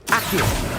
Accio!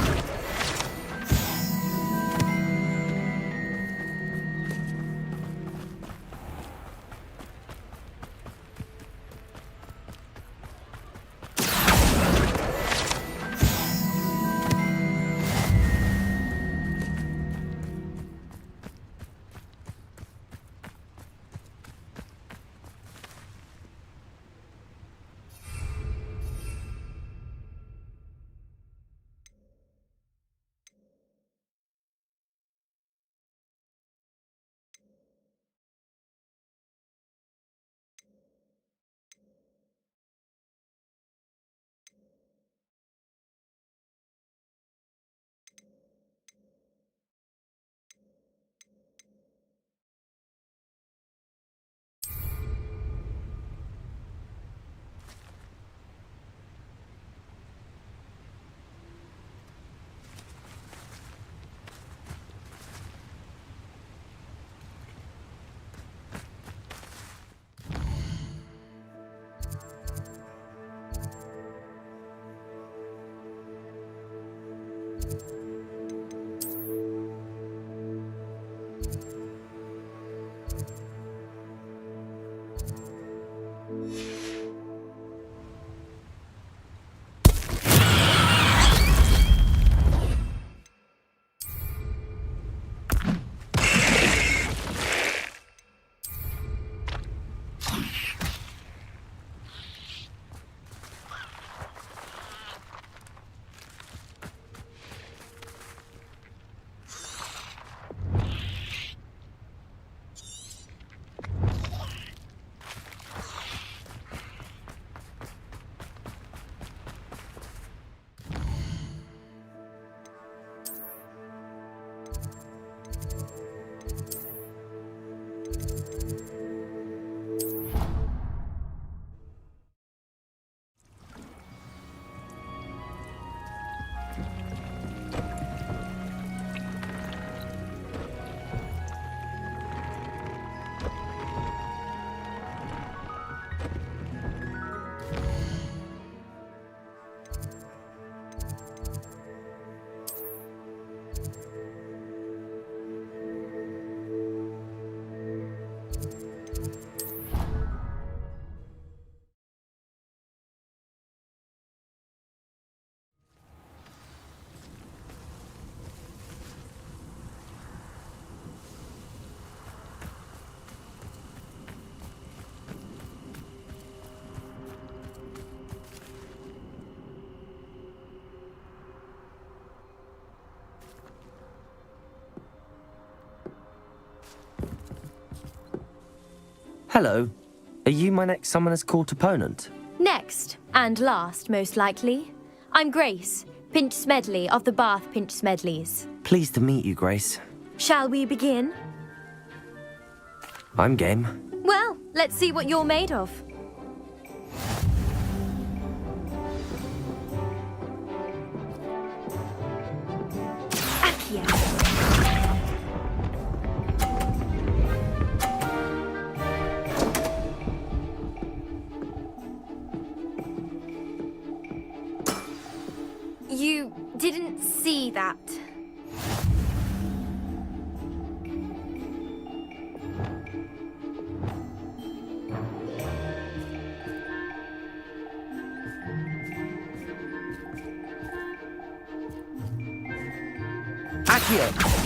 Hello. Are you my next Summoner's Court opponent? Next, and last, most likely. I'm Grace, Pinch Smedley of the Bath Pinch Smedleys. Pleased to meet you, Grace. Shall we begin? I'm game. Well, let's see what you're made of. Accio. You didn't see that. Accio!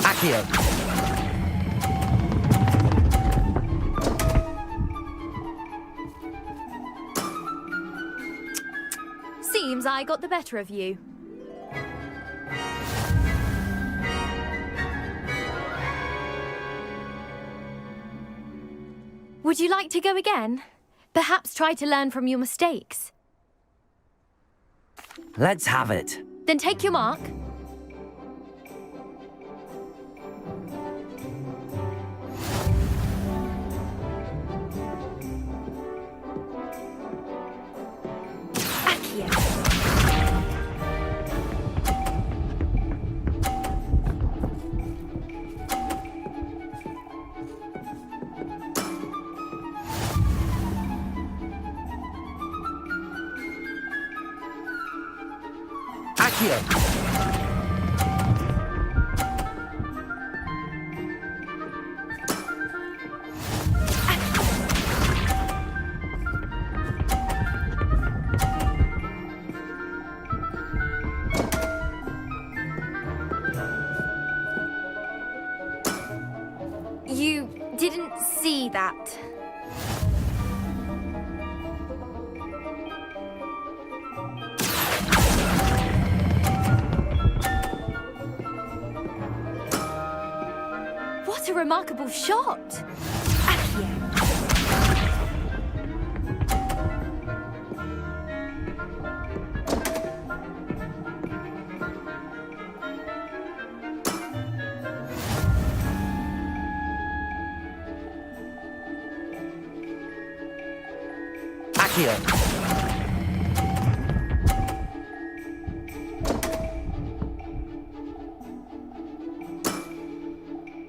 Accio! I got the better of you. Would you like to go again? Perhaps try to learn from your mistakes. Let's have it. Then take your mark. Accio. Accio. You didn't see that. What a remarkable shot! Accio. Accio.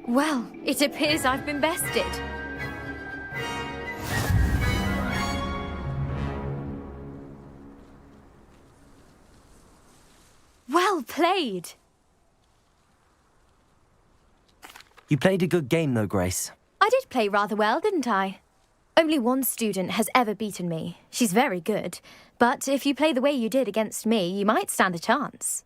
Well, it appears I've been bested. Well played. You played a good game though, Grace. I did play rather well, didn't I? Only one student has ever beaten me. She's very good. But if you play the way you did against me, you might stand a chance.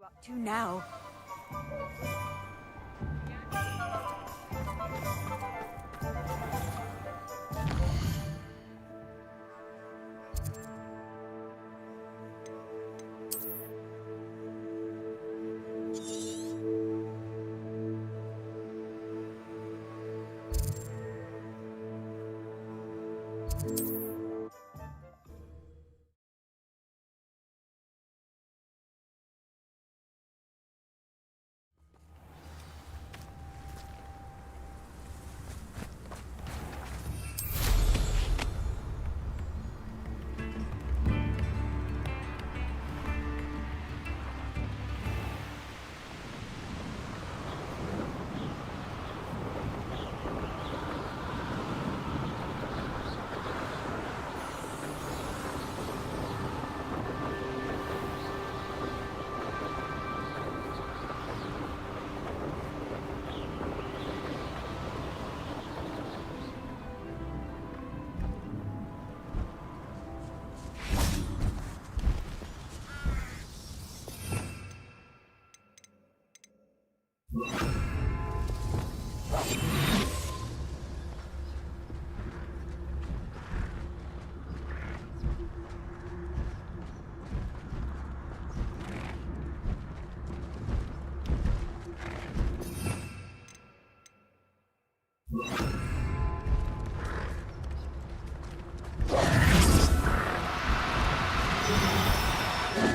Up to now.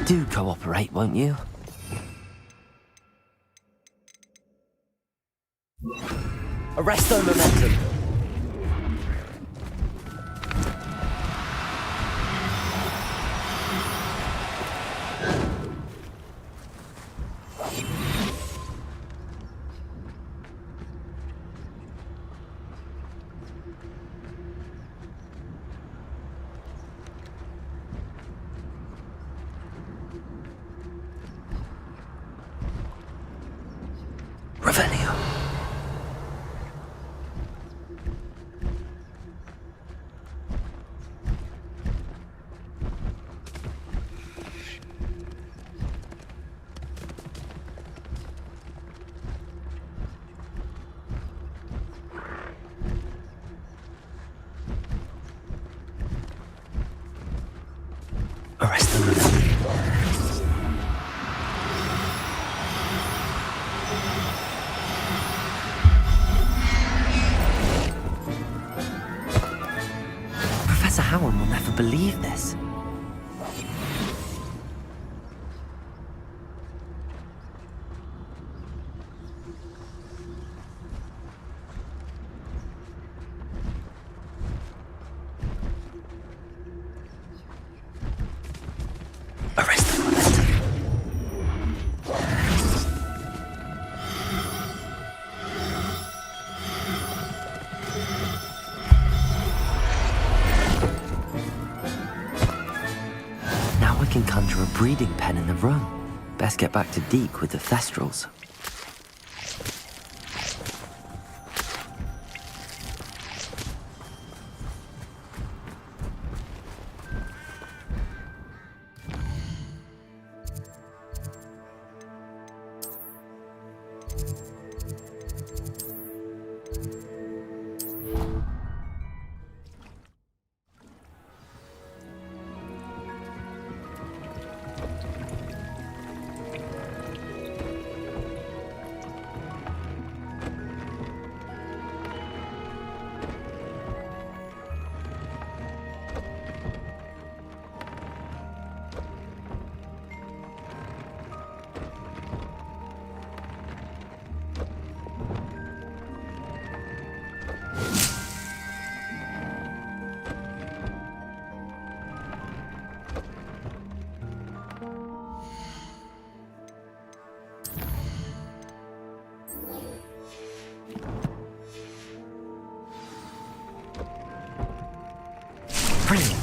Do cooperate, won't you? Arresto momentum. Revelio. Arresto momentum. Professor Howard will never believe this. Arresto momentum. Now we can conjure a breeding pen in the room. Best get back to Deke with the Thestrals. Brilliant.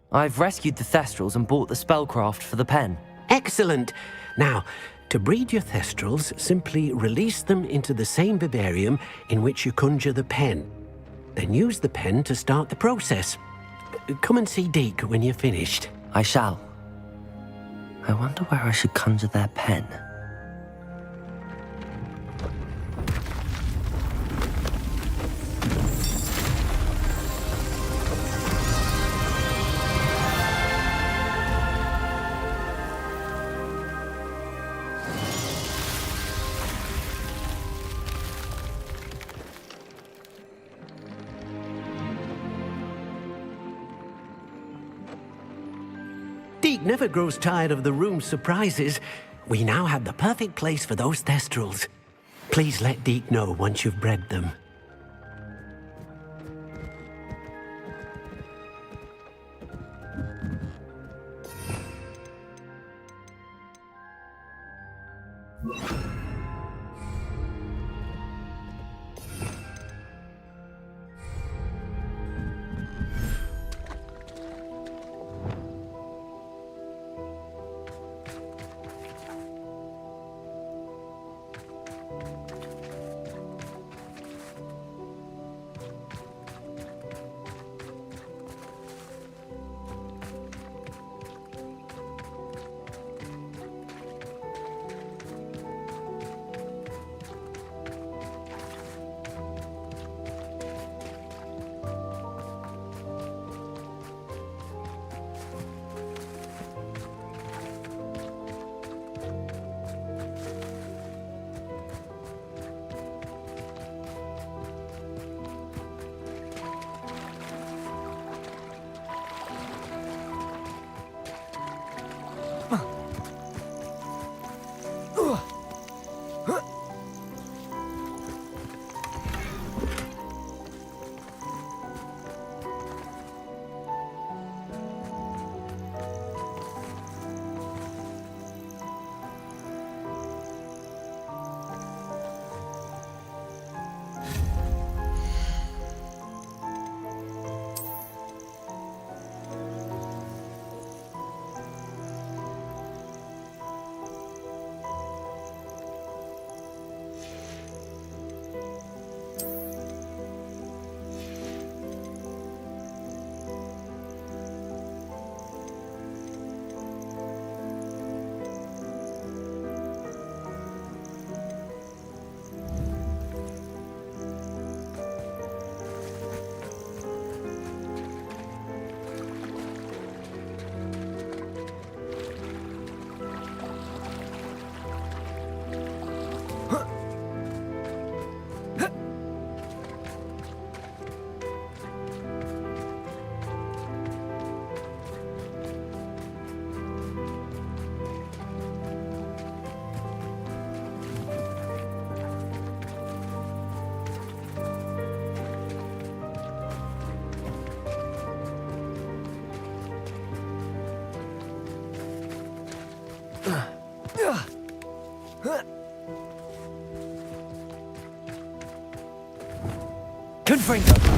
I've rescued the Thestrals and bought the spellcraft for the pen. Excellent. Now, to breed your Thestrals, simply release them into the same vivarium in which you conjure the pen. Then use the pen to start the process. Come and see Deke when you're finished. I shall. I wonder where I should conjure their pen. Deke never grows tired of the room's surprises. We now have the perfect place for those Thestrals. Please let Deke know once you've bred them. Confringo!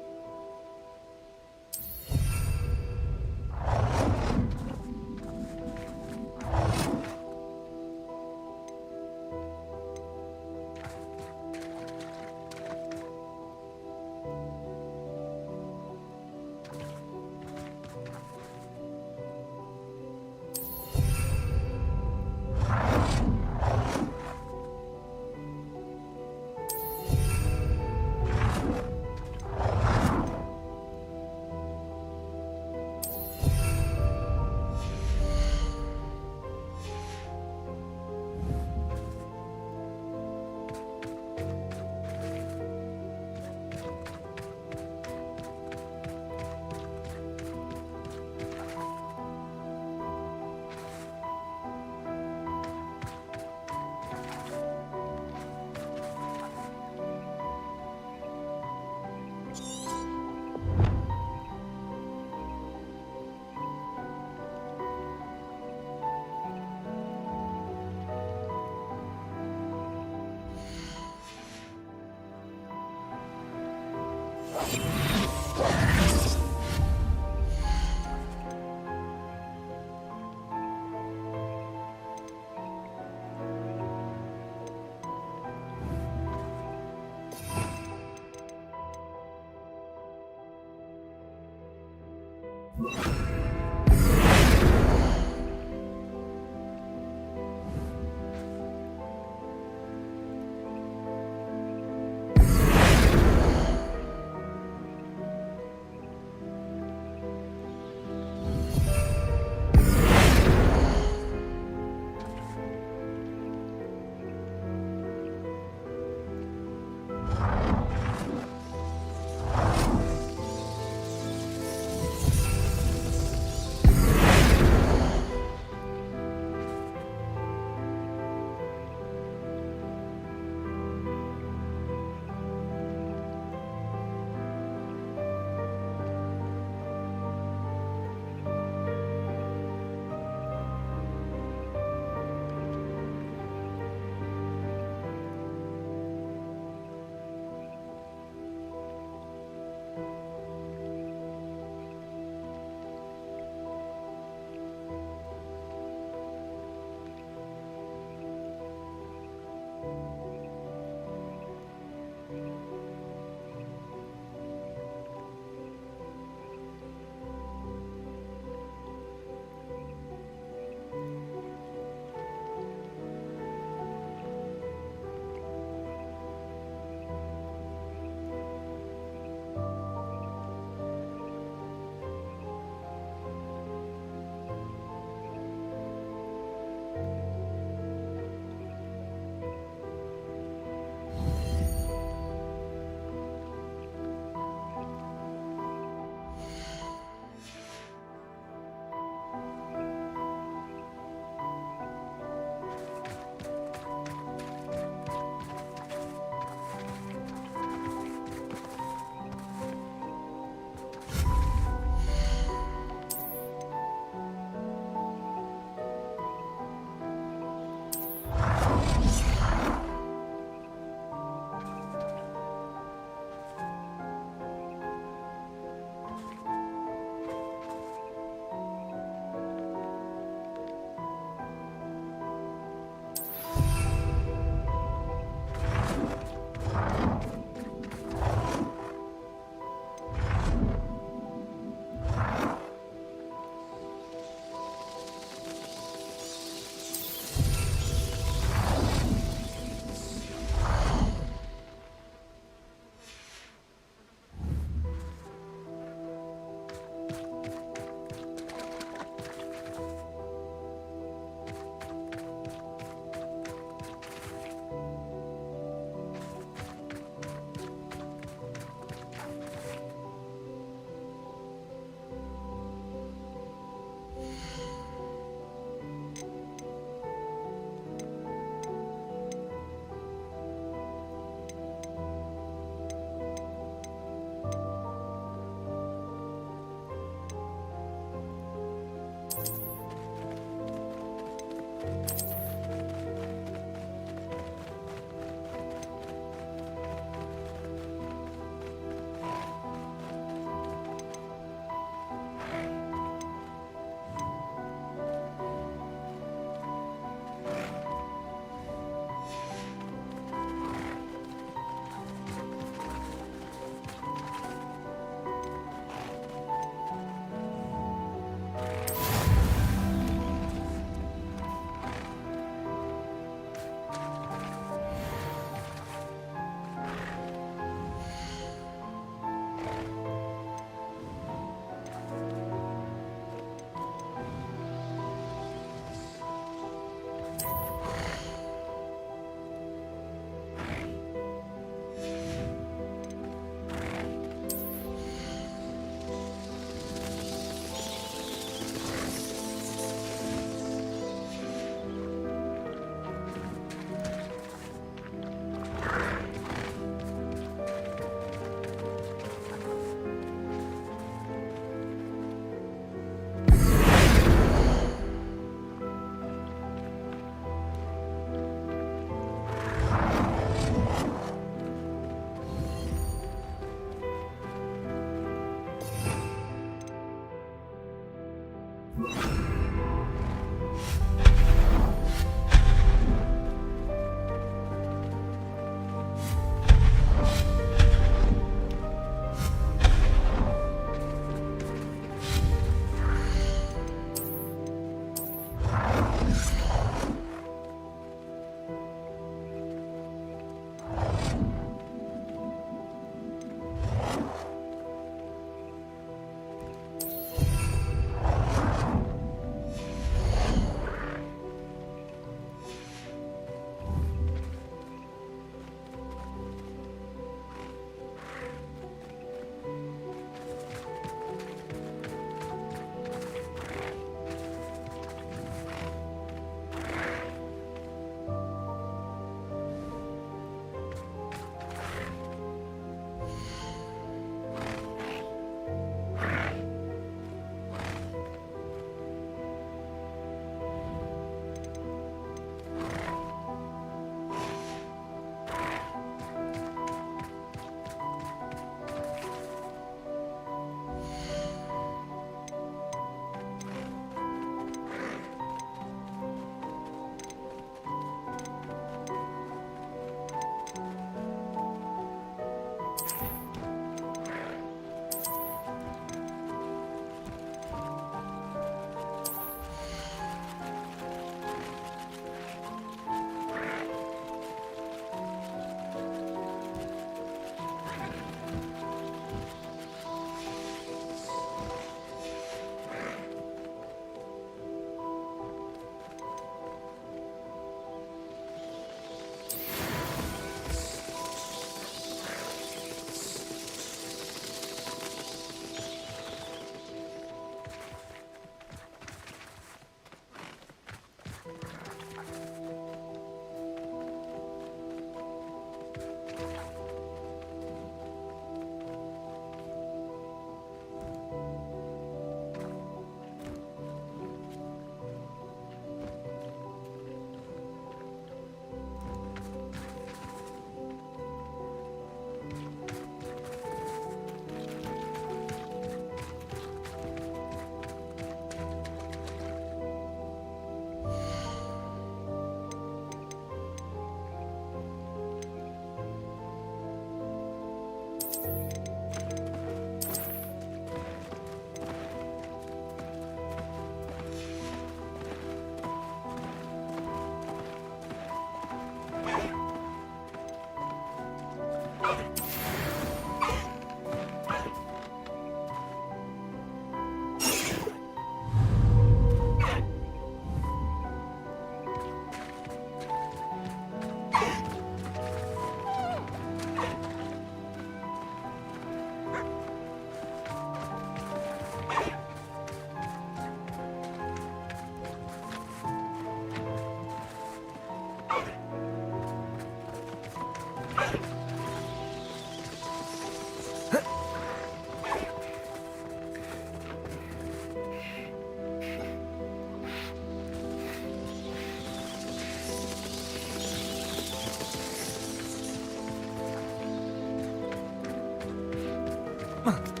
There.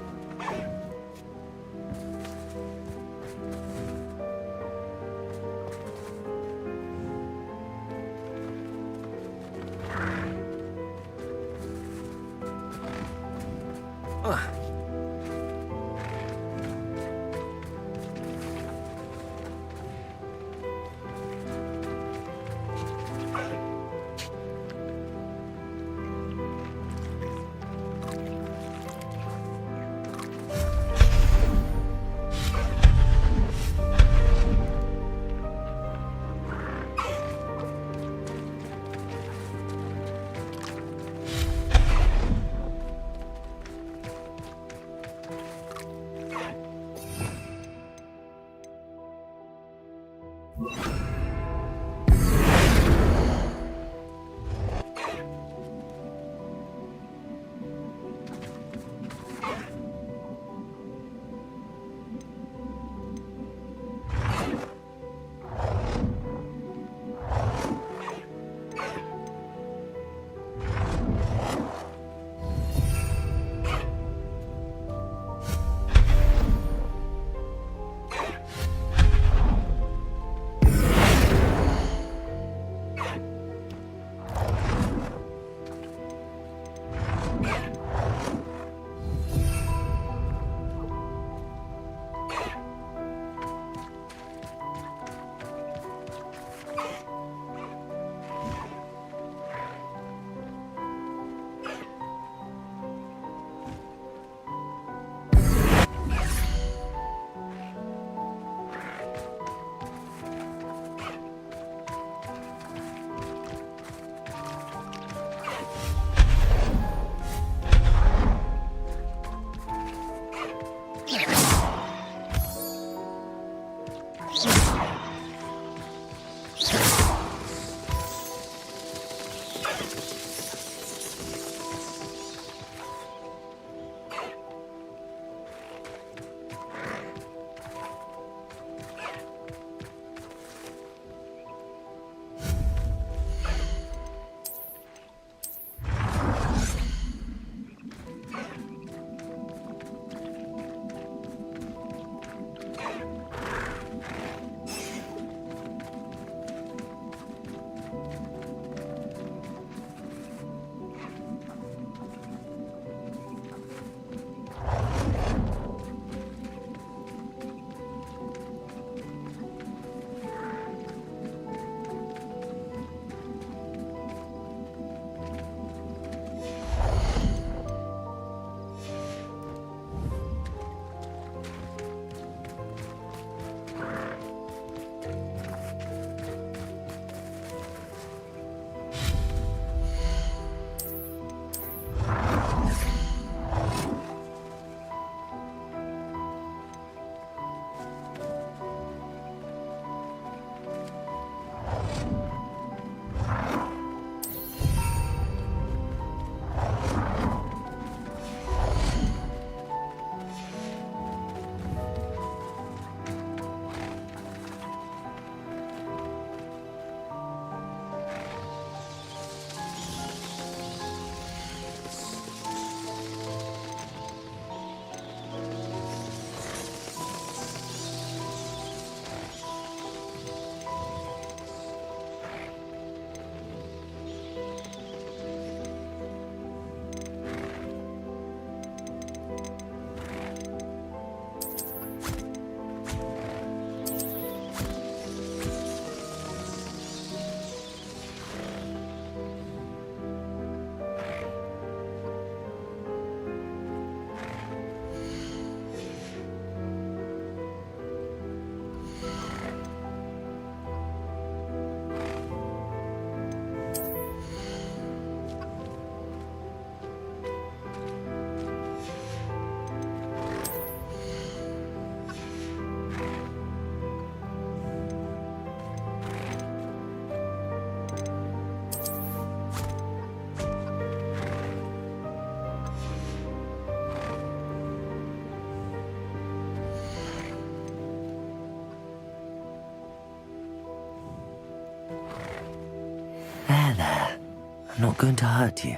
I'm not going to hurt you.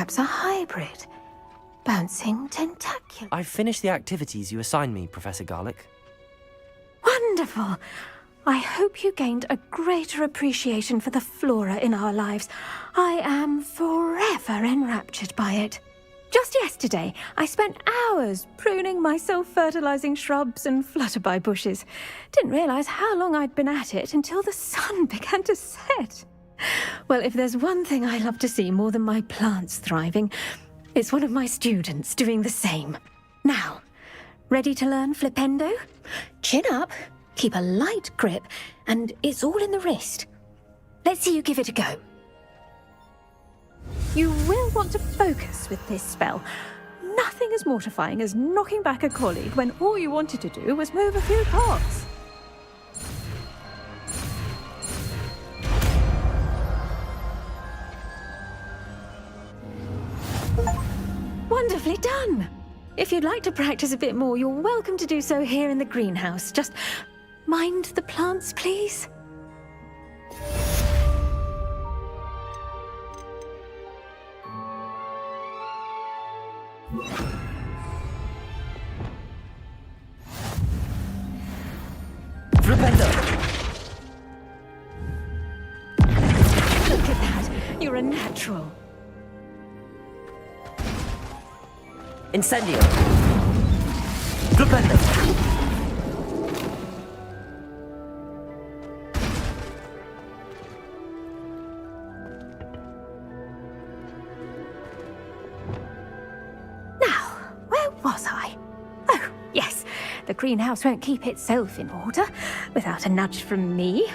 perhaps a hybrid. Bouncing tentacular. I've finished the activities you assigned me, Professor Garlick. Wonderful! I hope you gained a greater appreciation for the flora in our lives. I am forever enraptured by it. Just yesterday, I spent hours pruning my self-fertilizing shrubs and flutterby bushes. Didn't realize how long I'd been at it until the sun began to set. Well, if there's one thing I love to see more than my plants thriving, it's one of my students doing the same. Now, ready to learn flipendo? Chin up, keep a light grip, and it's all in the wrist. Let's see you give it a go. You will want to focus with this spell. Nothing as mortifying as knocking back a colleague when all you wanted to do was move a few pots. Wonderfully done! If you'd like to practice a bit more, you're welcome to do so here in the greenhouse. Just mind the plants, please. Flipendo! Look at that! You're a natural. Incendio! Flipendo! Now, where was I? Oh, yes. The greenhouse won't keep itself in order without a nudge from me.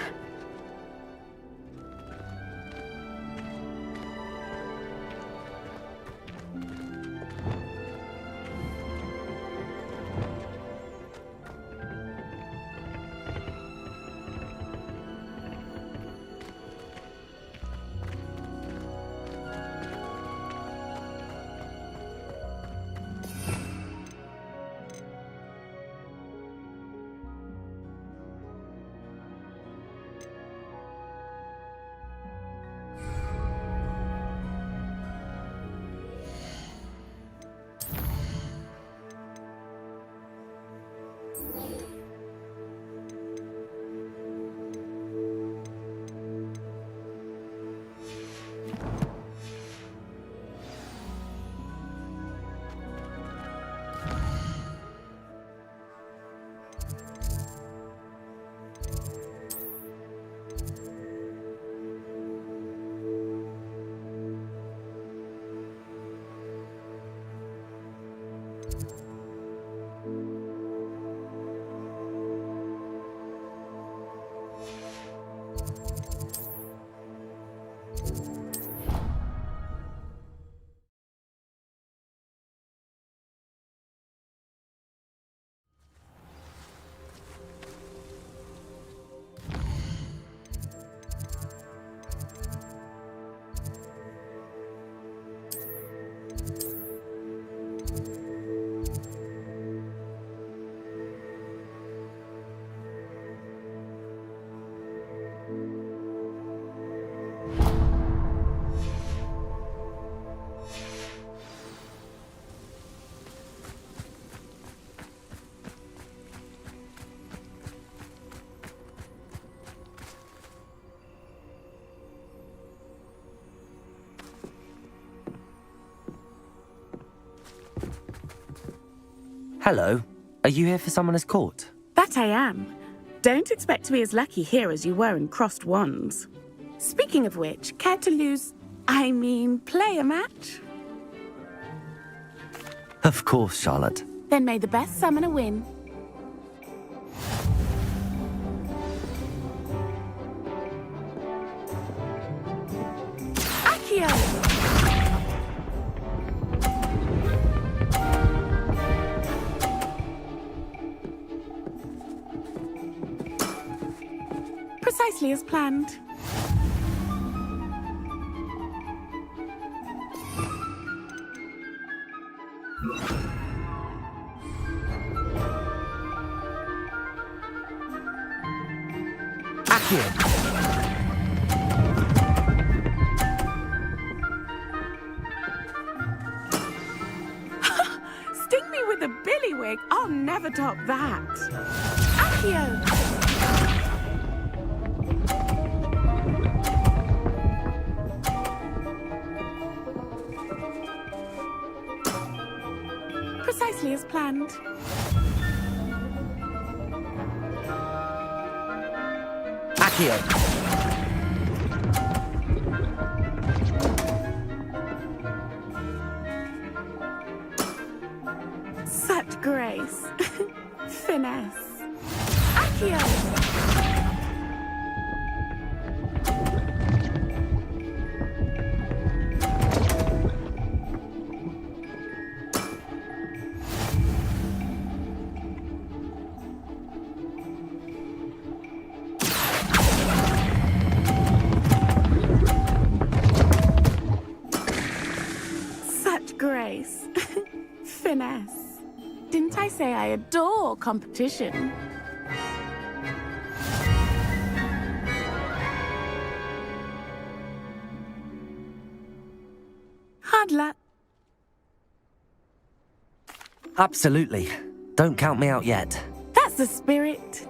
Hello. Are you here for Summoner's Court? That I am. Don't expect to be as lucky here as you were in Crossed Wands. Speaking of which, care to play a match? Of course, Charlotte. Then may the best summoner win. Accio! Precisely as planned. Accio! billywig, I'll never top that. Accio! Precisely as planned. Accio! Such grace. Finesse. Accio! Such grace. Finesse. Didn't I say I adore competition? Hard luck. Absolutely. Don't count me out yet. That's the spirit.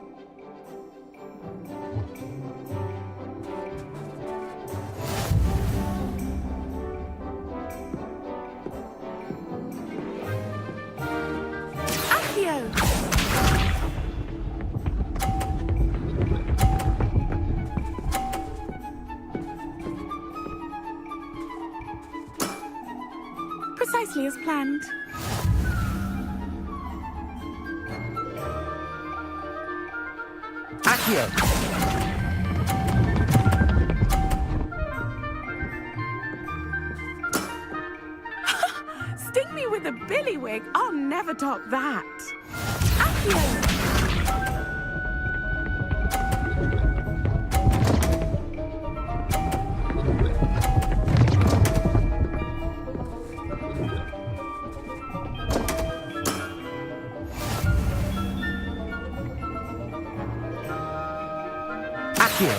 Accio! Precisely as planned. Accio! Sting me with a billywig, I'll never top that. Accio! Accio!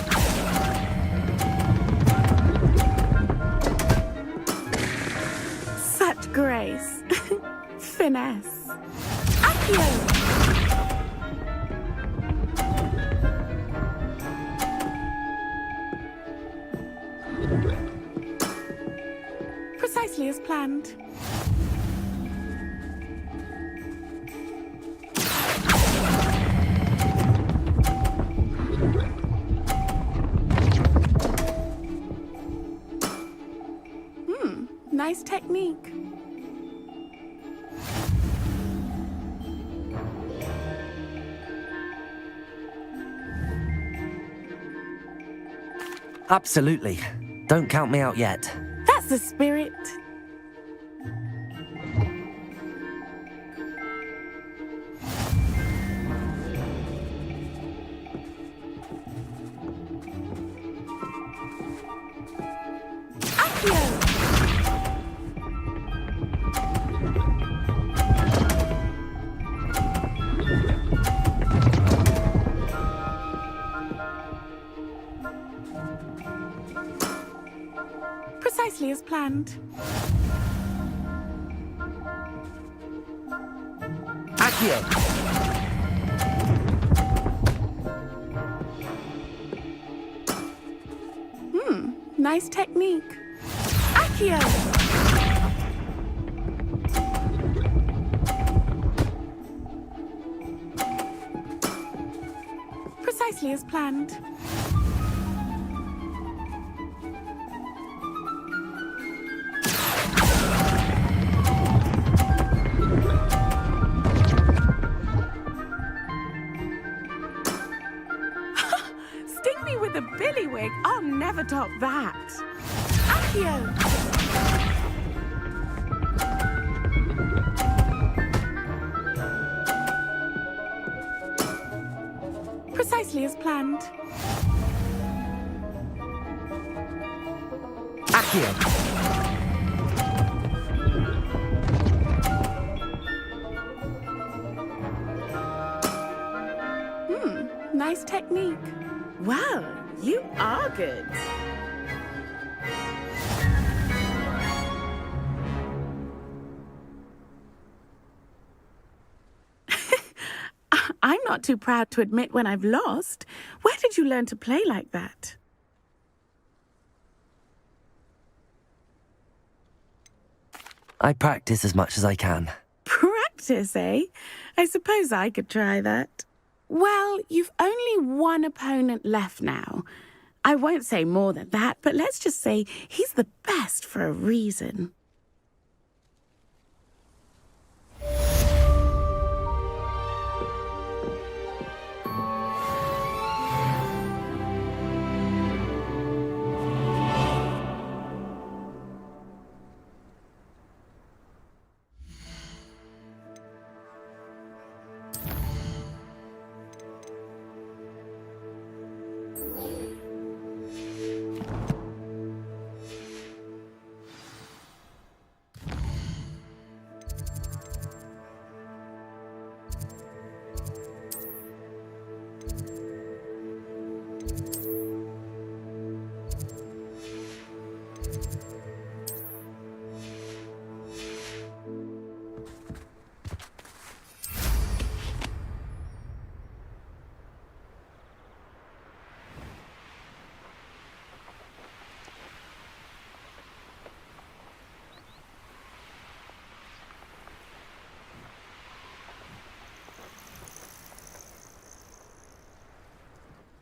Such grace. Finesse. Accio! Precisely as planned. Nice technique. Absolutely. Don't count me out yet. That's the spirit. Accio! Precisely as planned. Accio! Nice technique. Accio! Precisely as planned. Sting me with a billywig, I'll never top that. Accio! Precisely as planned. Accio! Nice technique. Wow, you are good. not too proud to admit when I've lost. Where did you learn to play like that? I practice as much as I can. Practice, eh? I suppose I could try that. Well, you've only one opponent left now. I won't say more than that, but let's just say he's the best for a reason.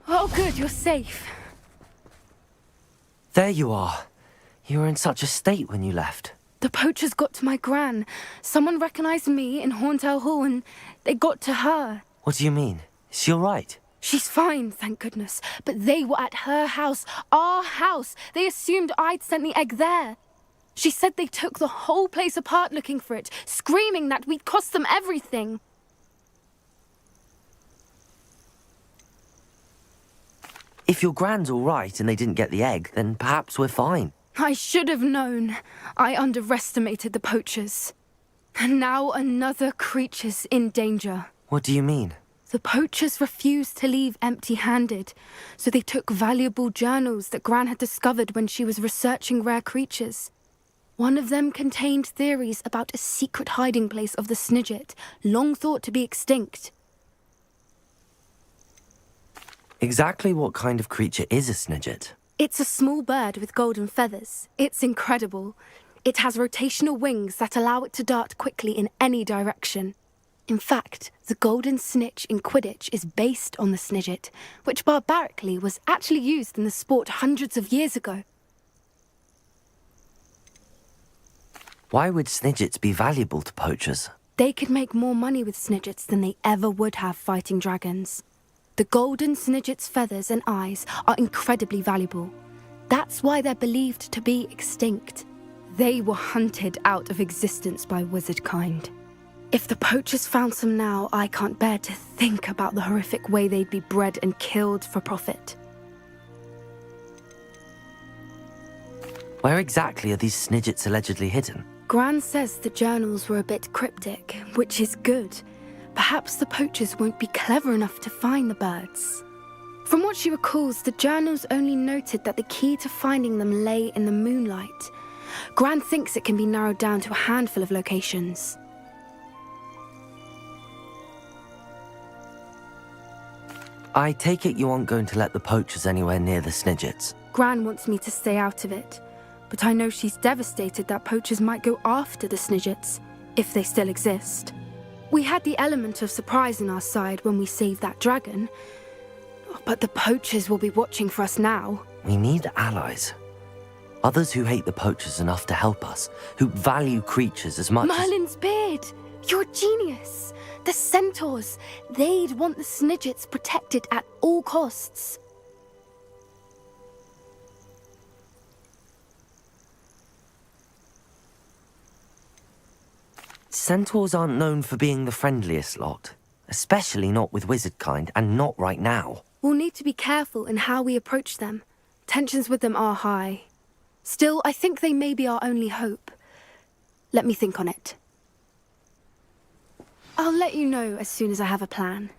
Oh, good, you're safe. There you are. You were in such a state when you left. The poachers got to my gran. Someone recognized me in Horntail Hall and they got to her. What do you mean? Is she all right? She's fine, thank goodness. But they were at her house, our house. They assumed I'd sent the egg there. She said they took the whole place apart looking for it, screaming that we'd cost them everything. If your grand's all right and they didn't get the egg, then perhaps we're fine. I should have known. I underestimated the poachers. And now another creature's in danger. What do you mean? The poachers refused to leave empty-handed, so they took valuable journals that Gran had discovered when she was researching rare creatures. One of them contained theories about a secret hiding place of the Snidget, long thought to be extinct. Exactly what kind of creature is a Snidget? It's a small bird with golden feathers. It's incredible. It has rotational wings that allow it to dart quickly in any direction. In fact, the golden snitch in Quidditch is based on the Snidget, which barbarically was actually used in the sport hundreds of years ago. Why would Snidgets be valuable to poachers? They could make more money with Snidgets than they ever would have fighting dragons. The golden Snidget's feathers and eyes are incredibly valuable. That's why they're believed to be extinct. They were hunted out of existence by wizard kind. If the poachers found some now, I can't bear to think about the horrific way they'd be bred and killed for profit. Where exactly are these Snidgets allegedly hidden? Gran says the journals were a bit cryptic, which is good. Perhaps the poachers won't be clever enough to find the birds. From what she recalls, the journals only noted that the key to finding them lay in the moonlight. Gran thinks it can be narrowed down to a handful of locations. I take it you aren't going to let the poachers anywhere near the Snidgets. Gran wants me to stay out of it, but I know she's devastated that poachers might go after the Snidgets, if they still exist. We had the element of surprise on our side when we saved that dragon, but the poachers will be watching for us now. We need allies. Others who hate the poachers enough to help us, who value creatures as much Merlin's beard! You're a genius! The centaurs! They'd want the Snidgets protected at all costs. Centaurs aren't known for being the friendliest lot, especially not with wizard kind, and not right now. We'll need to be careful in how we approach them. Tensions with them are high. Still, I think they may be our only hope. Let me think on it. I'll let you know as soon as I have a plan.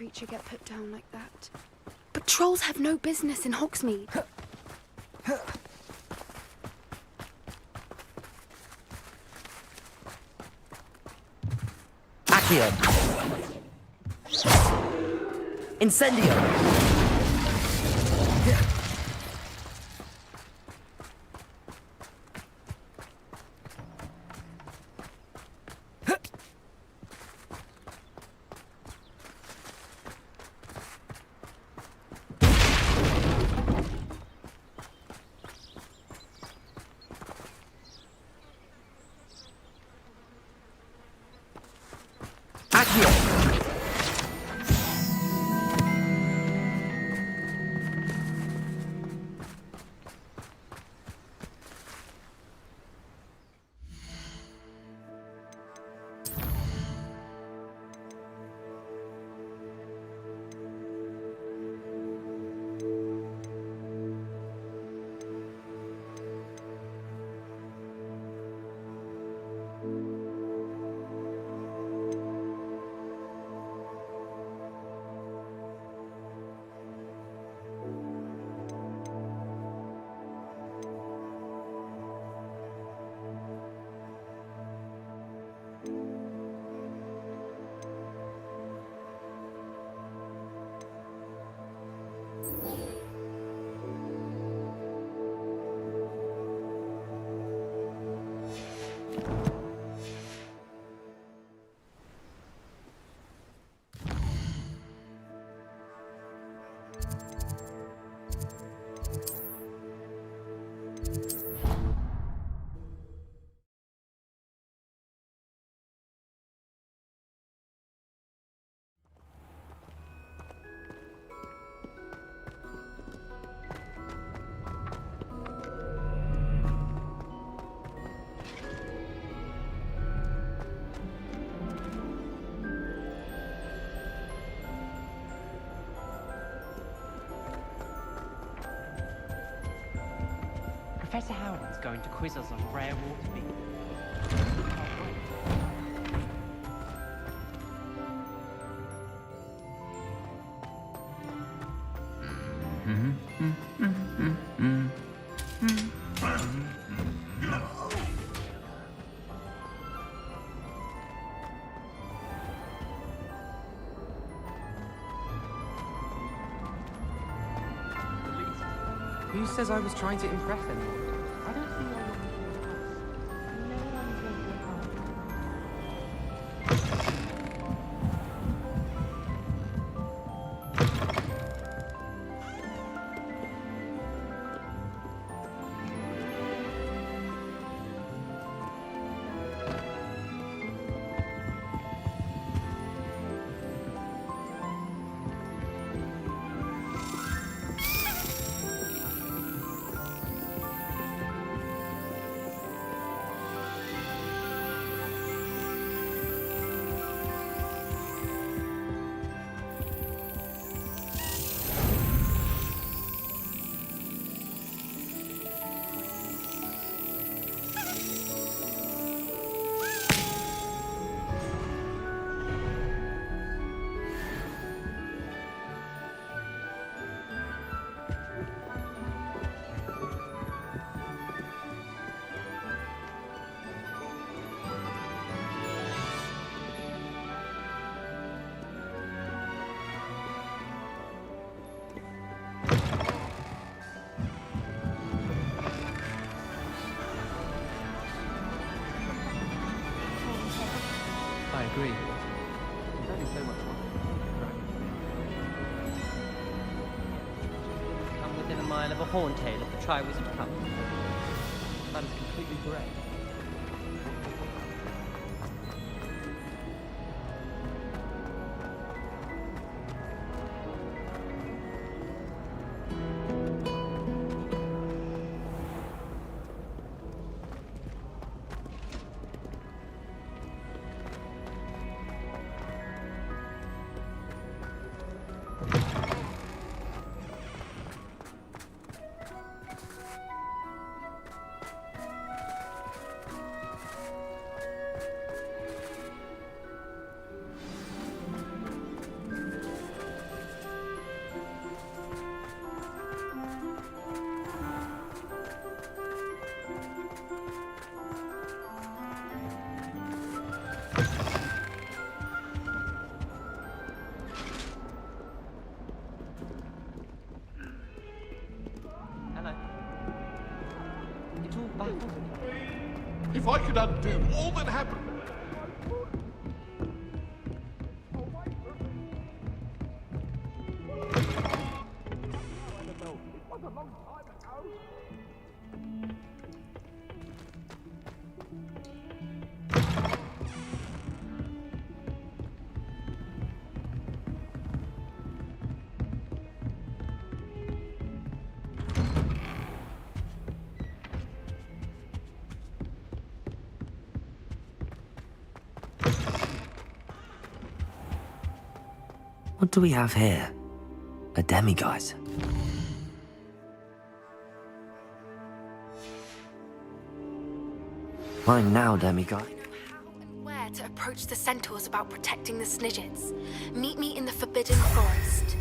creature get put down like that. But trolls have no business in Hogsmeade. Accio! Incendio! Professor Howden's going to quiz us on rare water beetles. Who says I was trying to impress anyone? I don't think I I agree. There's only so much more. Come within a mile of a horntail of the Triwizard Cup. That is completely correct. baffles me. If I could undo all that happened... What do we have here? A demiguise. Fine now, demiguise. I know how and where to approach the centaurs about protecting the Snidgets. Meet me in the Forbidden Forest.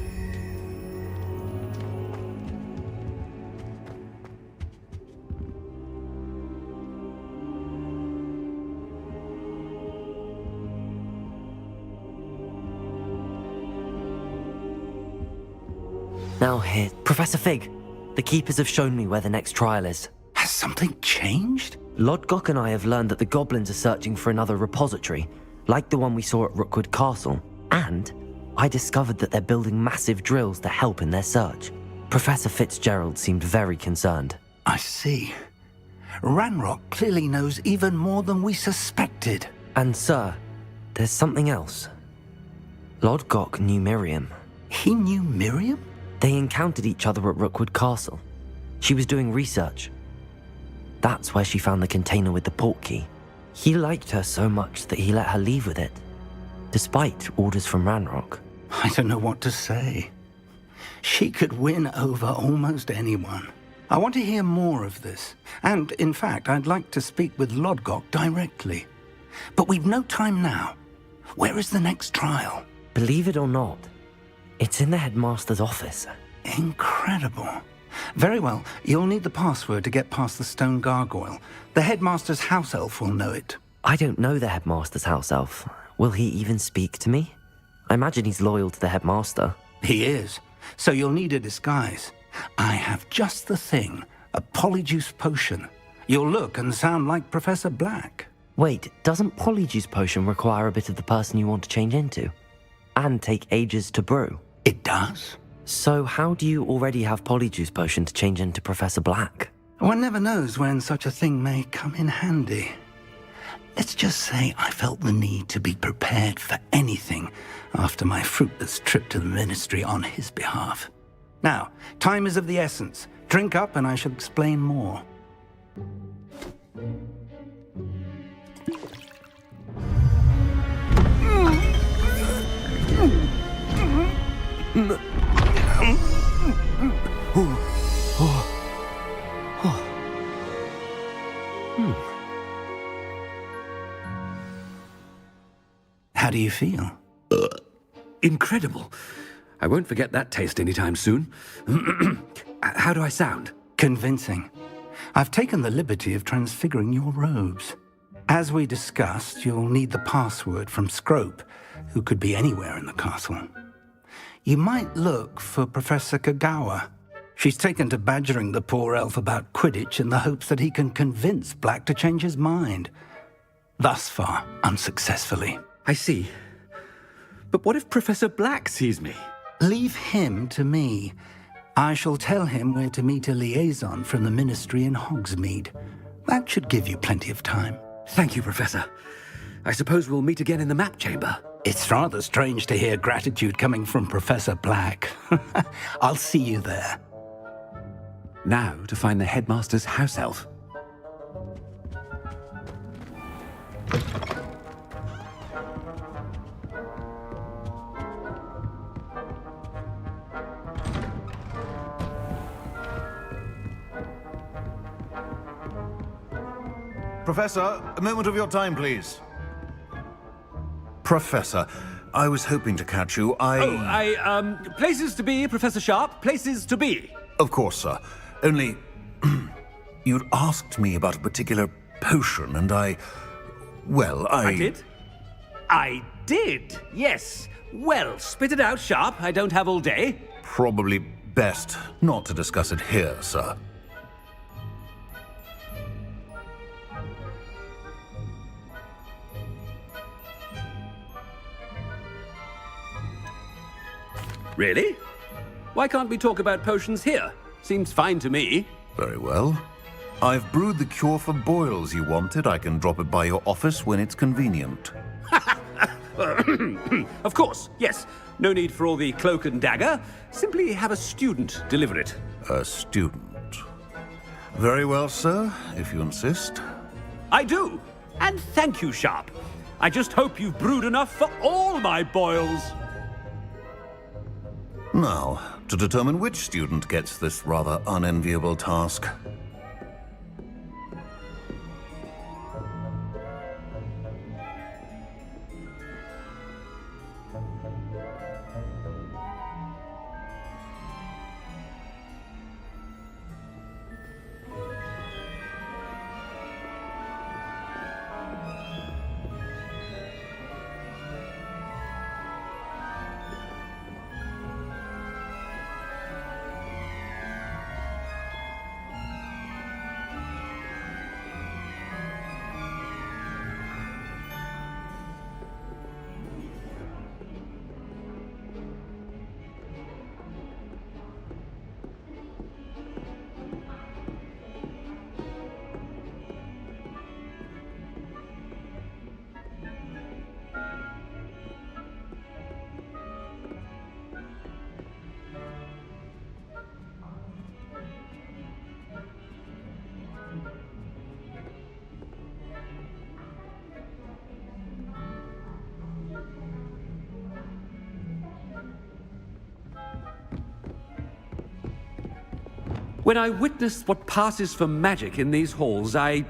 Now here, Professor Fig. The Keepers have shown me where the next trial is. Has something changed? Lodgok and I have learned that the goblins are searching for another repository, like the one we saw at Rookwood Castle. And I discovered that they're building massive drills to help in their search. Professor Fitzgerald seemed very concerned. I see. Ranrock clearly knows even more than we suspected. And sir, there's something else. Lodgok knew Miriam. He knew Miriam? They encountered each other at Rookwood Castle. She was doing research. That's where she found the container with the port key. He liked her so much that he let her leave with it, despite orders from Ranrock. I don't know what to say. She could win over almost anyone. I want to hear more of this. And, in fact, I'd like to speak with Lodgok directly. But we've no time now. Where is the next trial? Believe it or not, it's in the headmaster's office. Incredible. Very well. You'll need the password to get past the stone gargoyle. The headmaster's house elf will know it. I don't know the headmaster's house elf. Will he even speak to me? I imagine he's loyal to the headmaster. He is. So you'll need a disguise. I have just the thing. A polyjuice potion. You'll look and sound like Professor Black. Wait, doesn't Polyjuice Potion require a bit of the person you want to change into? And take ages to brew? It does. So how do you already have Polyjuice Potion to change into Professor Black? One never knows when such a thing may come in handy. Let's just say I felt the need to be prepared for anything after my fruitless trip to the ministry on his behalf. Now, time is of the essence. Drink up and I shall explain more. How do you feel? Incredible. I won't forget that taste anytime soon. How do I sound? Convincing. I've taken the liberty of transfiguring your robes. As we discussed, you'll need the password from Scrope, who could be anywhere in the castle. You might look for Professor Kagawa. She's taken to badgering the poor elf about Quidditch in the hopes that he can convince Black to change his mind. Thus far, unsuccessfully. I see. But what if Professor Black sees me? Leave him to me. I shall tell him where to meet a liaison from the ministry in Hogsmeade. That should give you plenty of time. Thank you, Professor. I suppose we'll meet again in the map chamber. It's rather strange to hear gratitude coming from Professor Black. I'll see you there. Now to find the headmaster's house elf. Professor, a moment of your time, please. Professor, I was hoping to catch you. Places to be, Professor Sharp, places to be. Of course, sir. Only, you'd asked me about a particular potion, and I did? I did, yes. Well, spit it out, Sharp. I don't have all day. Probably best not to discuss it here, sir. Really? Why can't we talk about potions here? Seems fine to me. Very well. I've brewed the cure for boils you wanted. I can drop it by your office when it's convenient. Of course, yes. No need for all the cloak and dagger. Simply have a student deliver it. A student. Very well, sir, if you insist. I do. And thank you, Sharp. I just hope you've brewed enough for all my boils. Now, to determine which student gets this rather unenviable task. When I witness what passes for magic in these halls, I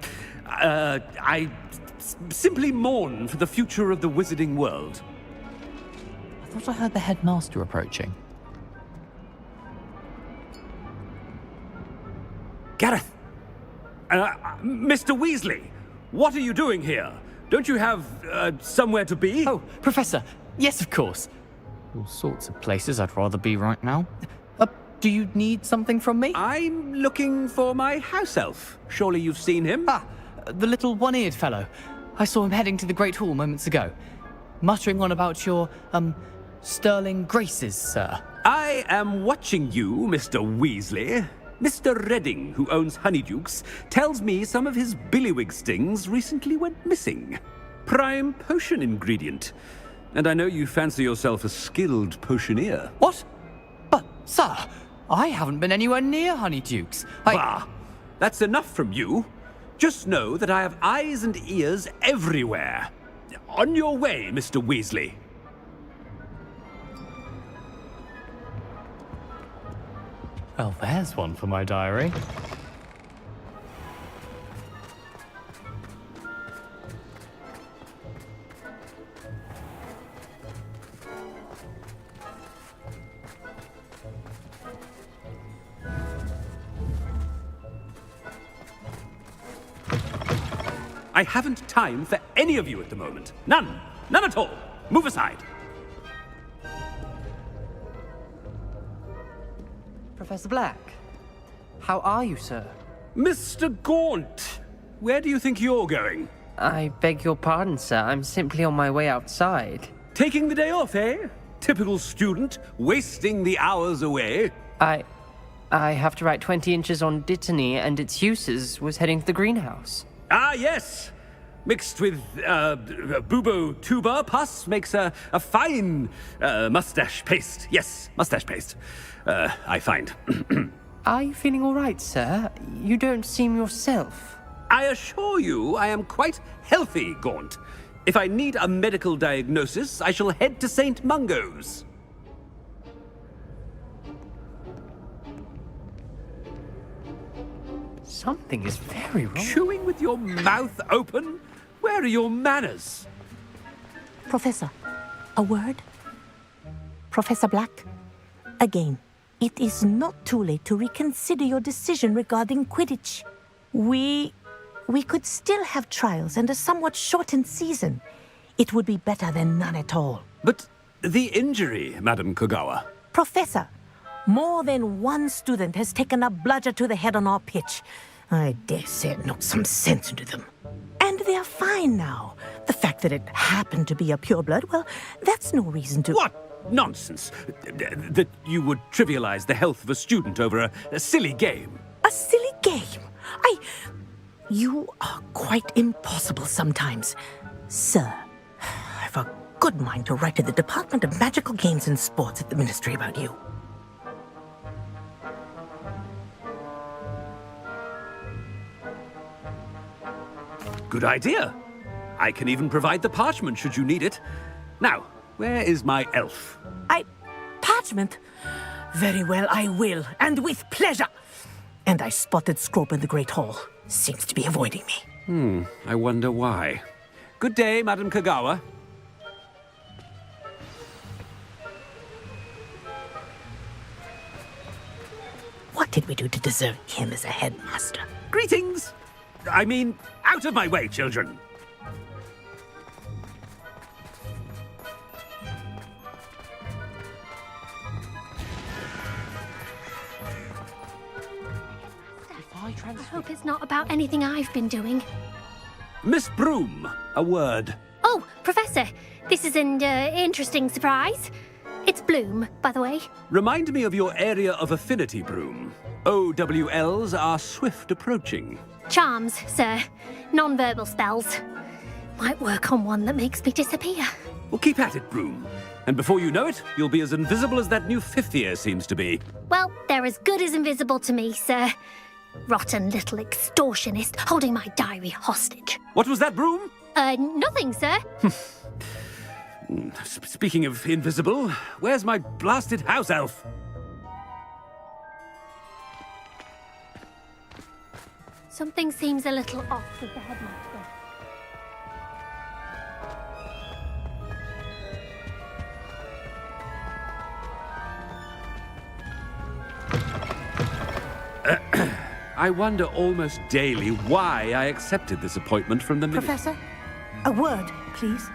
simply mourn for the future of the wizarding world. I thought I heard the headmaster approaching. Gareth! Mr. Weasley, what are you doing here? Don't you have somewhere to be? Oh, Professor, yes, of course. All sorts of places I'd rather be right now. Do you need something from me? I'm looking for my house elf. Surely you've seen him? Ah, the little one-eared fellow. I saw him heading to the Great Hall moments ago, muttering on about your, sterling graces, sir. I am watching you, Mr. Weasley. Mr. Redding, who owns Honeydukes, tells me some of his billywig stings recently went missing. Prime potion ingredient. And I know you fancy yourself a skilled potioneer. What? But, sir, I haven't been anywhere near Honeydukes. Bah! That's enough from you. Just know that I have eyes and ears everywhere. On your way, Mr. Weasley. Well, there's one for my diary. I haven't time for any of you at the moment. None. None at all. Move aside. Professor Black, how are you, sir? Mr. Gaunt, where do you think you're going? I beg your pardon, sir. I'm simply on my way outside. Taking the day off, eh? Typical student, wasting the hours away. I have to write 20 inches on Dittany and its uses. Was heading to the greenhouse. Ah, yes. Mixed with bubo tuber pus makes a fine mustache paste. Yes, mustache paste. I find. Are you feeling all right, sir? You don't seem yourself. I assure you I am quite healthy, Gaunt. If I need a medical diagnosis, I shall head to St. Mungo's. Something is very wrong. Chewing with your mouth open? Where are your manners? Professor, a word? Professor Black, again, it is not too late to reconsider your decision regarding Quidditch. We could still have trials and a somewhat shortened season. It would be better than none at all. But the injury, Madam Kogawa. Professor, more than one student has taken a bludger to the head on our pitch. I dare say it knocked some sense into them. And they're fine now. The fact that it happened to be a pureblood, well, that's no reason to... What? Nonsense. That you would trivialize the health of a student over a silly game. A silly game? You are quite impossible sometimes. Sir, I've a good mind to write to the Department of Magical Games and Sports at the Ministry about you. Good idea. I can even provide the parchment should you need it. Now, where is my elf? Parchment? Very well, I will, and with pleasure. And I spotted Scrope in the Great Hall. Seems to be avoiding me. I wonder why. Good day, Madam Kagawa. What did we do to deserve him as a headmaster? Greetings! I mean, out of my way, children! I hope it's not about anything I've been doing. Miss Broom, a word. Oh, Professor, this is an interesting surprise. It's Bloom, by the way. Remind me of your area of affinity, Broom. OWLs are swift approaching. Charms, sir. Non-verbal spells. Might work on one that makes me disappear. Well, keep at it, Broom. And before you know it, you'll be as invisible as that new fifth year seems to be. Well, they're as good as invisible to me, sir. Rotten little extortionist holding my diary hostage. What was that, Broom? Nothing, sir. Speaking of invisible, where's my blasted house elf? Something seems a little off with the headmaster. I wonder almost daily why I accepted this appointment from the Professor, a word, please.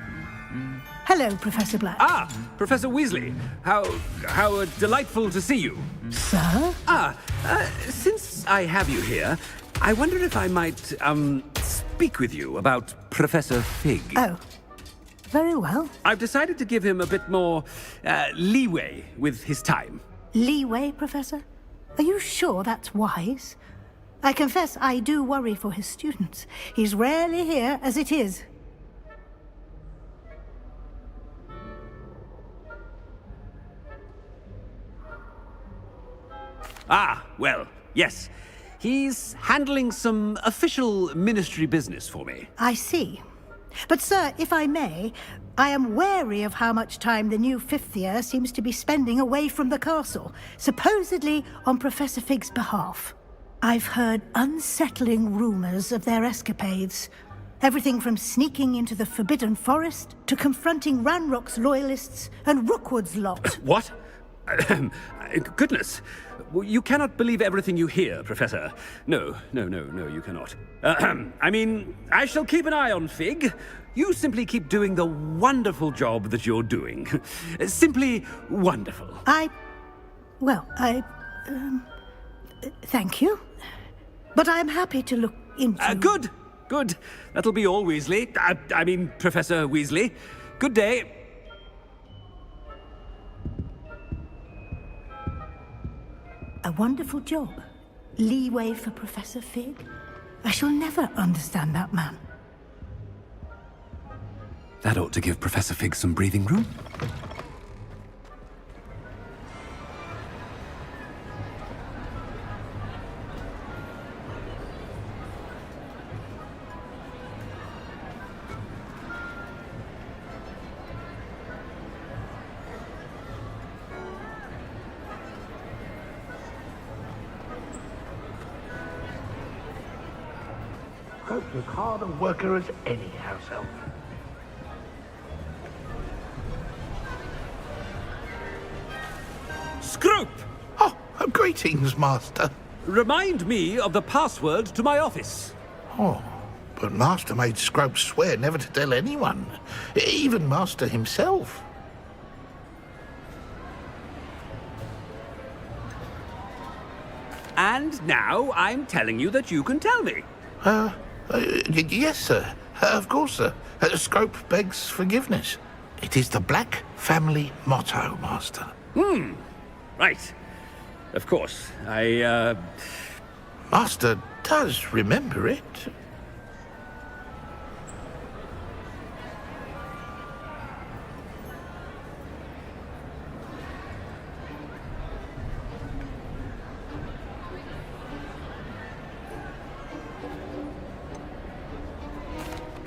Hello, Professor Black. Ah, Professor Weasley. How delightful to see you. Sir? Since I have you here, I wonder if I might, speak with you about Professor Fig. Oh, very well. I've decided to give him a bit more, leeway with his time. Leeway, Professor? Are you sure that's wise? I confess I do worry for his students. He's rarely here as it is. Ah, well, yes. He's handling some official ministry business for me. I see. But, sir, if I may, I am wary of how much time the new fifth year seems to be spending away from the castle, supposedly on Professor Fig's behalf. I've heard unsettling rumors of their escapades. Everything from sneaking into the Forbidden Forest to confronting Ranrock's loyalists and Rookwood's lot. What? Goodness. You cannot believe everything you hear, Professor. No, you cannot. I mean, I shall keep an eye on Fig. You simply keep doing the wonderful job that you're doing. Simply wonderful. Thank you. But I'm happy to look into... Good. That'll be all, Weasley. I mean, Professor Weasley. Good day. A wonderful job. Leeway for Professor Fig. I shall never understand that man. That ought to give Professor Fig some breathing room. Scrope's as hard a worker as any house elf. Scrope! Oh, greetings, Master. Remind me of the password to my office. Oh, but Master made Scrope swear never to tell anyone, even Master himself. And now I'm telling you that you can tell me. Yes, sir. Of course, sir. Scrope begs forgiveness. It is the Black family motto, Master. Right. Of course. Master does remember it.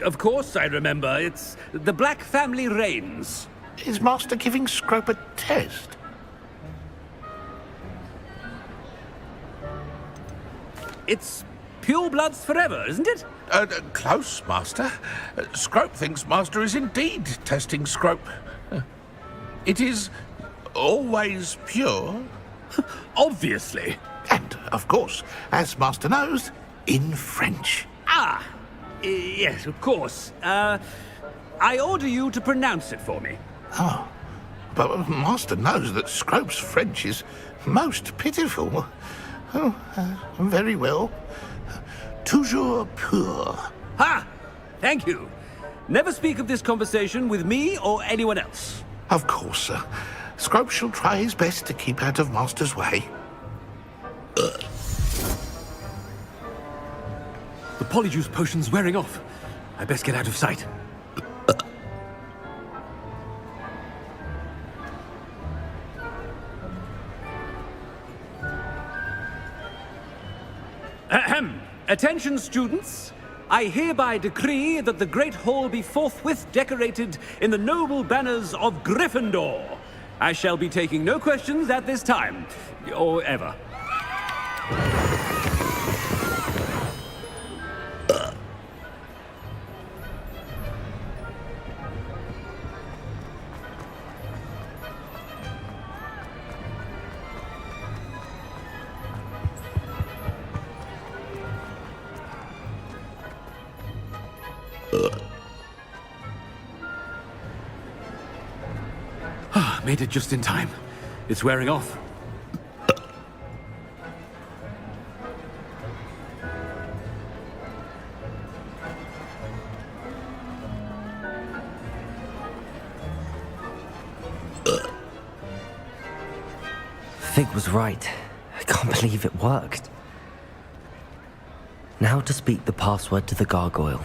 Of course I remember. It's the Black family reigns. Is Master giving Scrope a test? It's pure bloods forever, isn't it? Close, Master. Scrope thinks Master is indeed testing Scrope. It is always pure. Obviously. And, of course, as Master knows, in French. Ah! Yes, of course. I order you to pronounce it for me. Oh, but Master knows that Scrope's French is most pitiful. Oh, very well. Toujours pur. Ha! Thank you. Never speak of this conversation with me or anyone else. Of course, sir. Scrope shall try his best to keep out of Master's way. The polyjuice potion's wearing off. I best get out of sight. Ahem. Attention, students. I hereby decree that the Great Hall be forthwith decorated in the noble banners of Gryffindor. I shall be taking no questions at this time, or ever. Made it just in time. It's wearing off. Fig was right. I can't believe it worked. Now to speak the password to the gargoyle.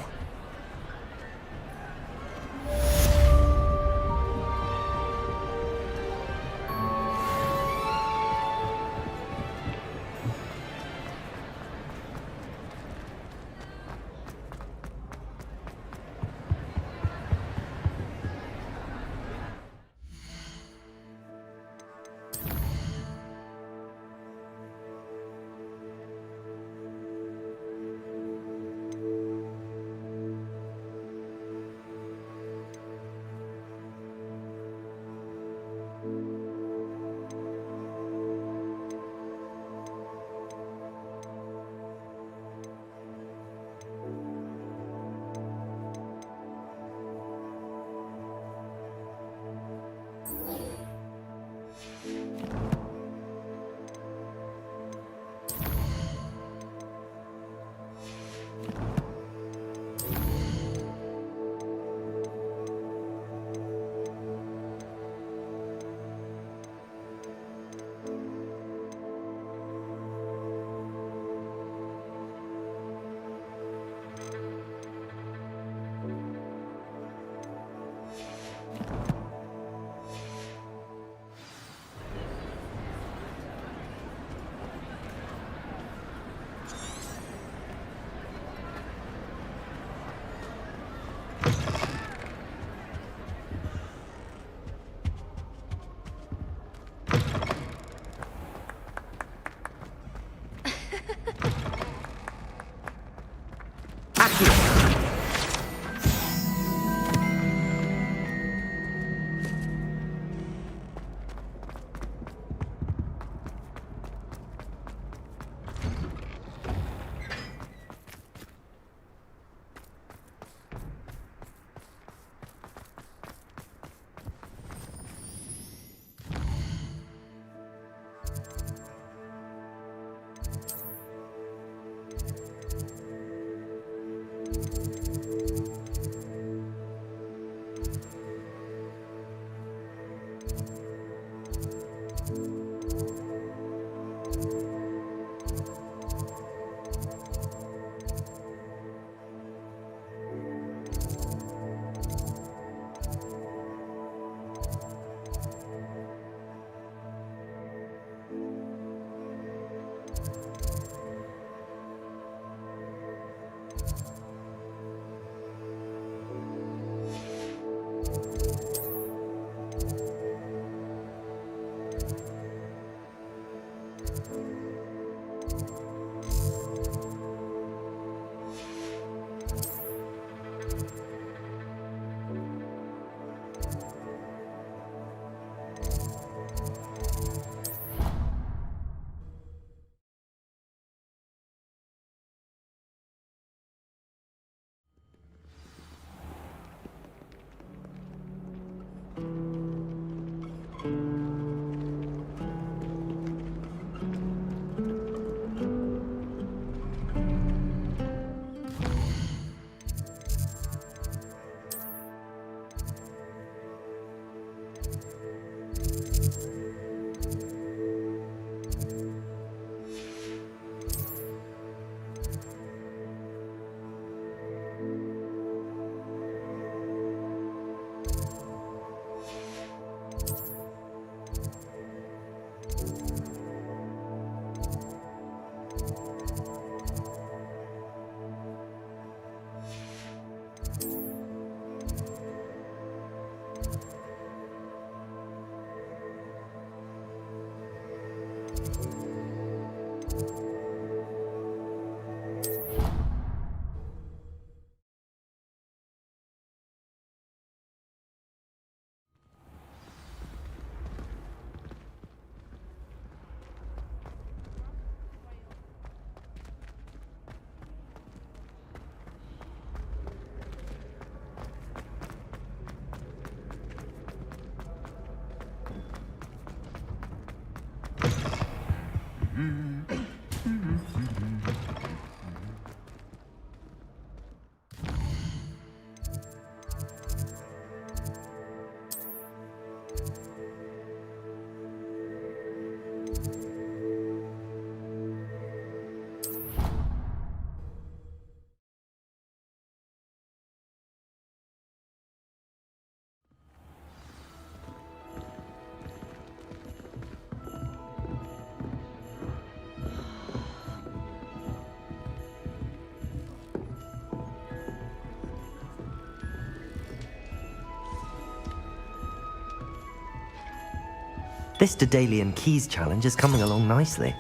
This Daedalian Keys challenge is coming along nicely.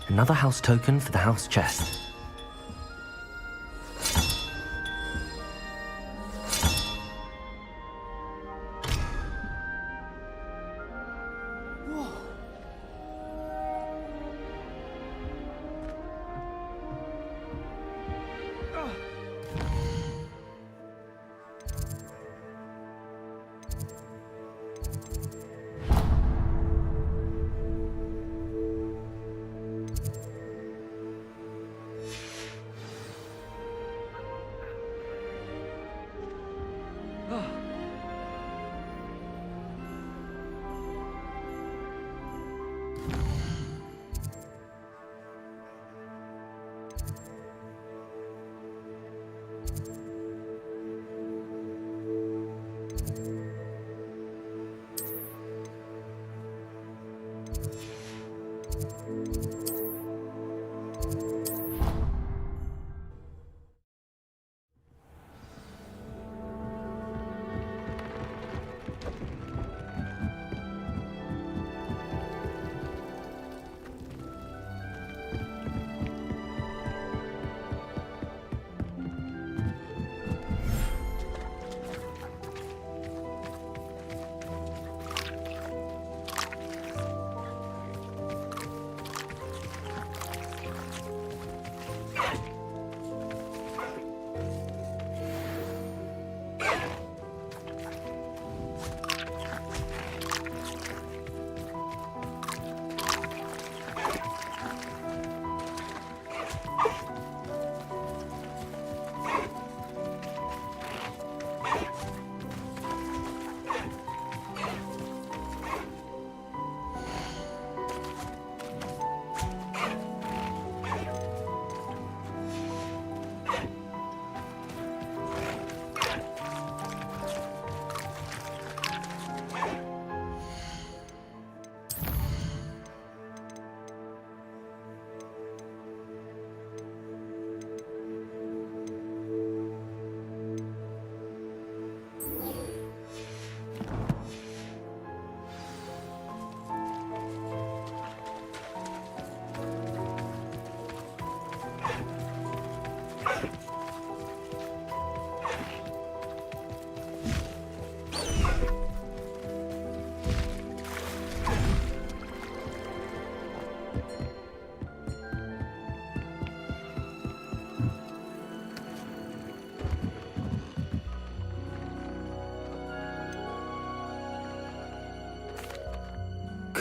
Another house token for the house chest.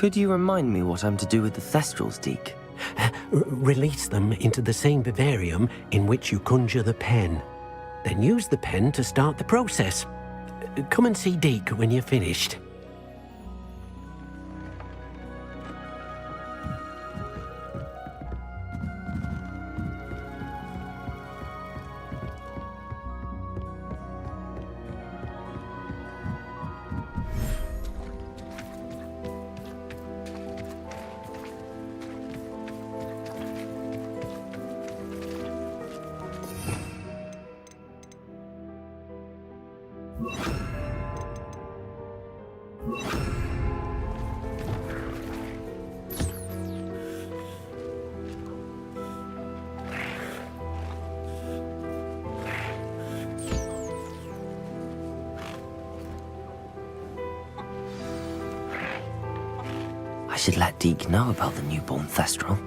Could you remind me what I'm to do with the Thestrals, Deke? Release them into the same vivarium in which you conjure the pen. Then use the pen to start the process. Come and see Deke when you're finished. I should let Deke know about the newborn Thestral.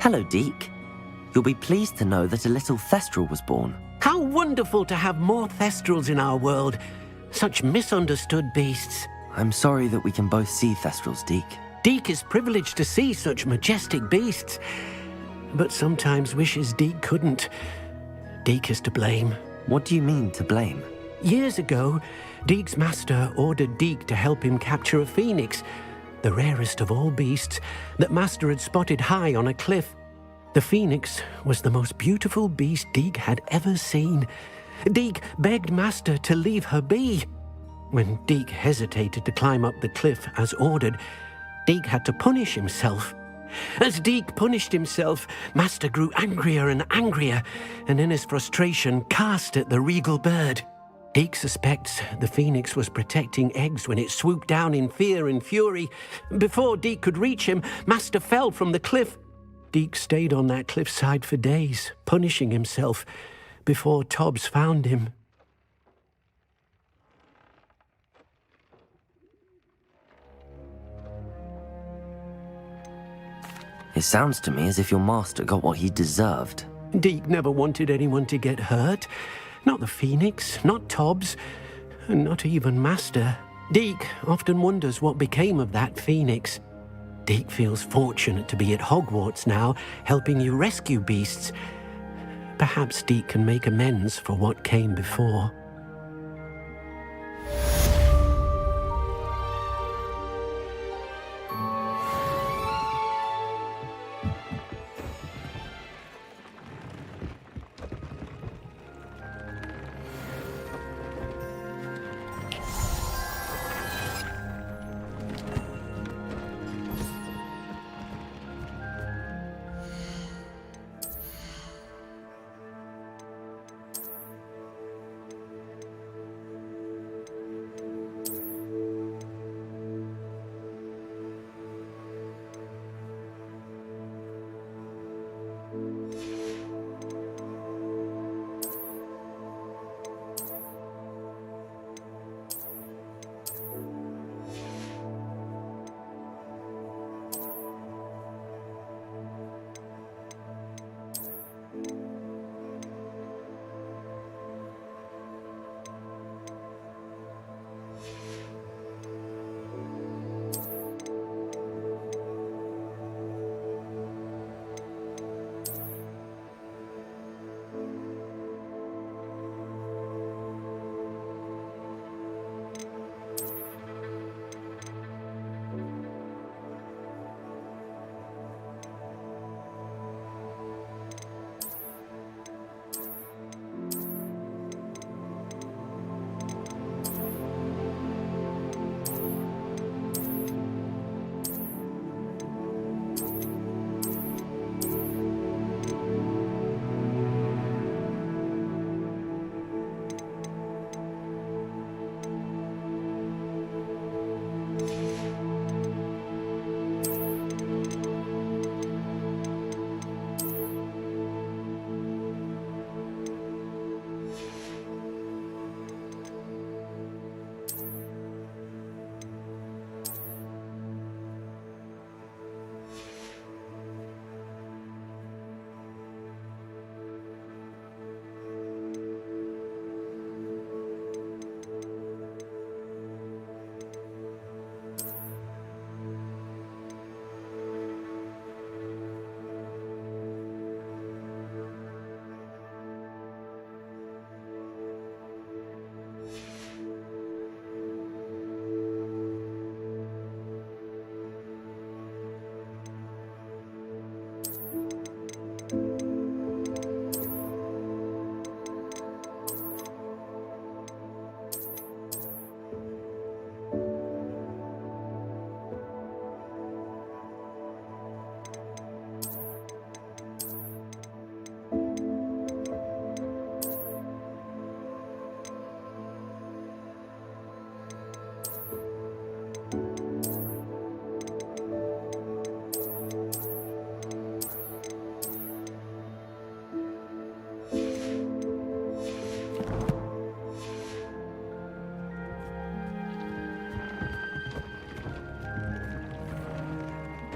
Hello, Deke. You'll be pleased to know that a little Thestral was born. How wonderful to have more Thestrals in our world. Such misunderstood beasts. I'm sorry that we can both see Thestrals, Deke. Deke is privileged to see such majestic beasts, but sometimes wishes Deke couldn't. Deke is to blame. What do you mean, to blame? Years ago, Deke's master ordered Deke to help him capture a phoenix, the rarest of all beasts that master had spotted high on a cliff. The phoenix was the most beautiful beast Deke had ever seen. Deke begged master to leave her be. When Deke hesitated to climb up the cliff as ordered, Deke had to punish himself. As Deke punished himself, master grew angrier and angrier, and in his frustration cast at the regal bird. Deke suspects the phoenix was protecting eggs when it swooped down in fear and fury. Before Deke could reach him, master fell from the cliff. Deke stayed on that cliffside for days, punishing himself, before Tobbs found him. It sounds to me as if your master got what he deserved. Deke never wanted anyone to get hurt. Not the phoenix, not Tobbs, and not even master. Deke often wonders what became of that phoenix. Deke feels fortunate to be at Hogwarts now, helping you rescue beasts. Perhaps Deke can make amends for what came before.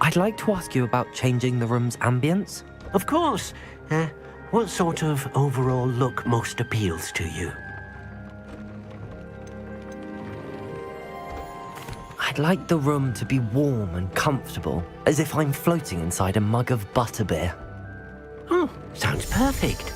I'd like to ask you about changing the room's ambience. Of course. What sort of overall look most appeals to you? I'd like the room to be warm and comfortable, as if I'm floating inside a mug of butterbeer. Oh, sounds perfect.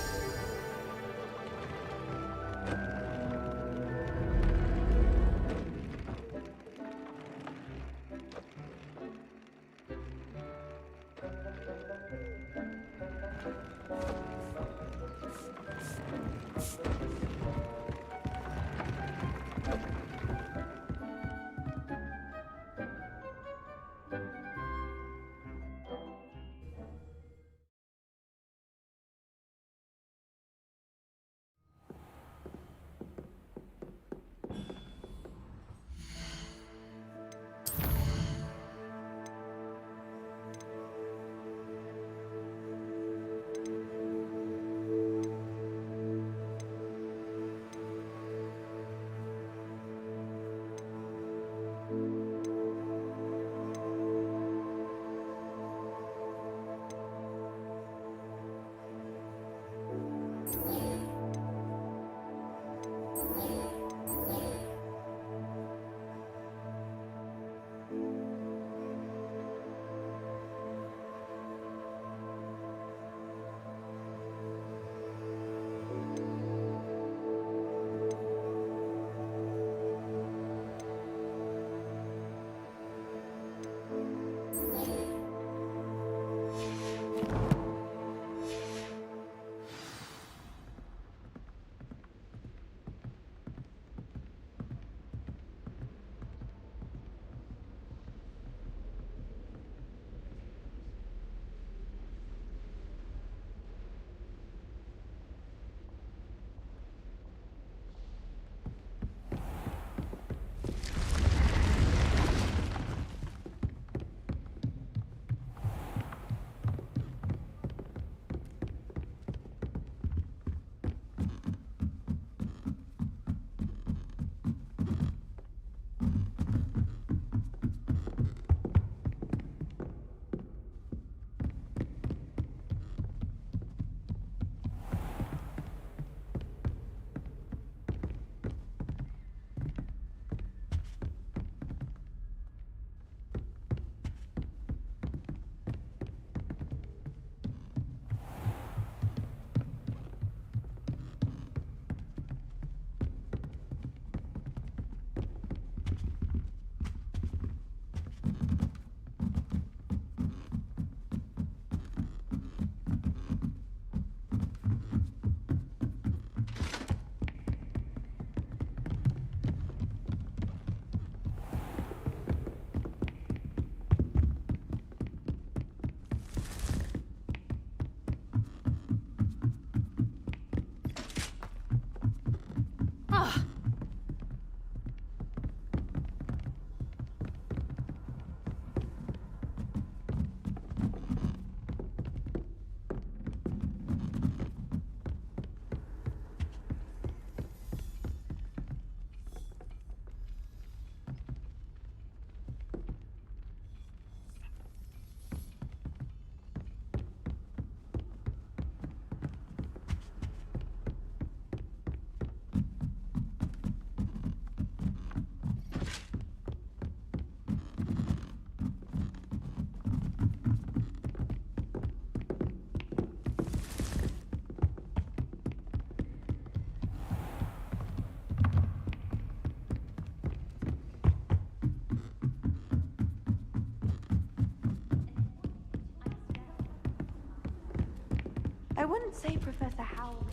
I wouldn't say Professor Howell.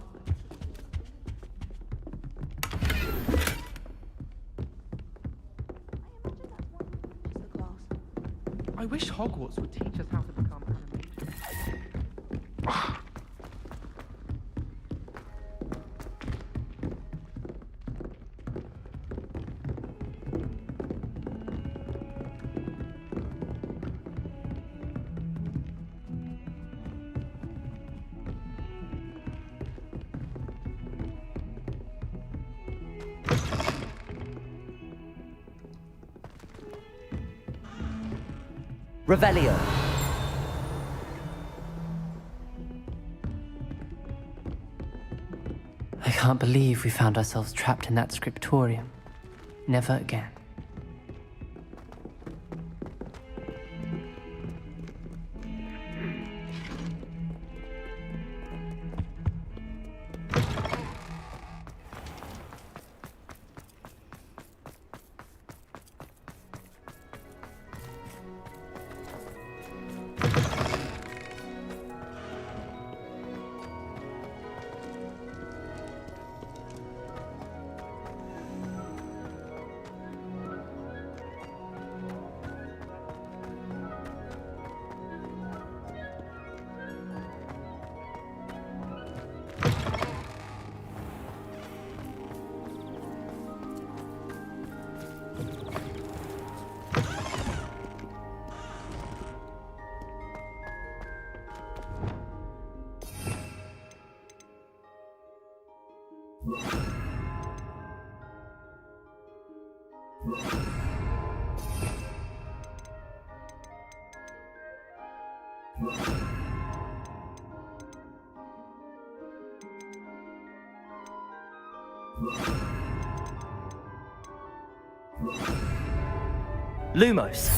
I wish Hogwarts would teach us how to become animated. Revelio. I can't believe we found ourselves trapped in that scriptorium. Never again. Lumos.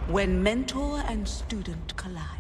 When mentor and student collide.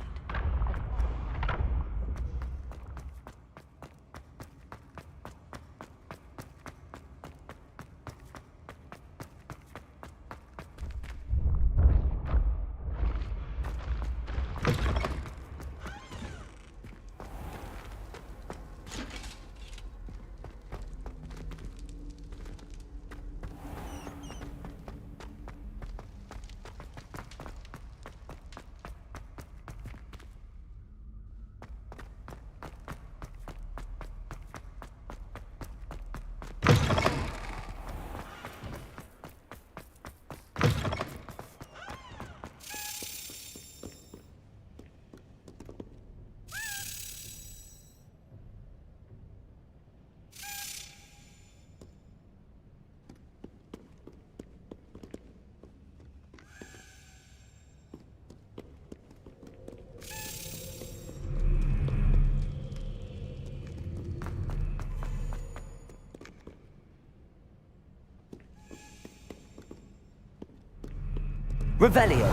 Revelio.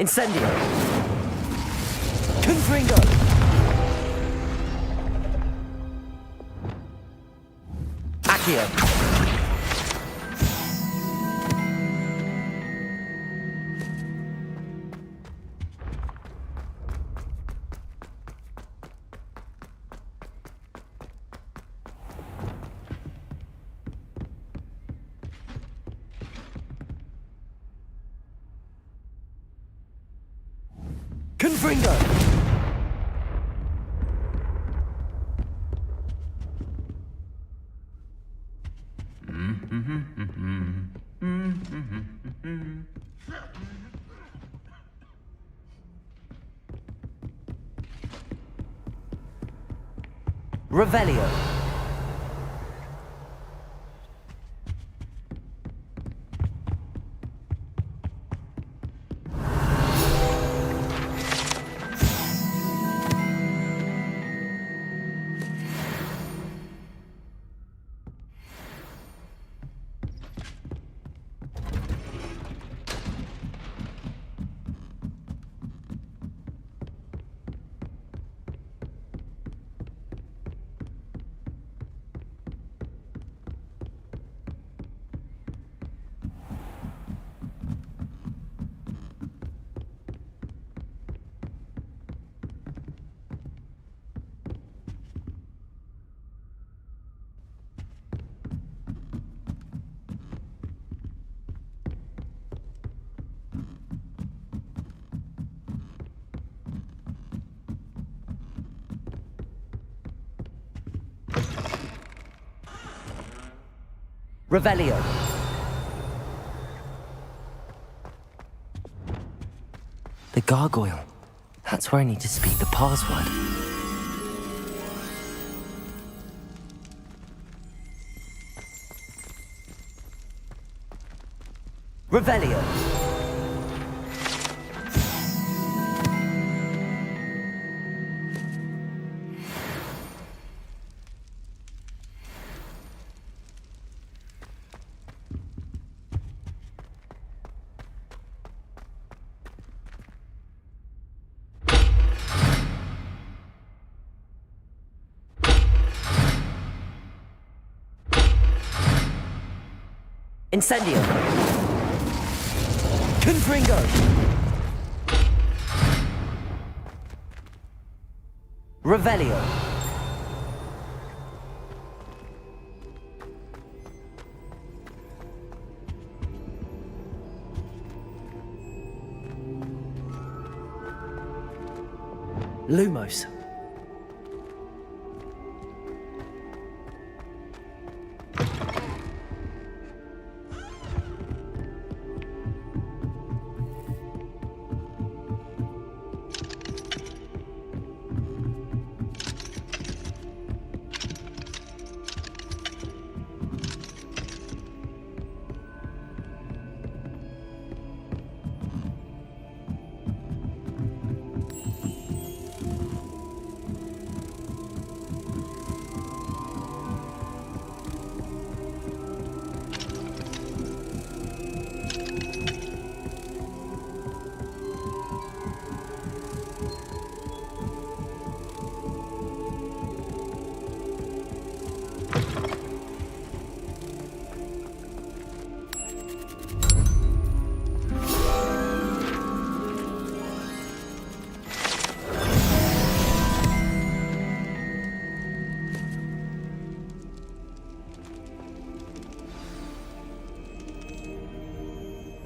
Incendio. Confringo. Accio. Confringo! Revelio. Revelio. The gargoyle. That's where I need to speak the password. Revelio. Incendio. Confringo. Revelio. Lumos.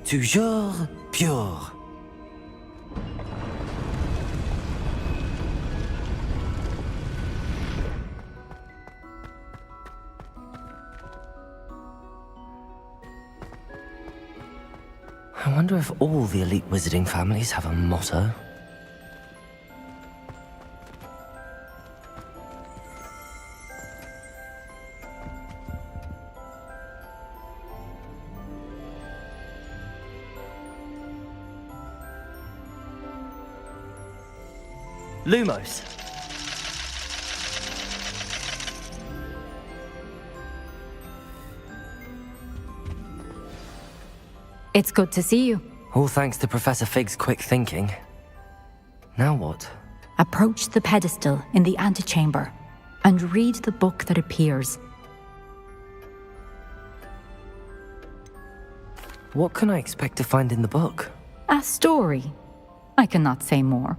toujours pure. I wonder if all the elite wizarding families have a motto. Lumos. It's good to see you. All thanks to Professor Fig's quick thinking. Now what? Approach the pedestal in the antechamber and read the book that appears. What can I expect to find in the book? A story. I cannot say more.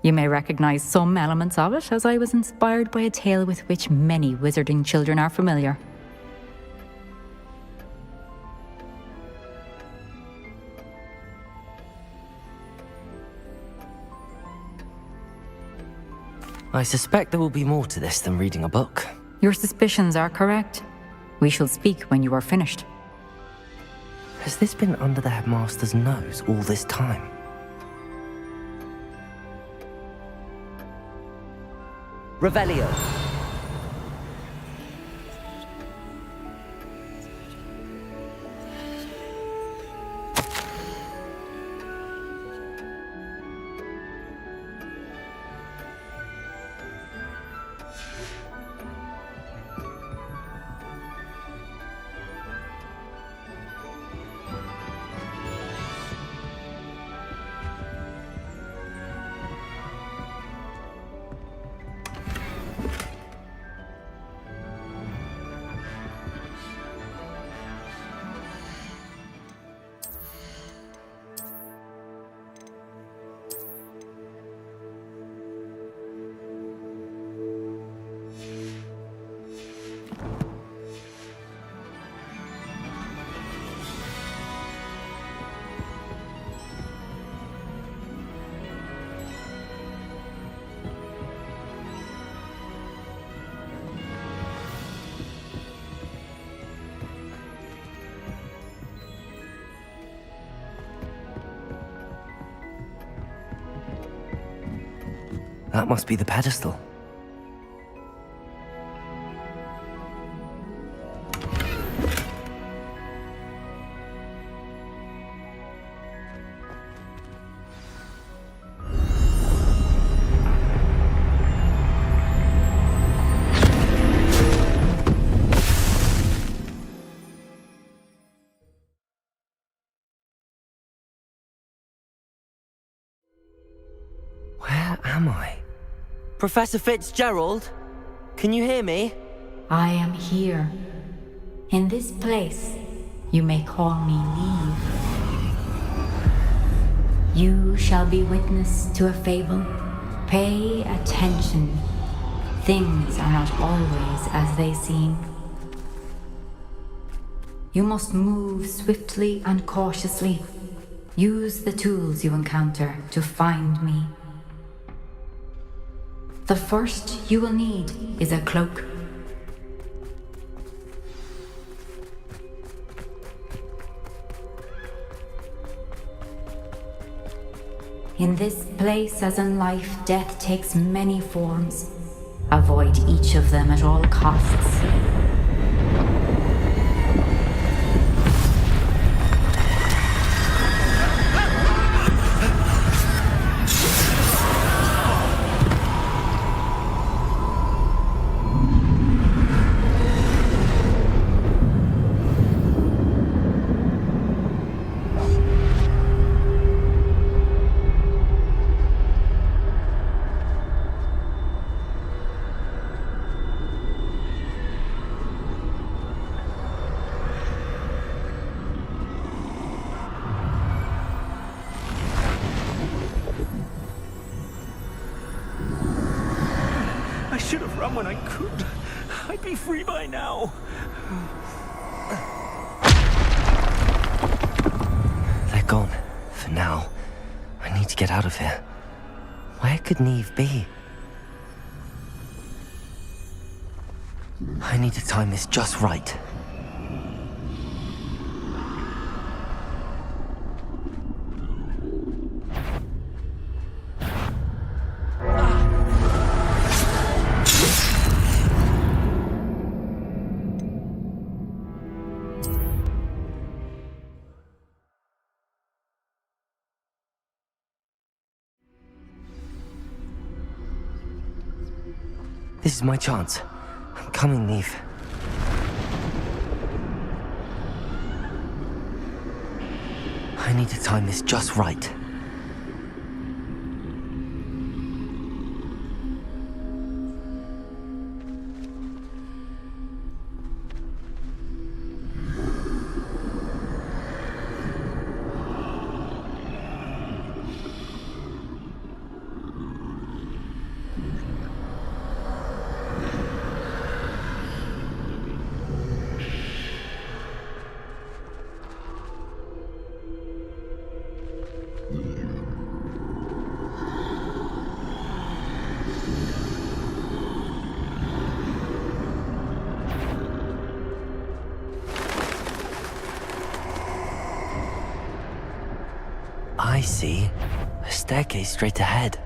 You may recognize some elements of it, as I was inspired by a tale with which many wizarding children are familiar. I suspect there will be more to this than reading a book. Your suspicions are correct. We shall speak when you are finished. Has this been under the headmaster's nose all this time? Revelio. That must be the pedestal. Where am I? Professor Fitzgerald? Can you hear me? I am here. In this place, you may call me Neve. You shall be witness to a fable. Pay attention. Things are not always as they seem. You must move swiftly and cautiously. Use the tools you encounter to find me. The first you will need is a cloak. In this place, as in life, death takes many forms. Avoid each of them at all costs. I should have run when I could. I'd be free by now. They're gone. For now. I need to get out of here. Where could Neve be? I need to time this just right. This is my chance. I'm coming, Neve. I need to time this just right. I see. A staircase straight ahead.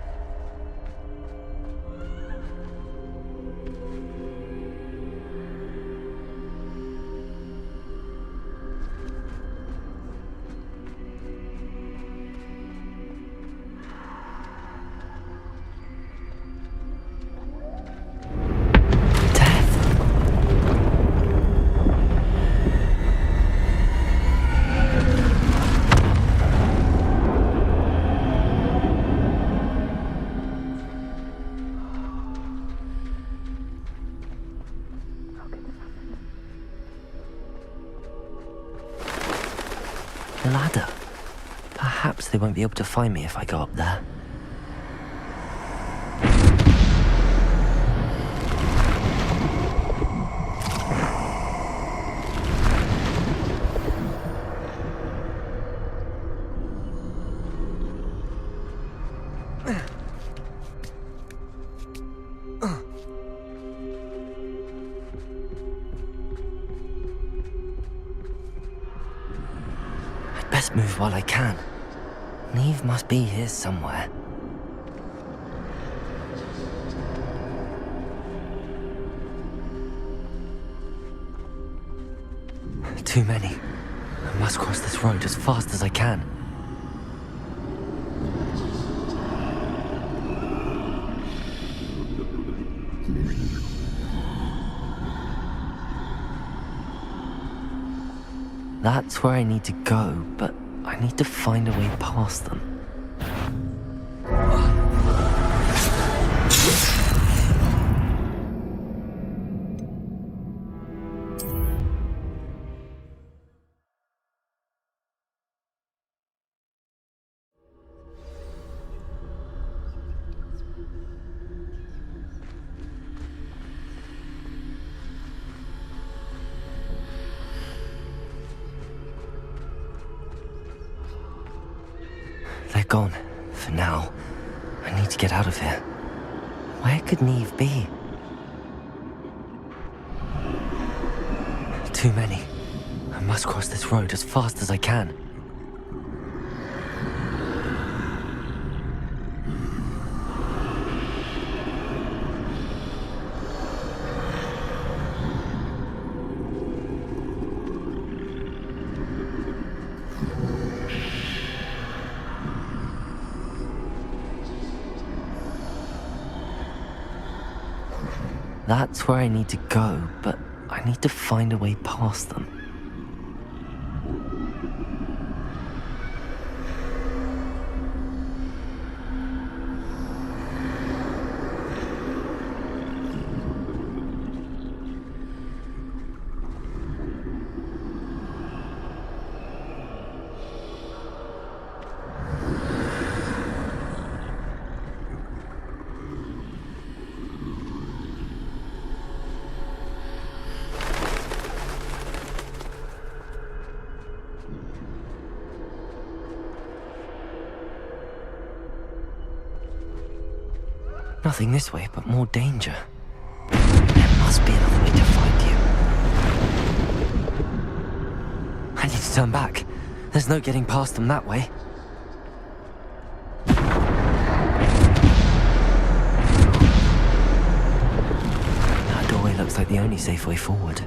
The ladder. Perhaps they won't be able to find me if I go up there. Best move while I can. Neve must be here somewhere. Too many. I must cross this road as fast as I can. That's where I need to go, but I need to find a way past them. They're gone. For now. I need to get out of here. Where could Neve be? Too many. I must cross this road as fast as I can. That's where I need to go, but I need to find a way past them. Nothing this way, but more danger. There must be another way to find you. I need to turn back. There's no getting past them that way. That doorway looks like the only safe way forward.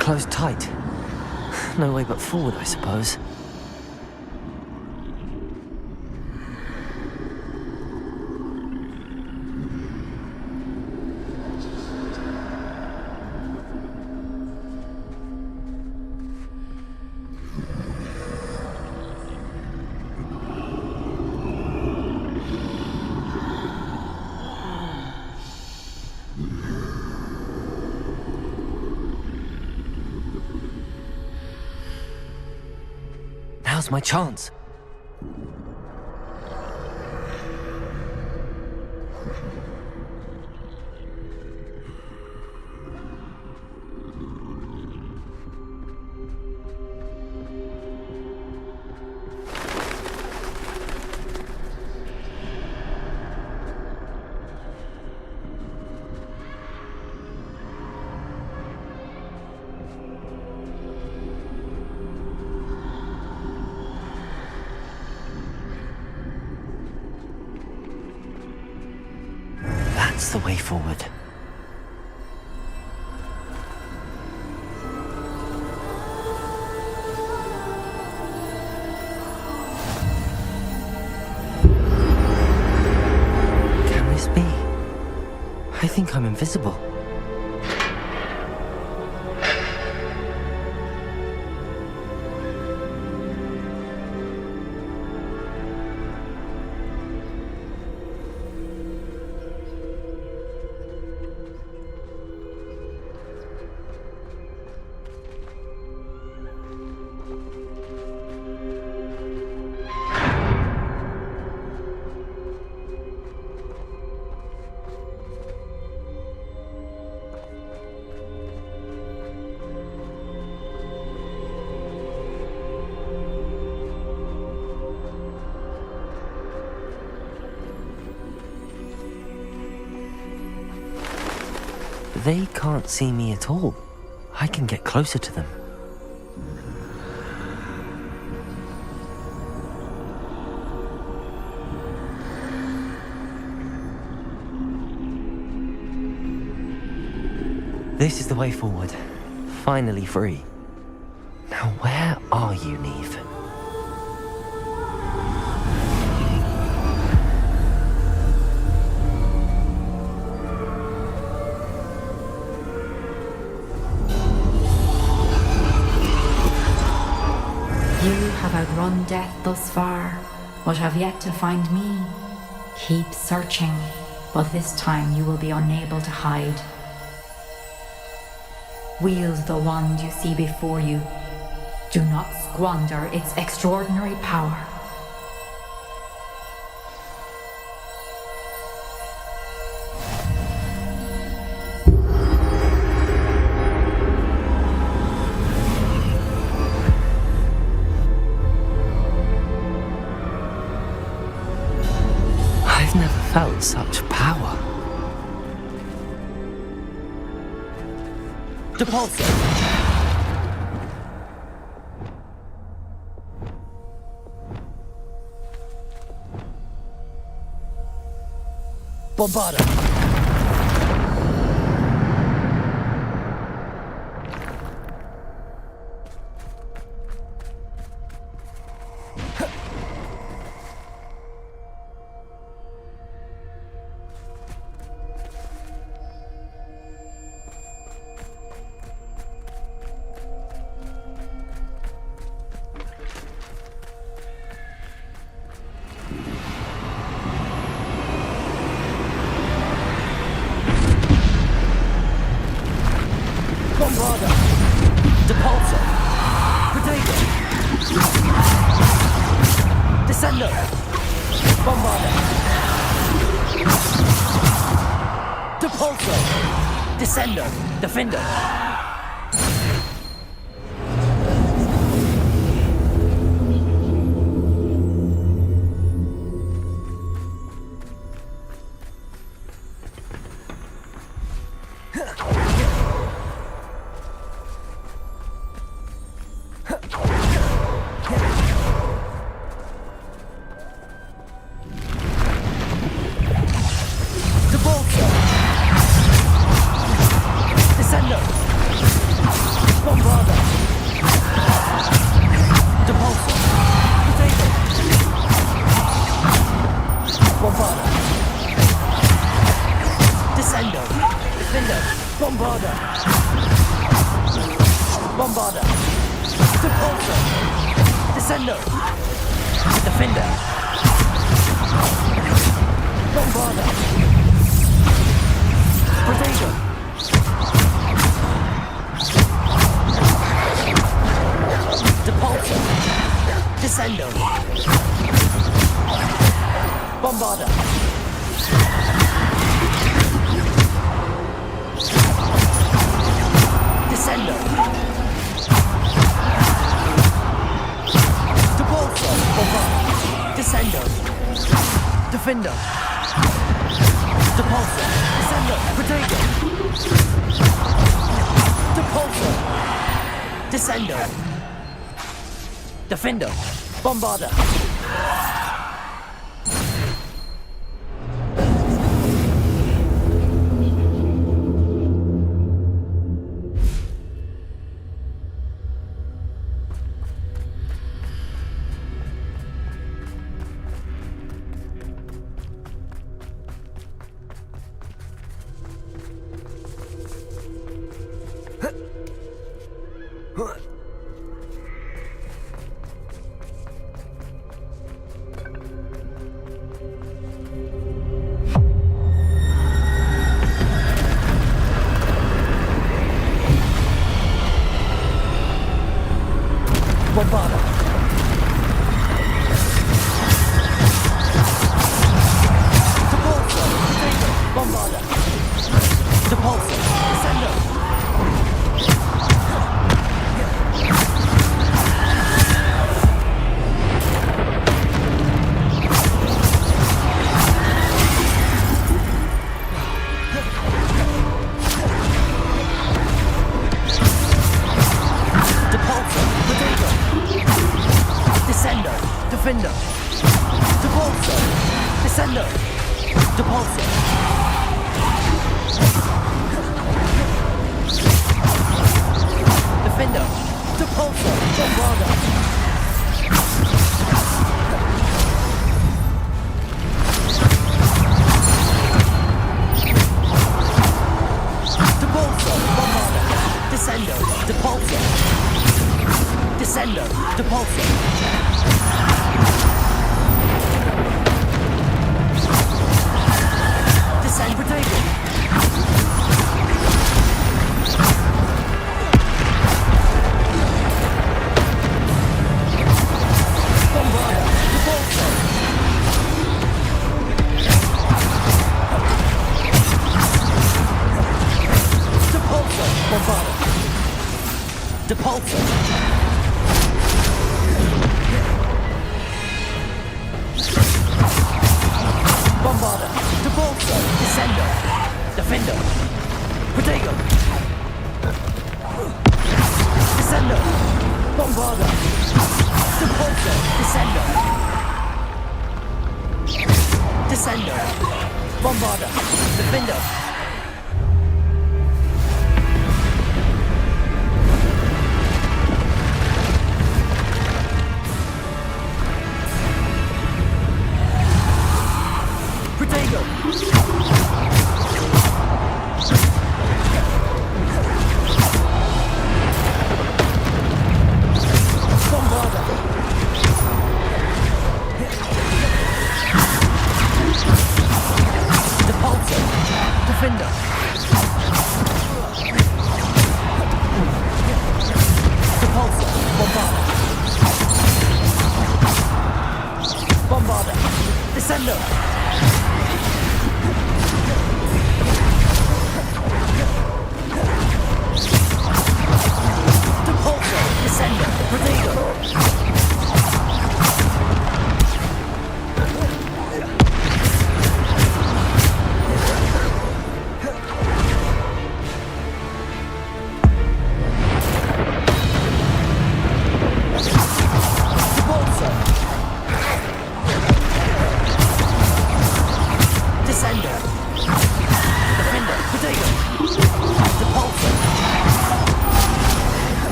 Closed tight. No way but forward, I suppose. Now's my chance. That's the way forward. Can this be? I think I'm invisible. They can't see me at all. I can get closer to them. This is the way forward. Finally free. Now where are you, Neve? You have outrun death thus far, but have yet to find me. Keep searching, but this time you will be unable to hide. Wield the wand you see before you. Do not squander its extraordinary power. I've never felt such power. Depulso! Bombarda! Bombarda! Depulso! Protego! Descendo! Bombarda! Depulso! Descendo! Defender! Defender! Bombarder!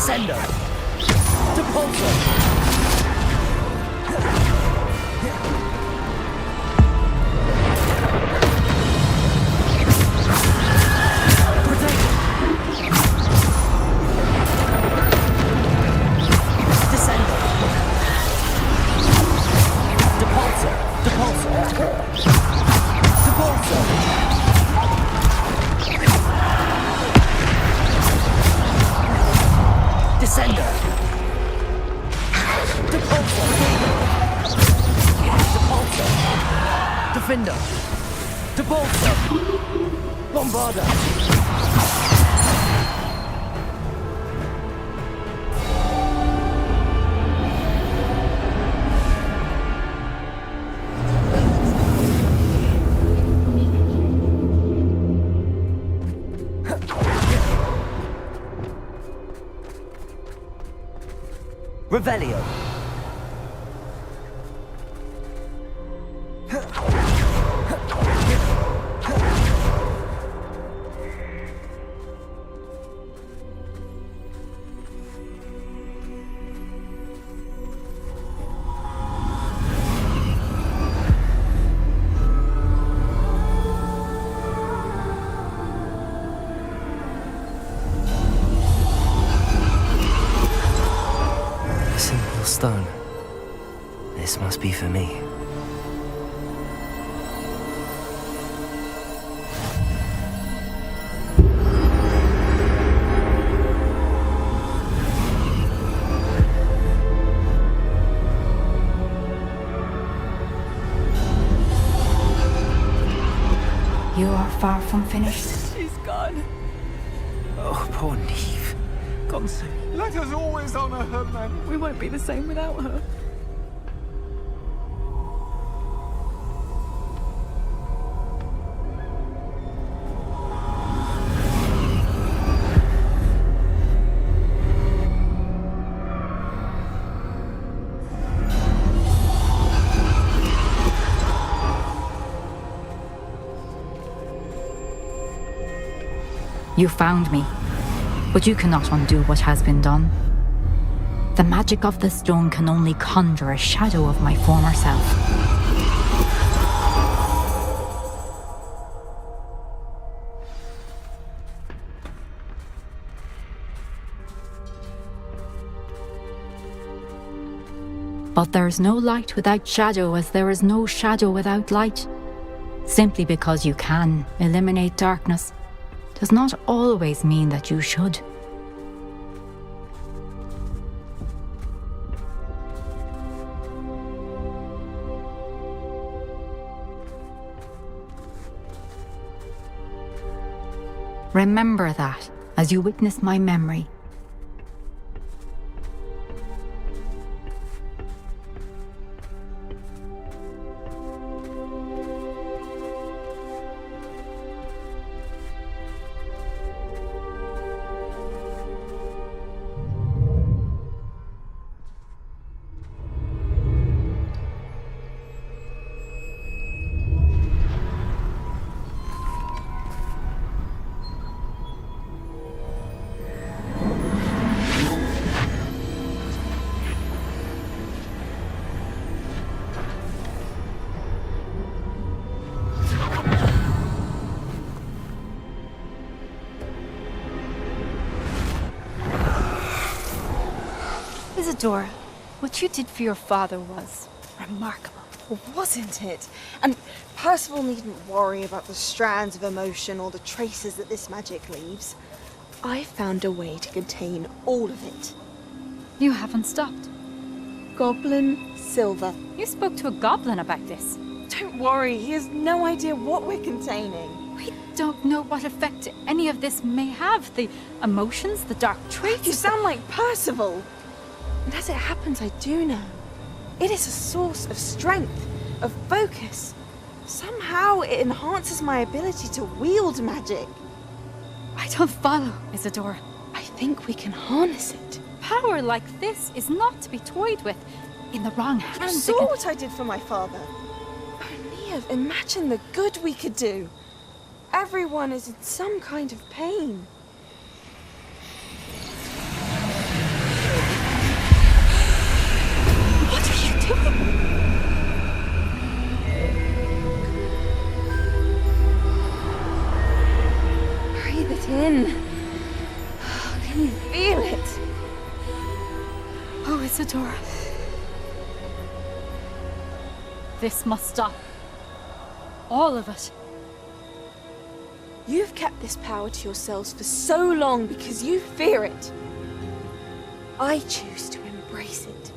Descendo! Depulso! Defender! Depulso! Bombarda! Revelio! Stone. This must be for me. You are far from finished. She's gone. Oh, poor Neve. Gone so. Let us always honor her memory. We won't be the same without her. You found me, but you cannot undo what has been done. The magic of the stone can only conjure a shadow of my former self. But there is no light without shadow, as there is no shadow without light. Simply because you can eliminate darkness does not always mean that you should. Remember that as you witness my memory. Isadora, what you did for your father was remarkable, wasn't it? And Percival needn't worry about the strands of emotion or the traces that this magic leaves. I found a way to contain all of it. You haven't stopped. Goblin Silver. You spoke to a goblin about this. Don't worry, he has no idea what we're containing. We don't know what effect any of this may have. The emotions, the dark traits. You sound like Percival. And as it happens, I do know. It is a source of strength, of focus. Somehow it enhances my ability to wield magic. I don't follow, Isadora. I think we can harness it. Power like this is not to be toyed with. In the wrong hands. You saw what I did for my father. Only imagine the good we could do. Everyone is in some kind of pain. This must stop. All of it. You've kept this power to yourselves for so long because you fear it. I choose to embrace it.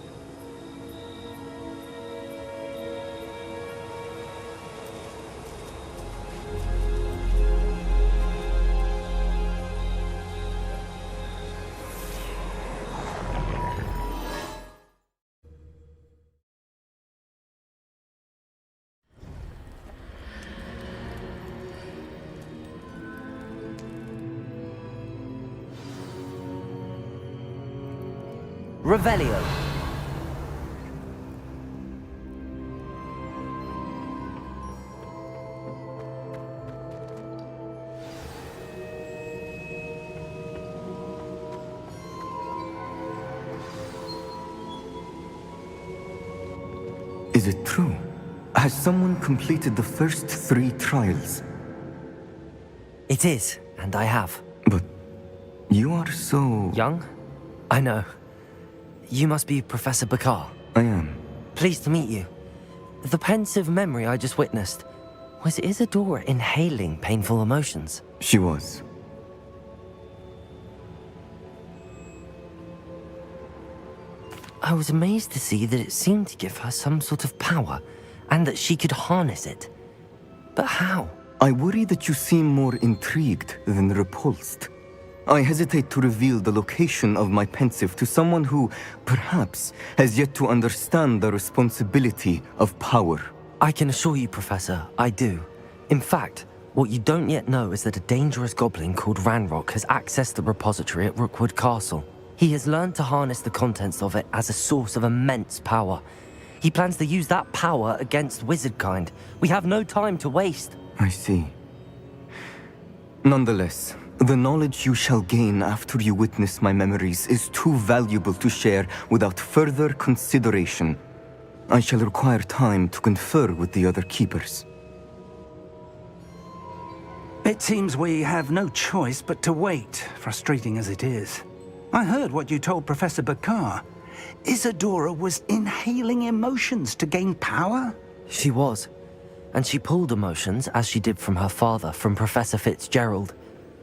Revelio. Is it true? Has someone completed the first 3 trials? It is, and I have. But you are so... Young? I know. You must be Professor Bakar. I am. Pleased to meet you. The pensive memory I just witnessed, was Isadora inhaling painful emotions? She was. I was amazed to see that it seemed to give her some sort of power, and that she could harness it. But how? I worry that you seem more intrigued than repulsed. I hesitate to reveal the location of my pensive to someone who, perhaps, has yet to understand the responsibility of power. I can assure you, Professor, I do. In fact, what you don't yet know is that a dangerous goblin called Ranrock has accessed the repository at Rookwood Castle. He has learned to harness the contents of it as a source of immense power. He plans to use that power against wizardkind. We have no time to waste. I see. Nonetheless, the knowledge you shall gain after you witness my memories is too valuable to share without further consideration. I shall require time to confer with the other keepers. It seems we have no choice but to wait, frustrating as it is. I heard what you told Professor Bakar. Isadora was inhaling emotions to gain power? She was. And she pulled emotions, as she did from her father, from Professor Fitzgerald,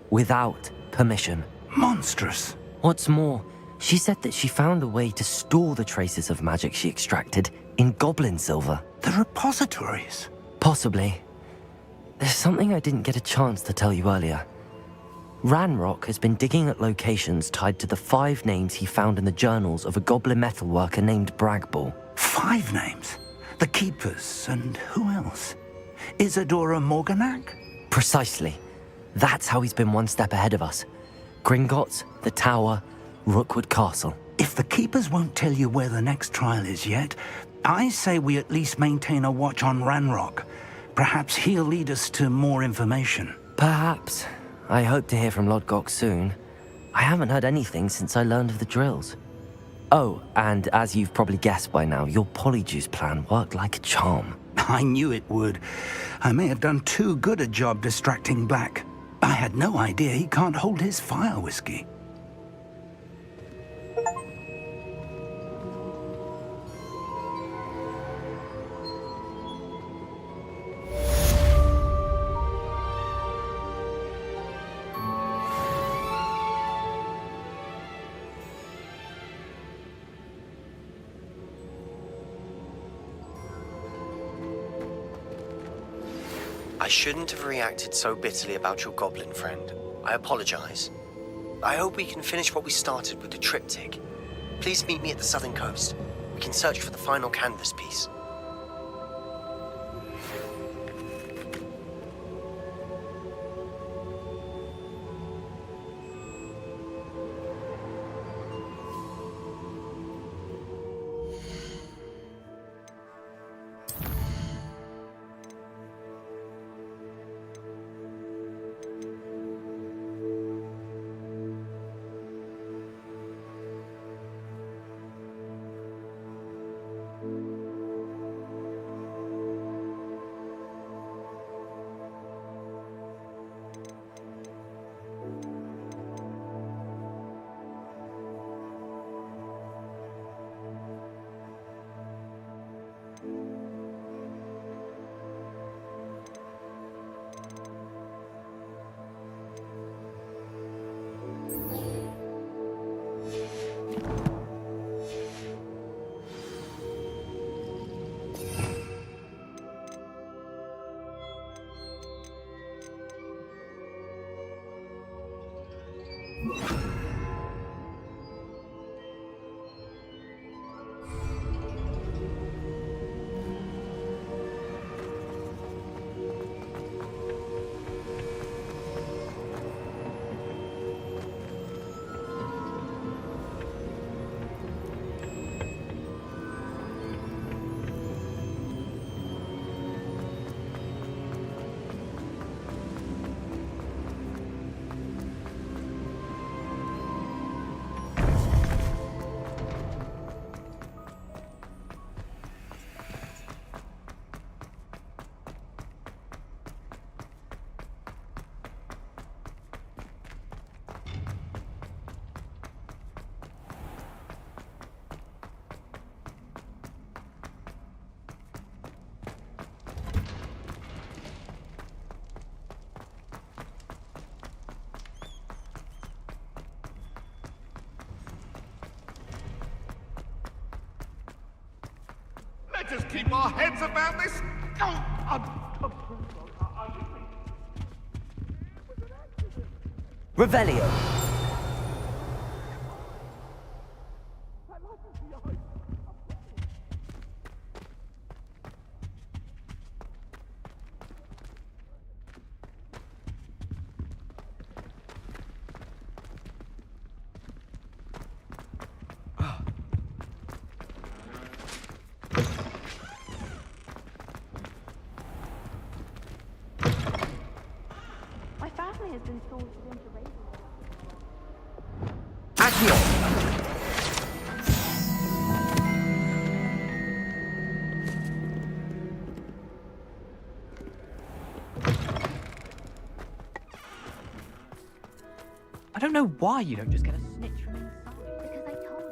without permission. Monstrous. What's more, she said that she found a way to store the traces of magic she extracted in goblin silver. The repositories? Possibly. There's something I didn't get a chance to tell you earlier. Ranrock has been digging at locations tied to the 5 names he found in the journals of a goblin metalworker named Bragball. 5 names? The Keepers, and who else? Isadora Morganac? Precisely. That's how he's been one step ahead of us. Gringotts, the Tower, Rookwood Castle. If the Keepers won't tell you where the next trial is yet, I say we at least maintain a watch on Ranrock. Perhaps he'll lead us to more information. Perhaps. I hope to hear from Lodgok soon. I haven't heard anything since I learned of the drills. Oh, and as you've probably guessed by now, your polyjuice plan worked like a charm. I knew it would. I may have done too good a job distracting Black. I had no idea he can't hold his fire whiskey. I shouldn't have reacted so bitterly about your goblin friend. I apologize. I hope we can finish what we started with the triptych. Please meet me at the southern coast. We can search for the final canvas piece. Let us keep our heads about this. Revelio. My family has been sorted into raising. I don't know why you don't just get a snitch from inside. Because I told you.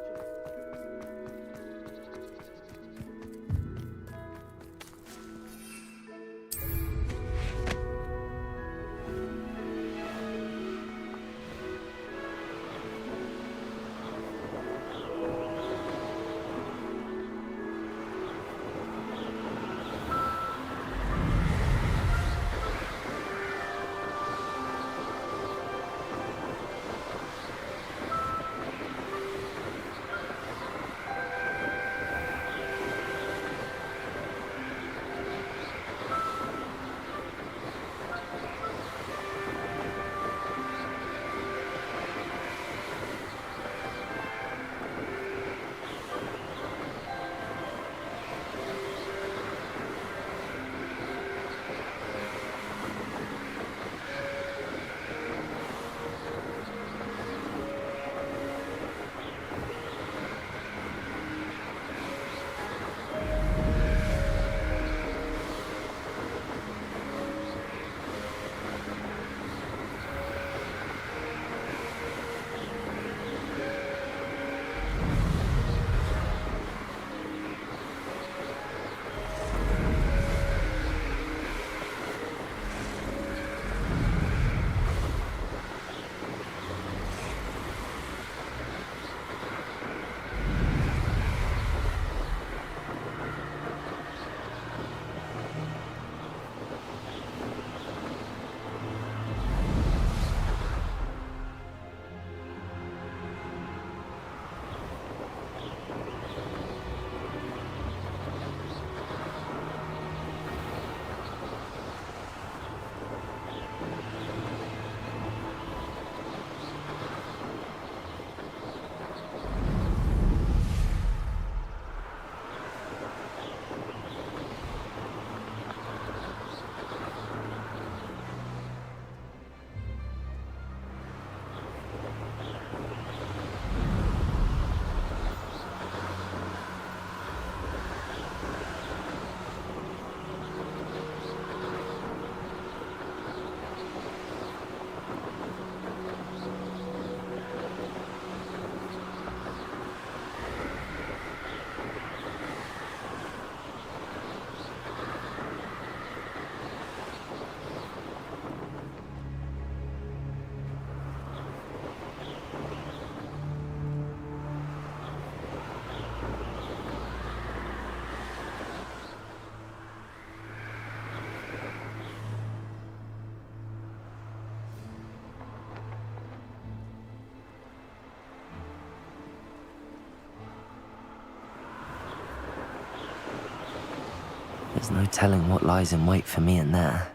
There's no telling what lies in wait for me in there.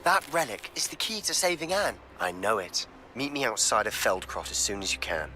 That relic is the key to saving Anne. I know it. Meet me outside of Feldcrot as soon as you can.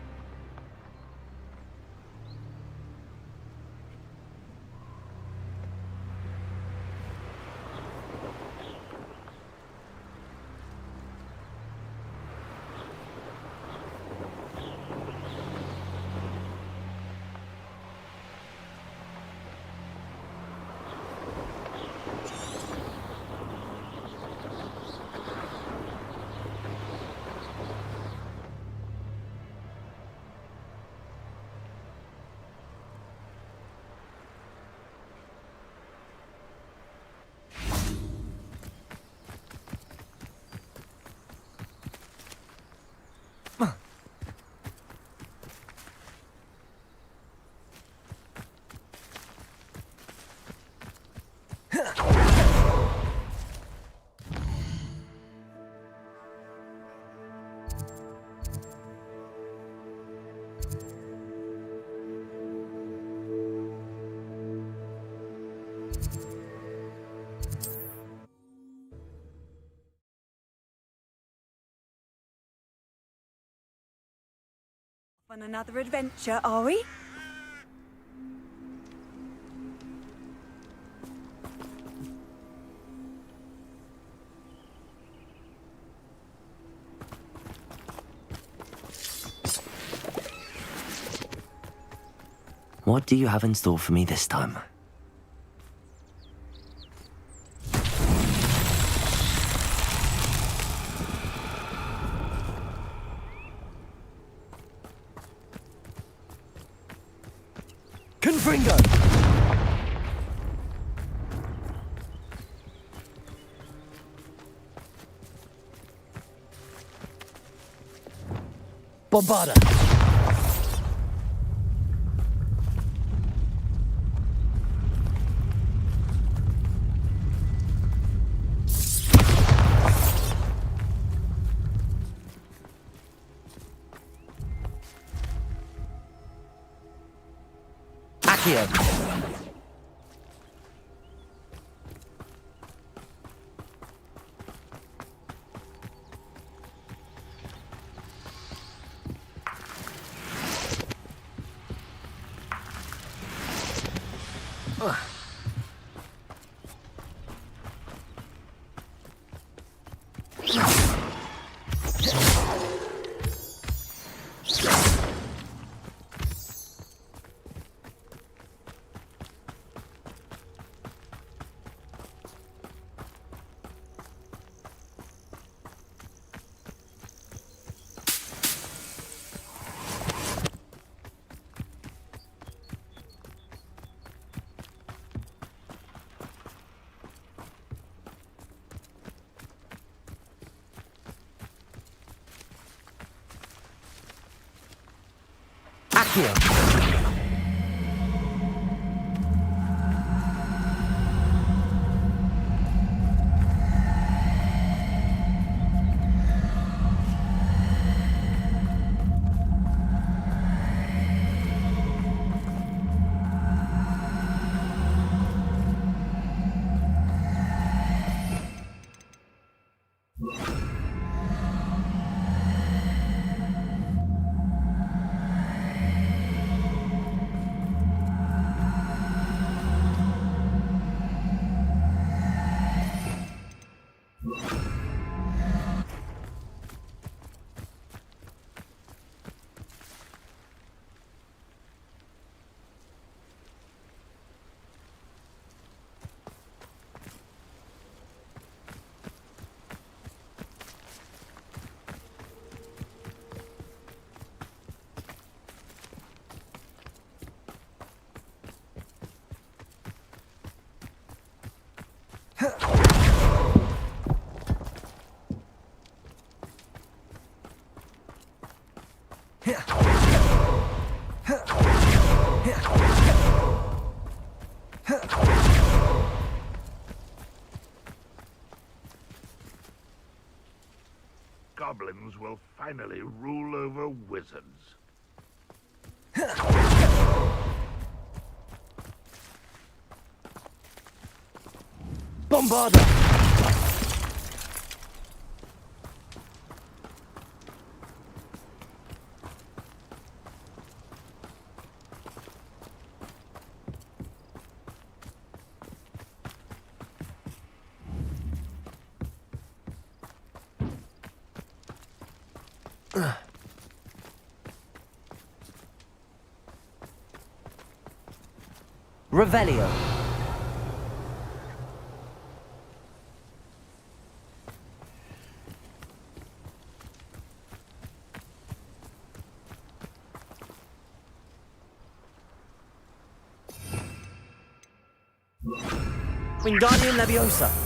On another adventure, are we? What do you have in store for me this time? Confringo! Bombarda! Accio! Accio! Goblins will finally rule over wizards. Bombarda! Revelio. Wingardium Leviosa.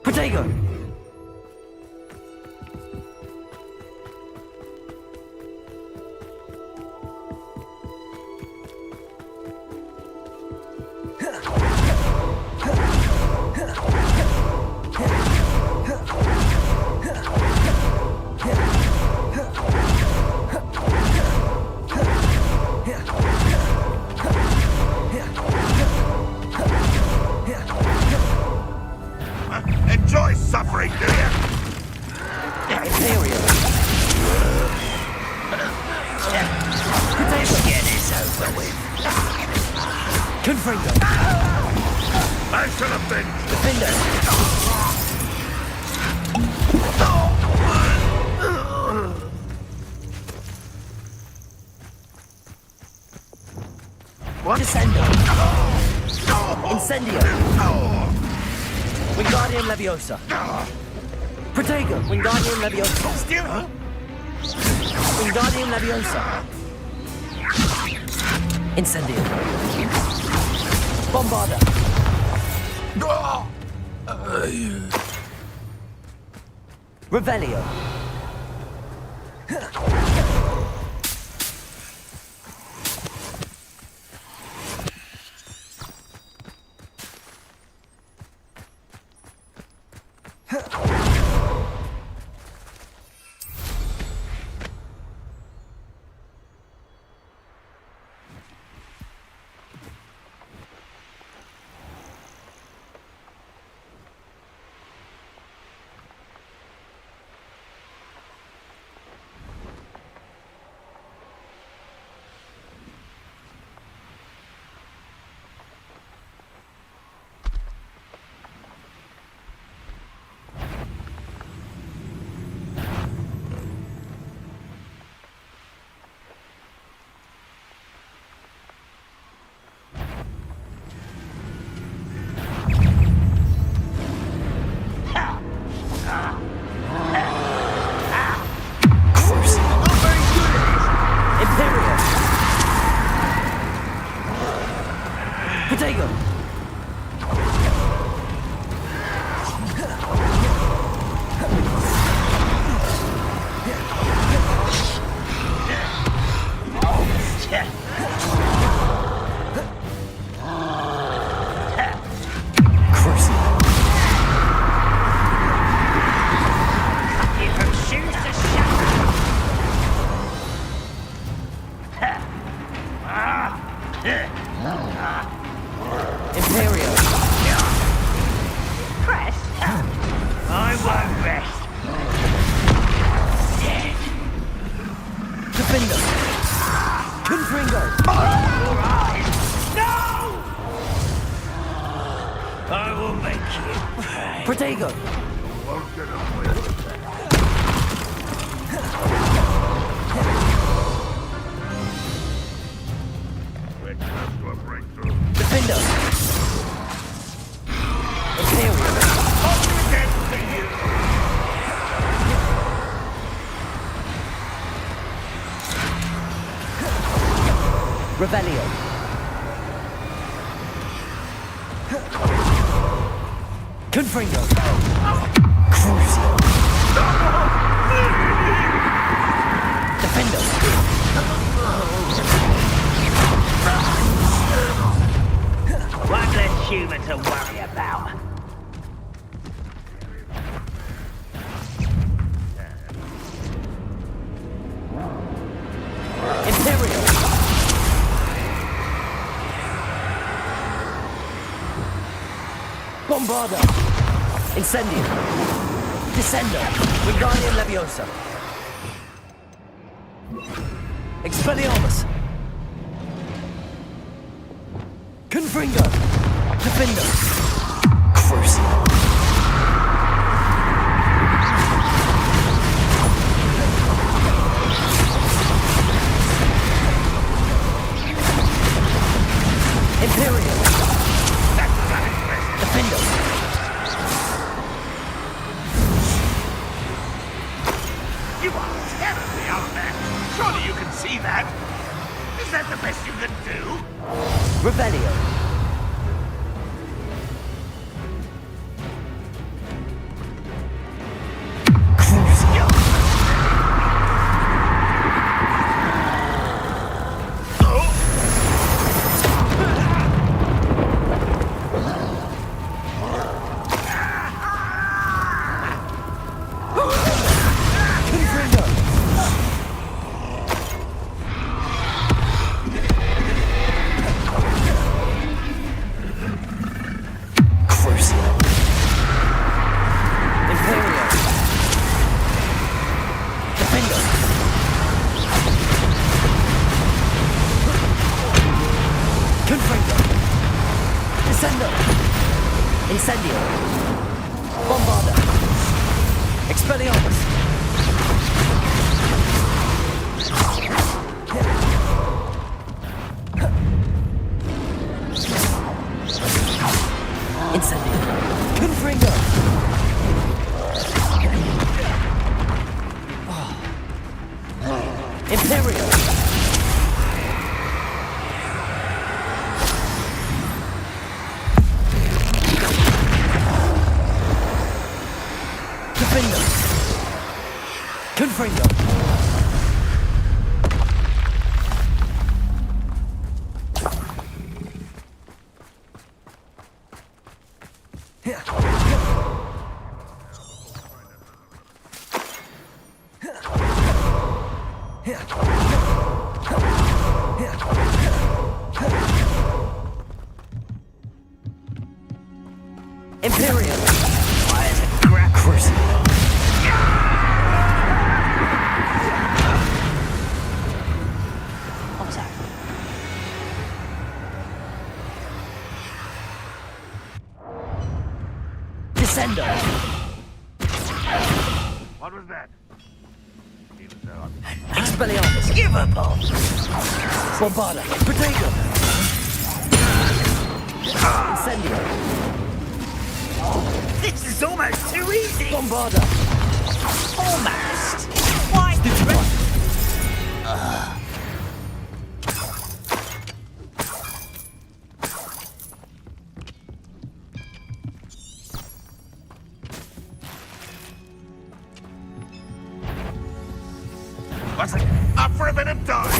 Protego! Enjoy suffering, do you? Imperial! Protego! Get this over with. Confringo! I shall have been. Defender! What? Descendo! Incendio! Wingardium Leviosa! Protego! Wingardium Leviosa! Wingardium Leviosa! Incendio! Bombarda! Revelio! Protego! Imperial! Press? I won't rest. Dead. Defender! Confringo! Your eyes! No! I will make you pay. Protego! Won't get away with that. We're close to a breakthrough. Defender! Imperial! Revelio! Confringo! Crucio! Defender! One less human to worry about. Imperial! Bombarda! Incendio! Descendo! Wingardium Leviosa! Expelliarmus! Confringo! Defender! Crucio! Imperial! Is that the best you can do? Revelio. Incendio. Bombarda. Expelliarmus. Incendio. Confringo. Imperio. Confringo. Imperial. Crucible. Descendo. What was that? Expelliarmus. Give up. Bombarda. Protego. Incendio. This is almost too easy! Bombarda. Almost! Why? What's it? Up for a bit of time!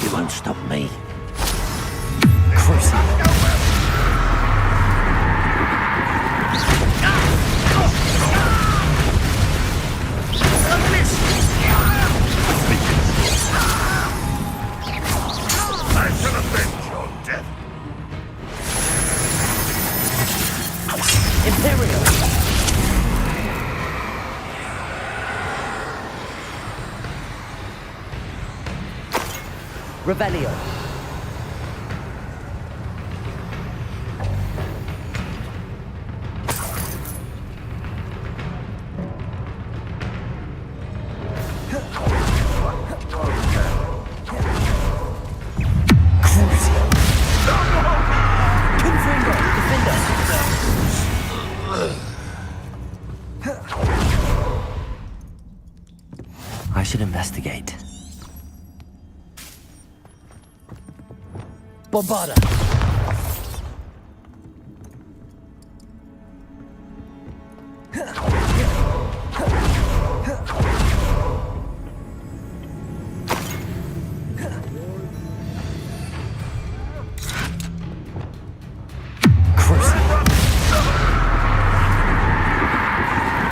You won't stop me. I shall avenge your death. Imperial. Revelio. I should investigate. Bombarda.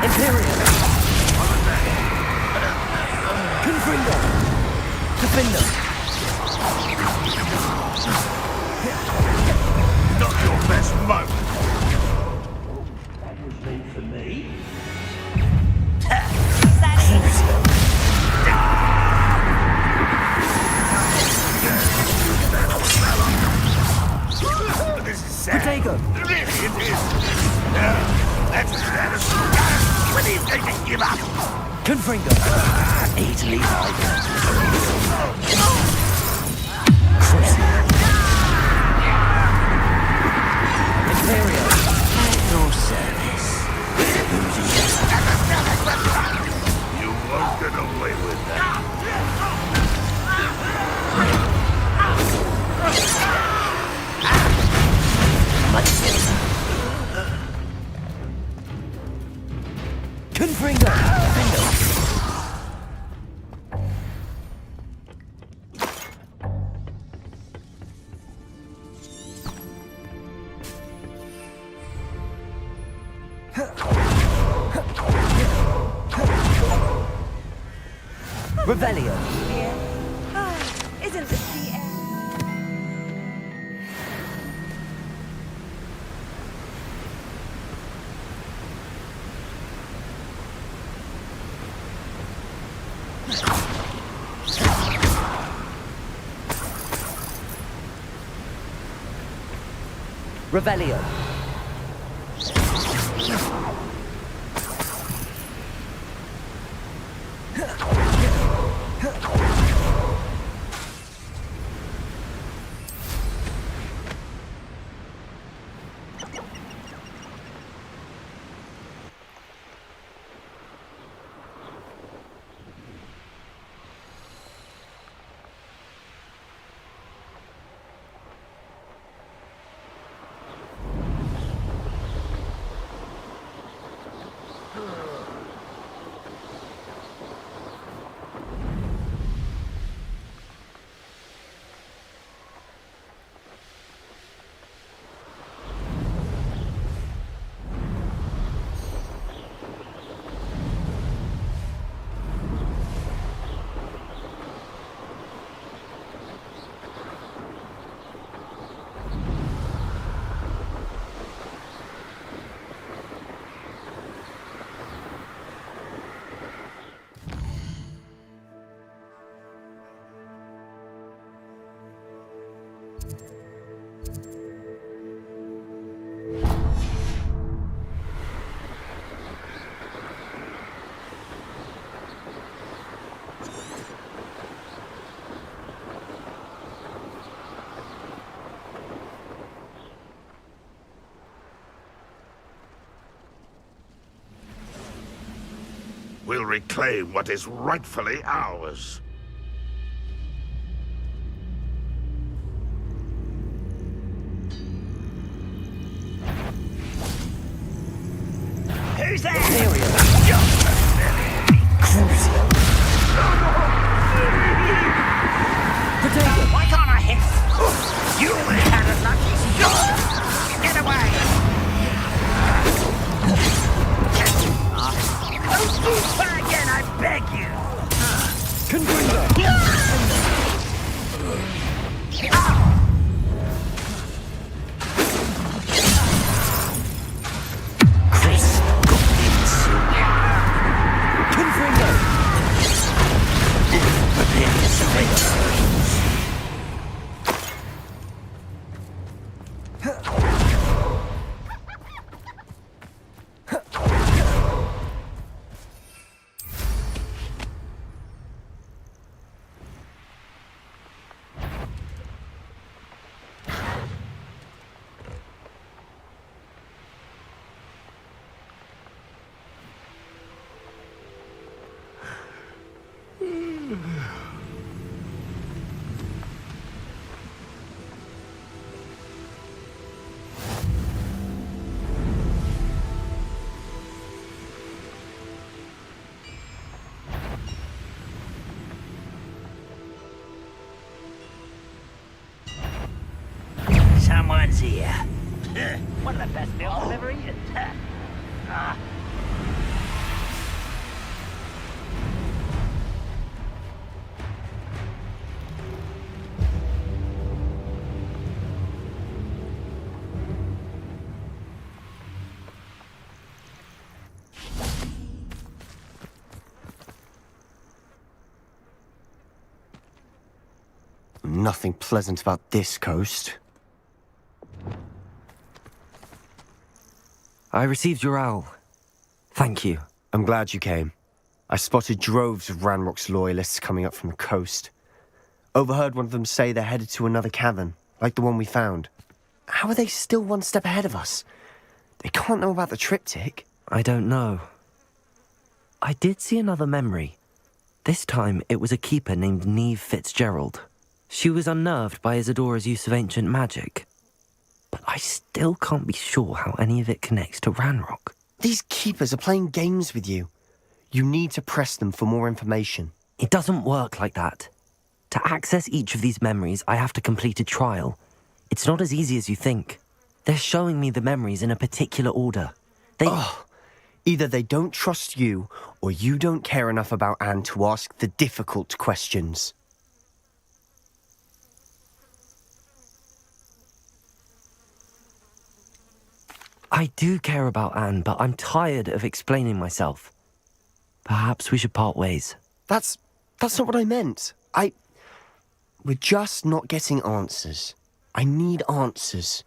Imperial. Confringo. Defender. give up! Confringo! Easily Imperial! At your service. You won't get away with that. Confringo! Revelio. Here. Isn't this the end? Revelio. We'll reclaim what is rightfully ours. Who's there? Why can't I hit? You always had a lucky shot. Get away! Don't do that again, I beg you! Someone's here. One of the best meals I've ever eaten. Nothing pleasant about this coast. I received your owl. Thank you. I'm glad you came. I spotted droves of Ranrock's loyalists coming up from the coast. Overheard one of them say they're headed to another cavern, like the one we found. How are they still one step ahead of us? They can't know about the triptych. I don't know. I did see another memory. This time, it was a keeper named Neve Fitzgerald. She was unnerved by Isadora's use of ancient magic. But I still can't be sure how any of it connects to Ranrock. These keepers are playing games with you. You need to press them for more information. It doesn't work like that. To access each of these memories, I have to complete a trial. It's not as easy as you think. They're showing me the memories in a particular order. Either they don't trust you, or you don't care enough about Anne to ask the difficult questions. I do care about Anne, but I'm tired of explaining myself. Perhaps we should part ways. That's not what I meant. We're just not getting answers. I need answers.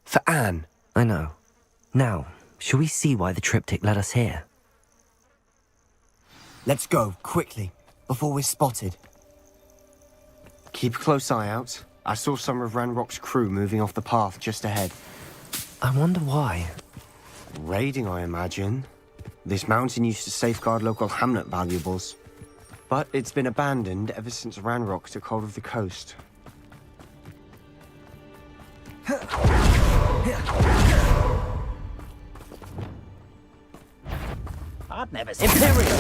For Anne. I know. Now, shall we see why the triptych led us here? Let's go, quickly, before we're spotted. Keep a close eye out. I saw some of Ranrock's crew moving off the path just ahead. I wonder why. Raiding, I imagine. This mountain used to safeguard local hamlet valuables. But it's been abandoned ever since Ranrock took hold of the coast. I've never seen Imperial!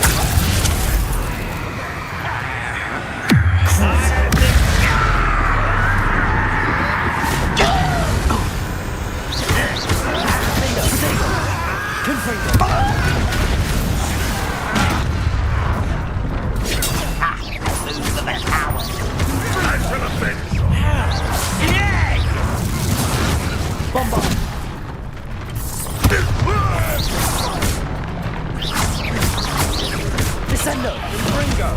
Lose the best hours. Time for the finish. Bombard. Descendo. Ringo.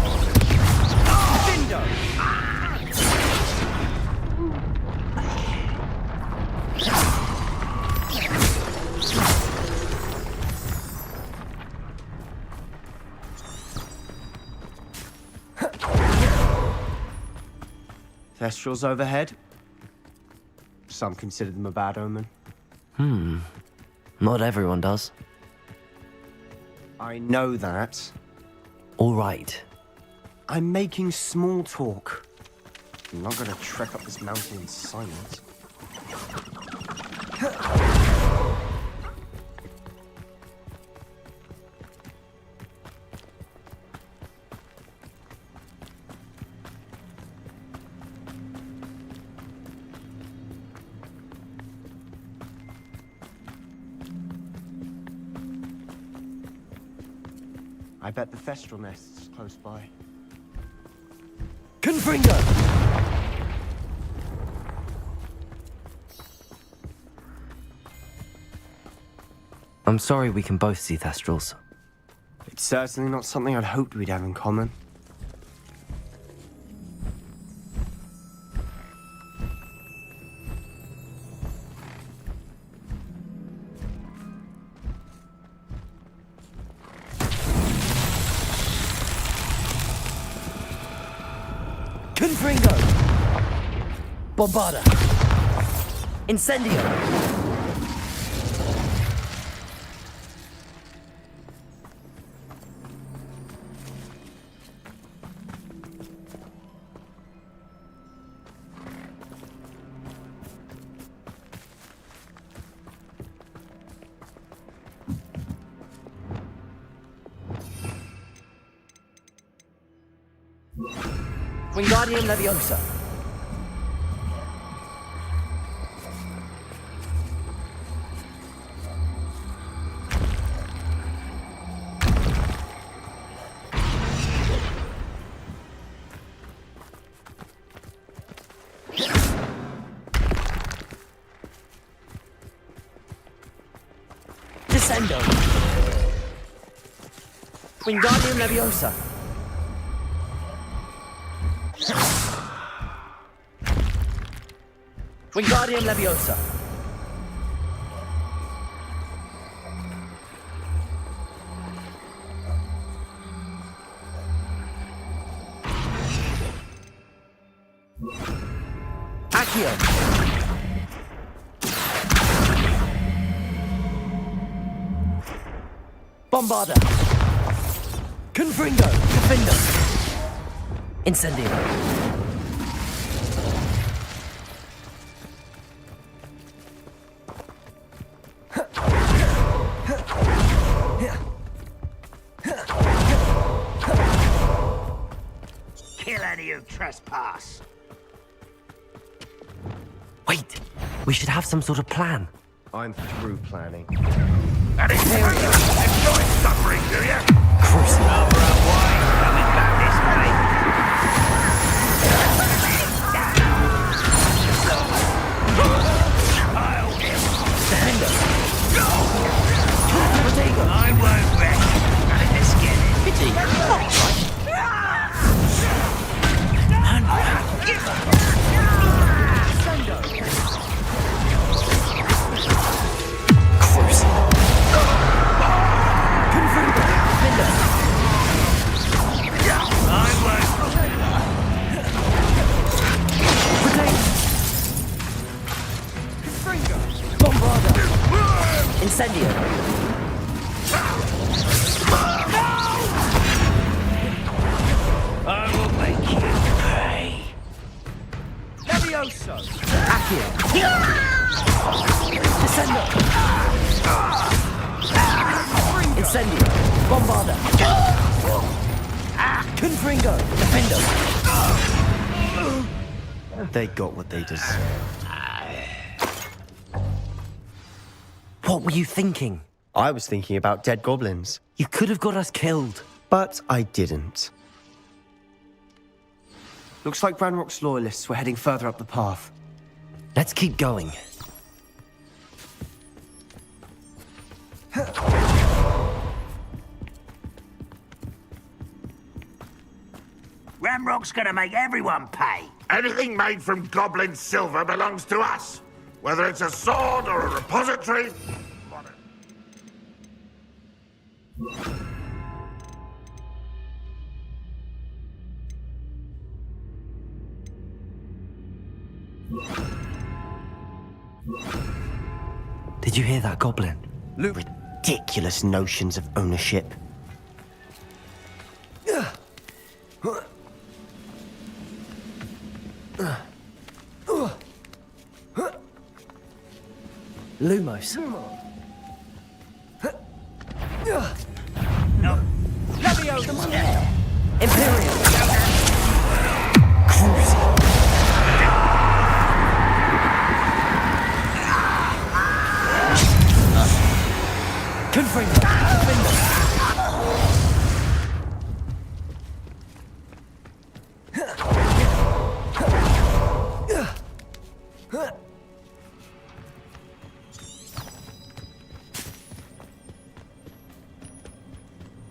Dindo. Thestrals overhead. Some consider them a bad omen. Not everyone does. I know that. All right. I'm making small talk. I'm not gonna trek up this mountain in silence. I bet the Thestral nest's close by. Confringo! I'm sorry we can both see Thestrals. It's certainly not something I'd hoped we'd have in common. Confringo! Bombarda! Incendio! Wingardium Leviosa. Descendo. Wingardium Leviosa. Wingardium Leviosa. Accio! Bombarda! Confringo! Defender! Incendio! Kill any who trespass. Wait! We should have some sort of plan. I'm through planning. And it's enjoy suffering, do you? Crucial. Number of wine coming back this way. Defender! I won't rest. Let's get it. Pity! Incendio! I will make you pay. Levioso! Accio! Descendo! Incendio! Bombarda! Confringo! Defendo! They got what they deserved. What were you thinking? I was thinking about dead goblins. You could have got us killed. But I didn't. Looks like Ranrock's loyalists were heading further up the path. Let's keep going. Ramrock's gonna make everyone pay. Anything made from goblin silver belongs to us. Whether it's a sword or a repository. Did you hear that, Goblin? Ridiculous notions of ownership. Lumos. No. Leviosa! Imperial! Crucial! Confringo!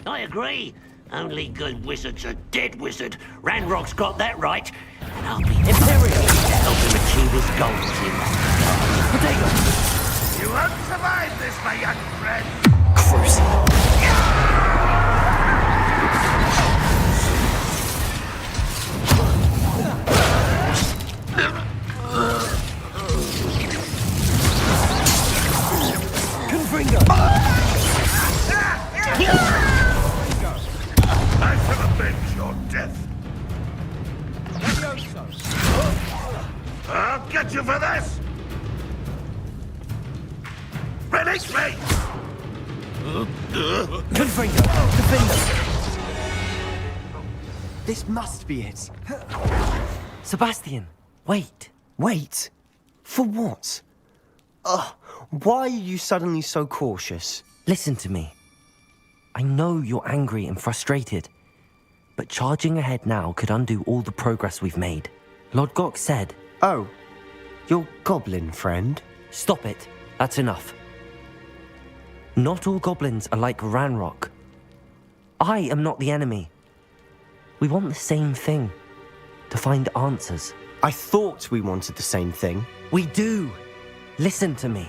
I agree. Only good wizard's a dead wizard. Ranrock's got that right. And I'll be Imperial! to help him achieve his goals in Potato! You won't survive this, my young friend. Crucial! Confringo! I shall avenge your death. I'll get you for this. Release me! Confringo! Defender! This must be it. Sebastian, wait. Wait. For what? Why are you suddenly so cautious? Listen to me. I know you're angry and frustrated, but charging ahead now could undo all the progress we've made. Lord Gok said... Oh, your goblin friend? Stop it. That's enough. Not all goblins are like Ranrock. I am not the enemy. We want the same thing. To find answers. I thought we wanted the same thing. We do. Listen to me.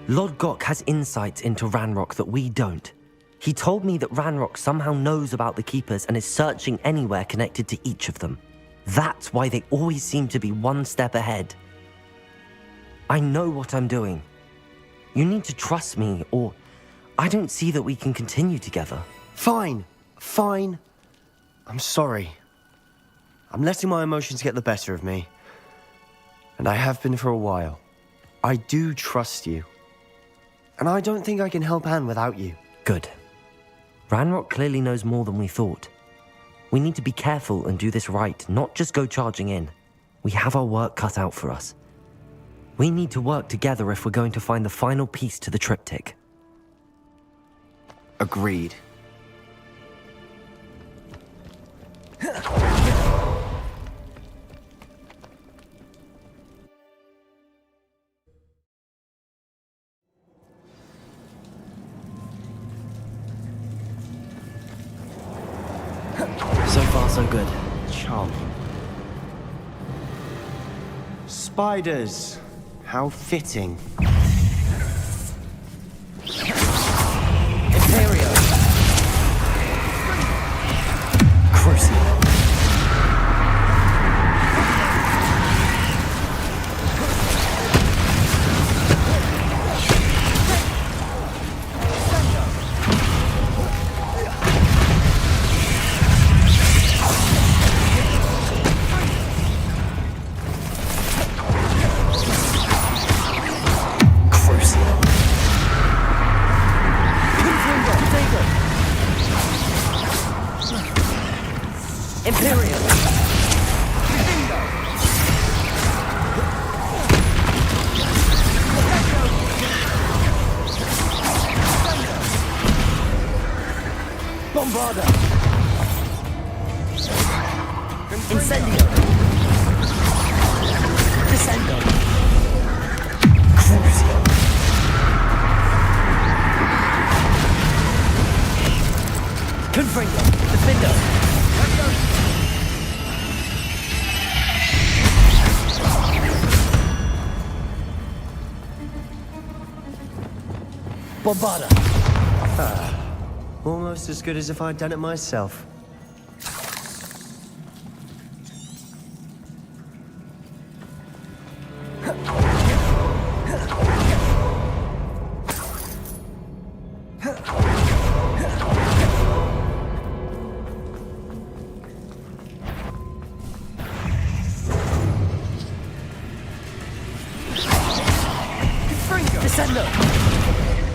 Lord Gok has insights into Ranrock that we don't. He told me that Ranrock somehow knows about the Keepers and is searching anywhere connected to each of them. That's why they always seem to be one step ahead. I know what I'm doing. You need to trust me, or I don't see that we can continue together. Fine. I'm sorry. I'm letting my emotions get the better of me. And I have been for a while. I do trust you. And I don't think I can help Anne without you. Good. Ranrock clearly knows more than we thought. We need to be careful and do this right, not just go charging in. We have our work cut out for us. We need to work together if we're going to find the final piece to the triptych. Agreed. So far, so good. Charming. Spiders. How fitting. Imperio. Crucial. Imperial! Bombarda! Incendio! Descendo! Crucio! Confringo! Defendo! Bombarda! Almost as good as if I'd done it myself. Descendo!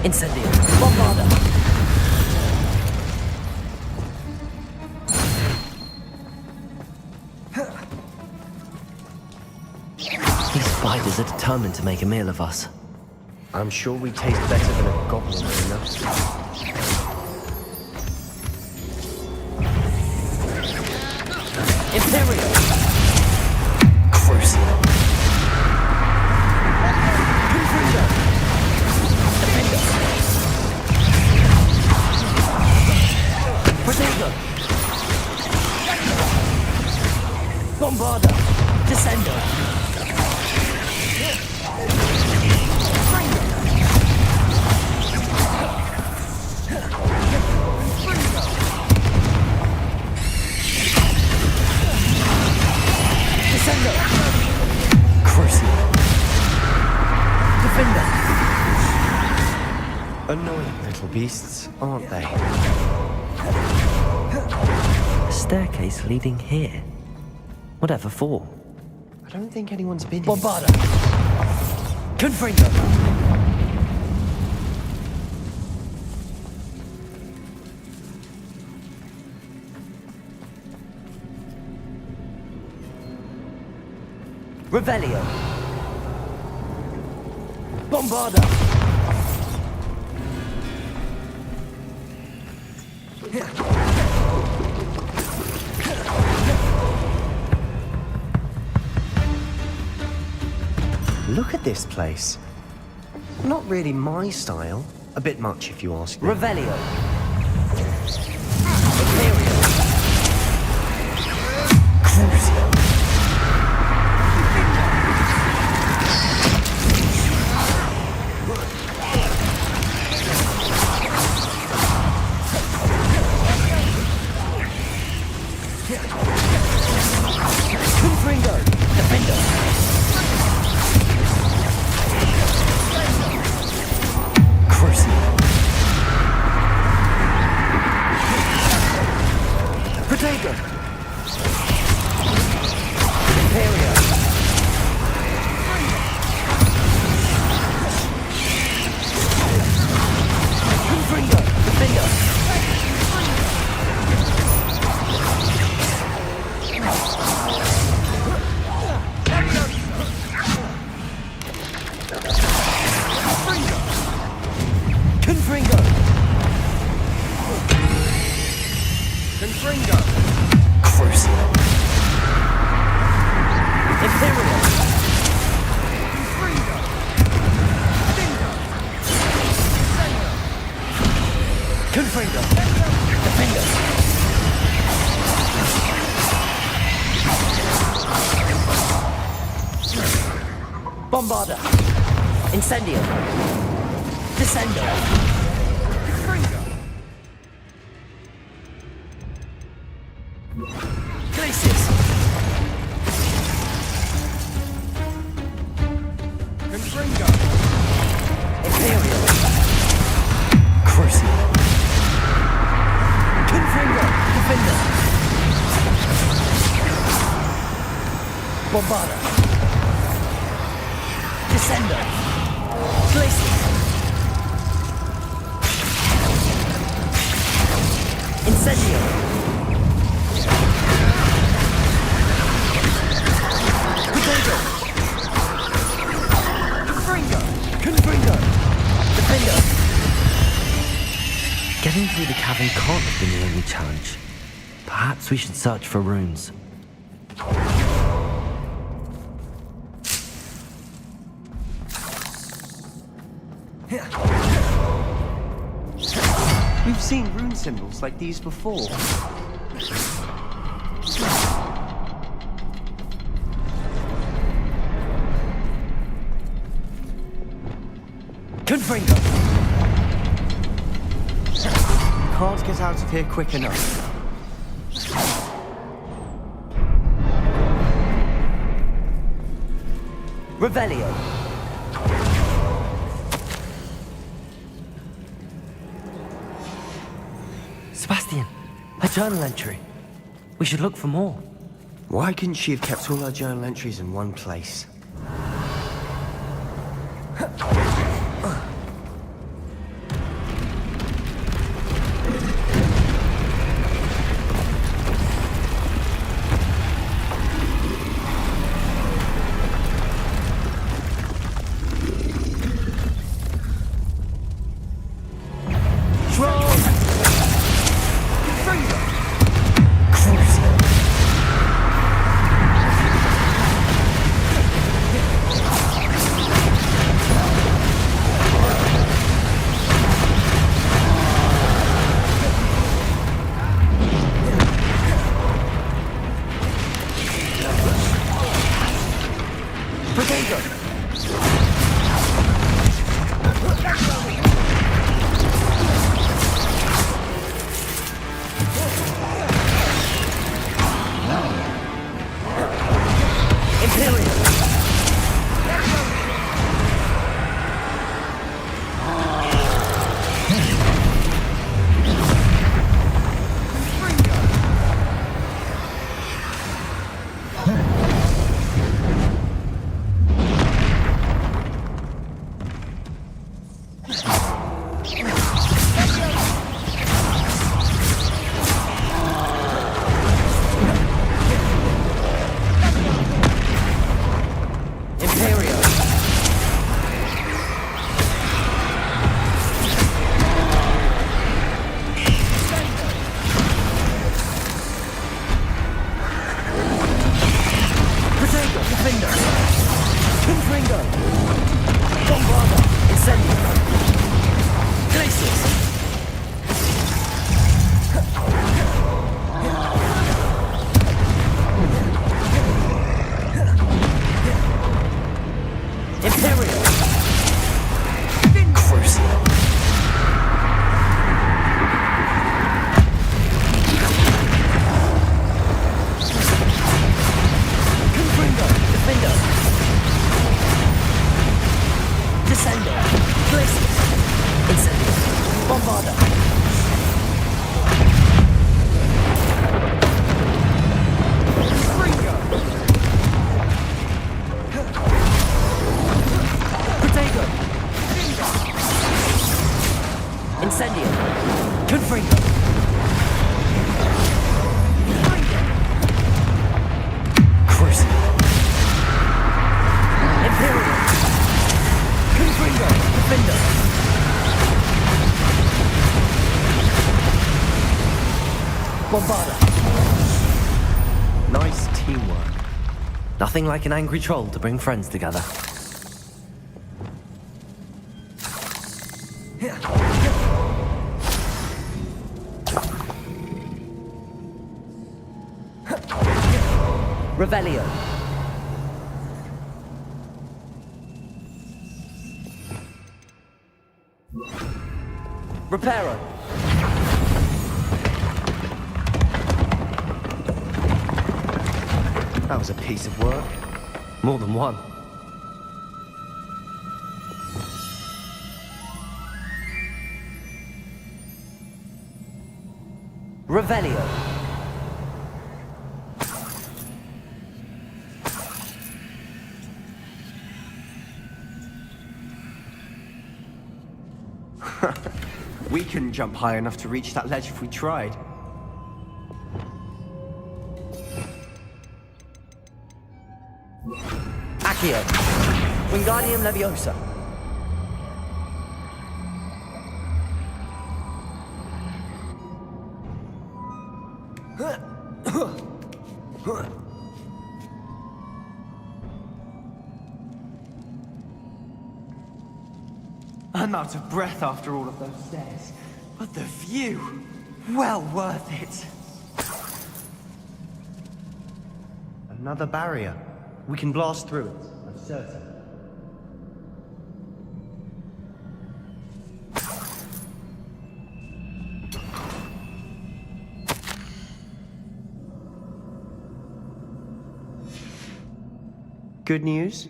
Incendio! Bombarda! These spiders are determined to make a meal of us. I'm sure we taste better than a goblin arena. Imperial! Crucial! Confringo! Defendo! Protego! Bombarda! Descendo! Descendo! Crucial! Defender! Annoying little beasts, aren't they? A staircase leading here. Whatever for? I don't think anyone's been here. Bombarda! Confringo! Revelio! Bombarda! Look at this place. Not really my style. A bit much, if you ask me. Revelio! Imperial! Crucial! Confringo! Confringo! Crucial! Imperial! Confringo! Confringo! Defender! Bombarda! Incendio! Descendo! Glacius! Confringo! Imperial! Crucial! Confringo! Defender! Bombarda! Descendo! Glacius! Incendio! Potato! Confringo! Defender! Getting through the cavern can't have been the only challenge. Perhaps we should search for runes. We've seen rune symbols like these before. Confringo! Can't get out of here quick enough. Revelio! Sebastian, a journal entry. We should look for more. Why couldn't she have kept all her journal entries in one place? Bombarda! Nice teamwork. Nothing like an angry troll to bring friends together. Revelio. Reparo. That was a piece of work. More than one. Revelio. We couldn't jump high enough to reach that ledge if we tried. Accio. Wingardium Leviosa. I'm out of breath after all of those stairs, but the view, well worth it. Another barrier. We can blast through it, I'm certain. Good news?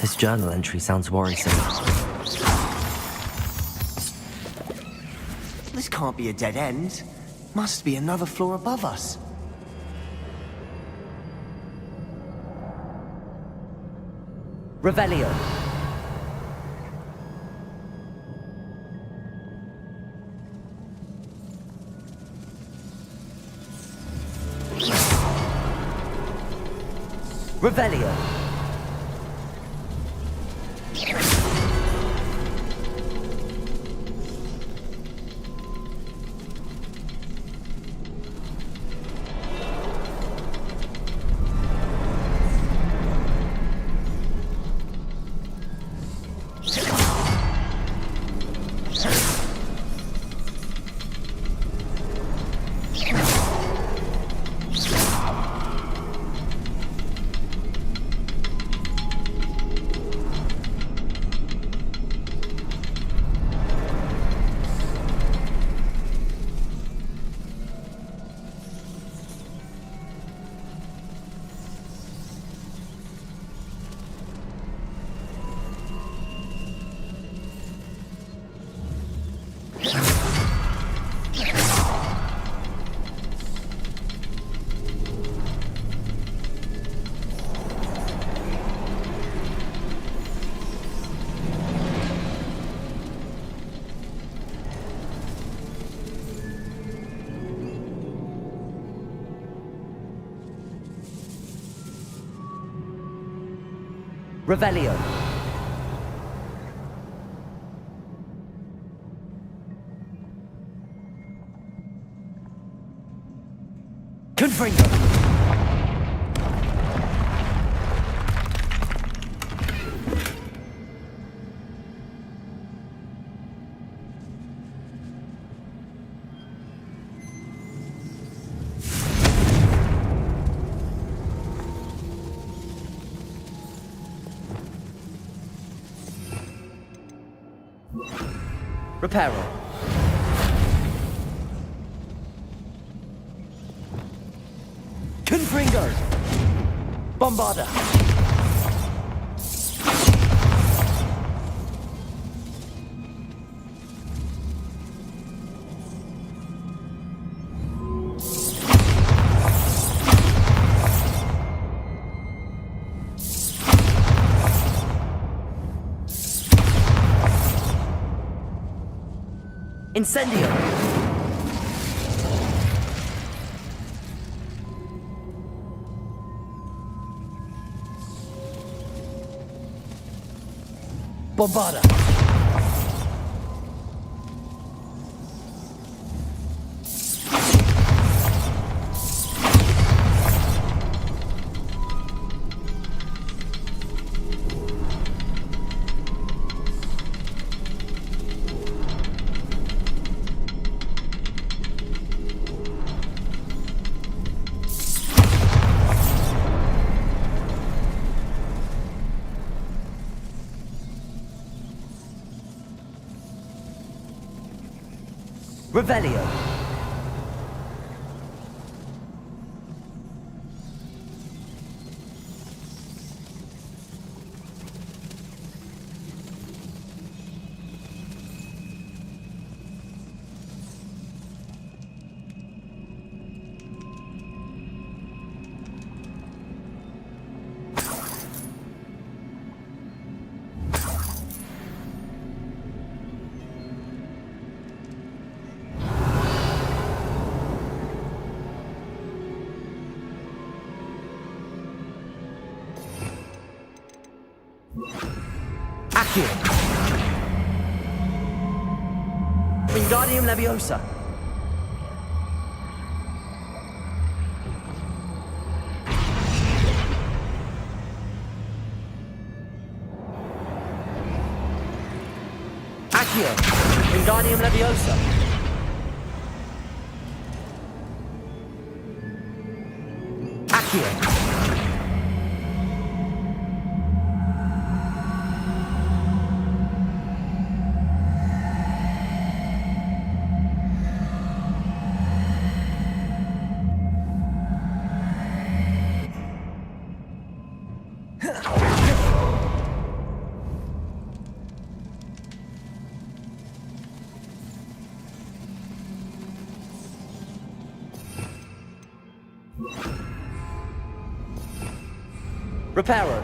This journal entry sounds worrisome. This can't be a dead end. Must be another floor above us. Revelio. Revelio. Revelio. Confringo. Reparo. Confringo. Bombarda. Incendio. Bombarda. Revelio. Accio. Wingardium Leviosa. Accio. Wingardium Leviosa. Accio. Reparo.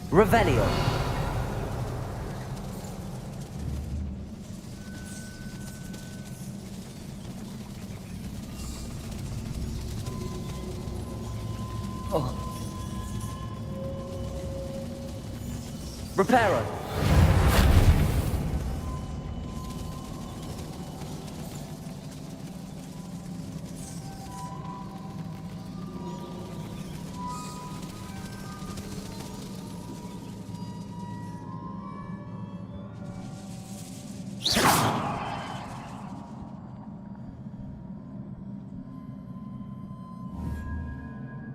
Revelio. Oh. Reparo.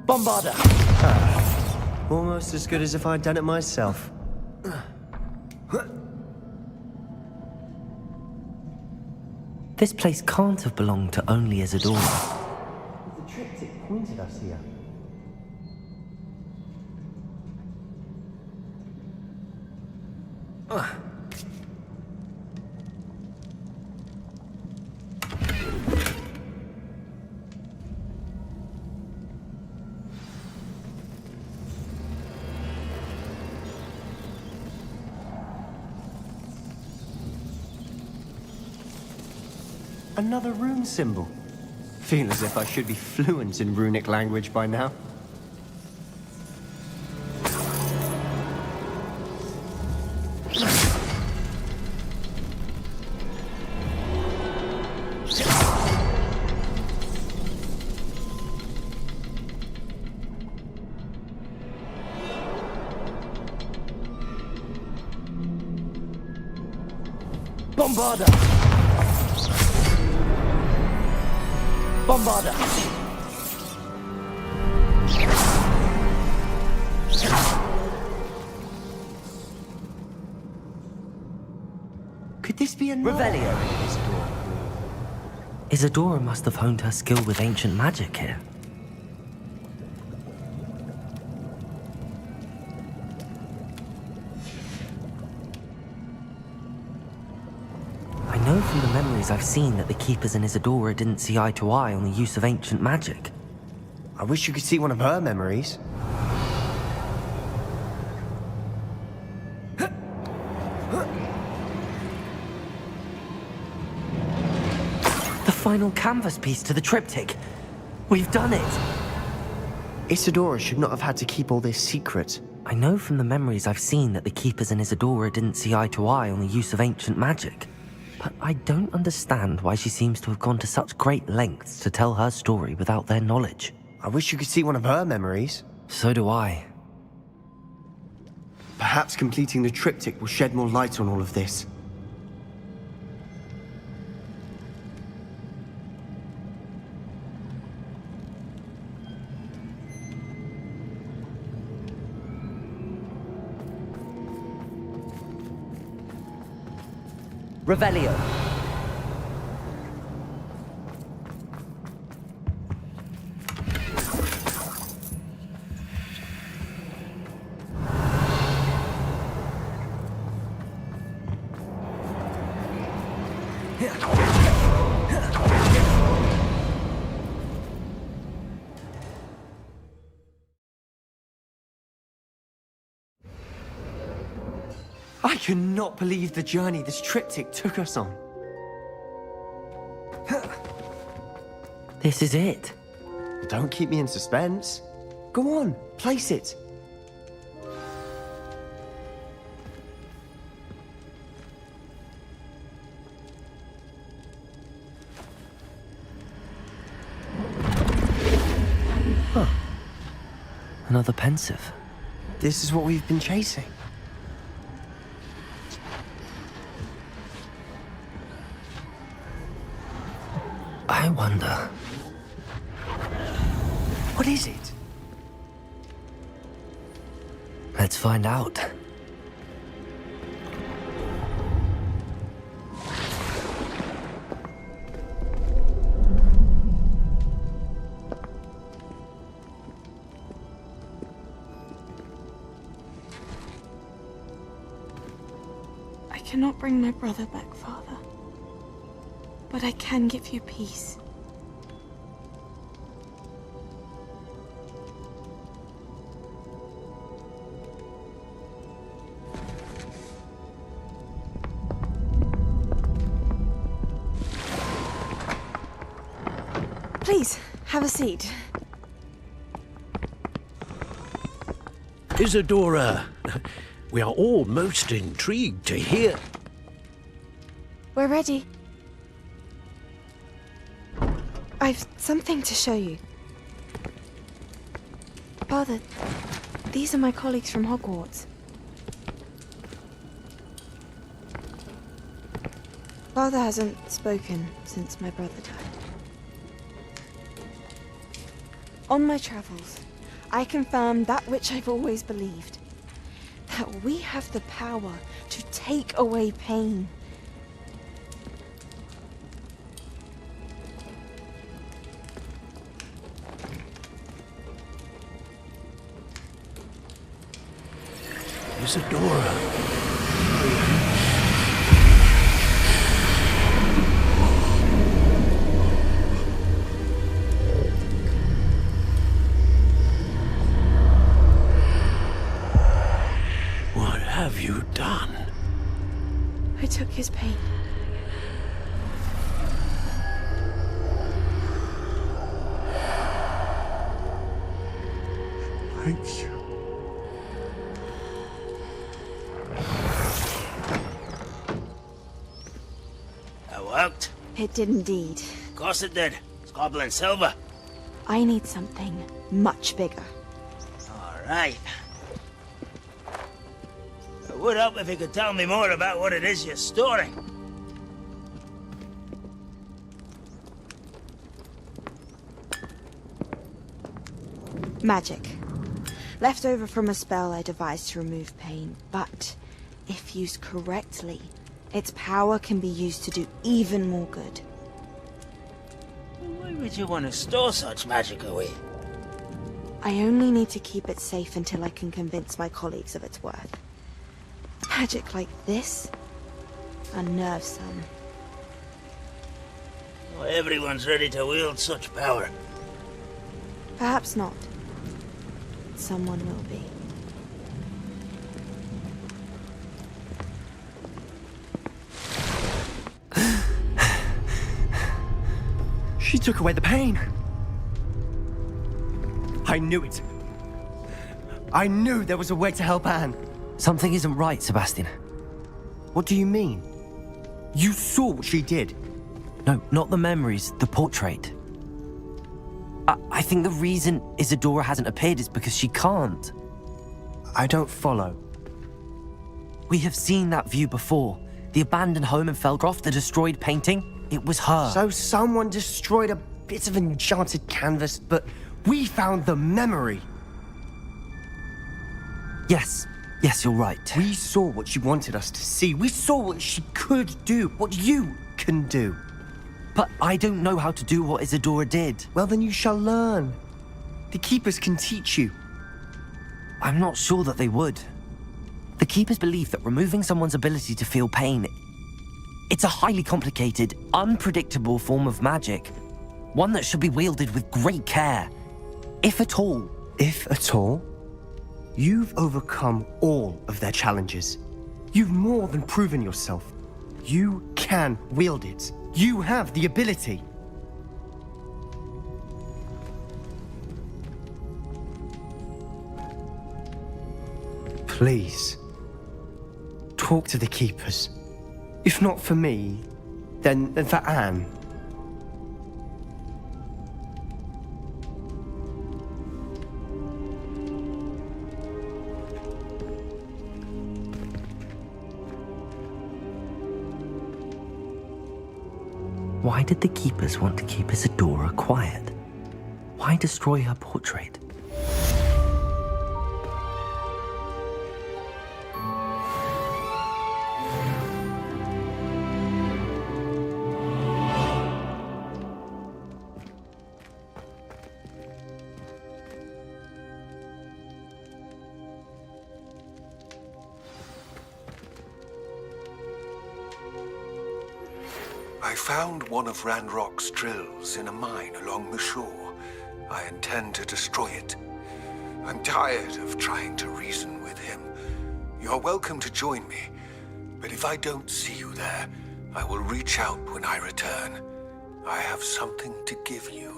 Bombarda. Almost as good as if I'd done it myself. This place can't have belonged to only Isadora. The triptych pointed us here. Another rune symbol. Feel as if I should be fluent in runic language by now. Bombarda. Bombarda. Could this be a Revelio. Isadora must have honed her skill with ancient magic here. I know from the memories I've seen that the Keepers and Isadora didn't see eye to eye on the use of ancient magic. I wish you could see one of her memories. The final canvas piece to the triptych. We've done it! Isadora should not have had to keep all this secret. I know from the memories I've seen that the Keepers and Isadora didn't see eye to eye on the use of ancient magic. But I don't understand why she seems to have gone to such great lengths to tell her story without their knowledge. I wish you could see one of her memories. So do I. Perhaps completing the triptych will shed more light on all of this. Revelio. I cannot believe the journey this triptych took us on. This is it. Don't keep me in suspense. Go on, place it. Huh. Another pensive. This is what we've been chasing. I wonder. What is it? Let's find out. I cannot bring my brother back, Father. But I can give you peace. Please, have a seat. Isadora, we are all most intrigued to hear. We're ready. I've something to show you. Father, these are my colleagues from Hogwarts. Father hasn't spoken since my brother died. On my travels, I confirmed that which I've always believed. That we have the power to take away pain. Isadora. What have you done? I took his pain. Thank you. Worked? It did indeed. Of course it did. It's goblin silver. I need something much bigger. All right. It would help if you could tell me more about what it is you're storing. Magic. Left over from a spell I devised to remove pain, but if used correctly, its power can be used to do even more good. Why would you want to store such magic away? I only need to keep it safe until I can convince my colleagues of its worth. Magic like this unnerves some. Not everyone's ready to wield such power. Perhaps not. Someone will be. She took away the pain. I knew it. I knew there was a way to help Anne. Something isn't right, Sebastian. What do you mean? You saw what she did. No, not the memories, the portrait. I think the reason Isadora hasn't appeared is because she can't. I don't follow. We have seen that view before. The abandoned home in Felgroth, the destroyed painting. It was her. So someone destroyed a bit of enchanted canvas, but we found the memory. Yes, Yes, you're right. We saw what she wanted us to see. We saw what she could do, what you can do. But I don't know how to do what Isadora did. Well, then you shall learn. The Keepers can teach you. I'm not sure that they would. The Keepers believe that removing someone's ability to feel pain, it's a highly complicated, unpredictable form of magic. One that should be wielded with great care. If at all. If at all? You've overcome all of their challenges. You've more than proven yourself. You can wield it. You have the ability. Please, talk to the Keepers. If not for me, then for Anne. Why did the Keepers want to keep Isadora quiet? Why destroy her portrait? I found one of Ranrock's drills in a mine along the shore. I intend to destroy it. I'm tired of trying to reason with him. You're welcome to join me, but if I don't see you there, I will reach out when I return. I have something to give you.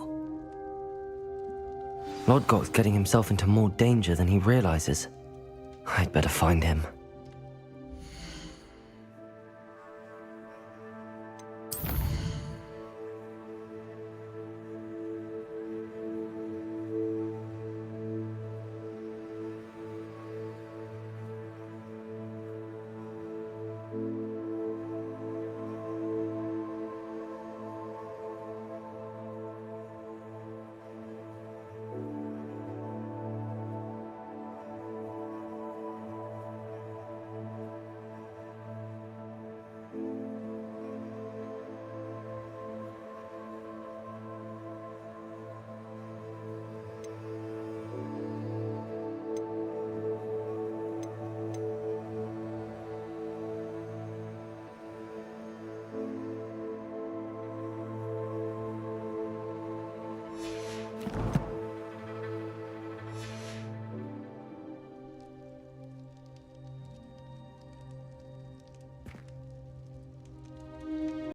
Lodgok's getting himself into more danger than he realizes. I'd better find him.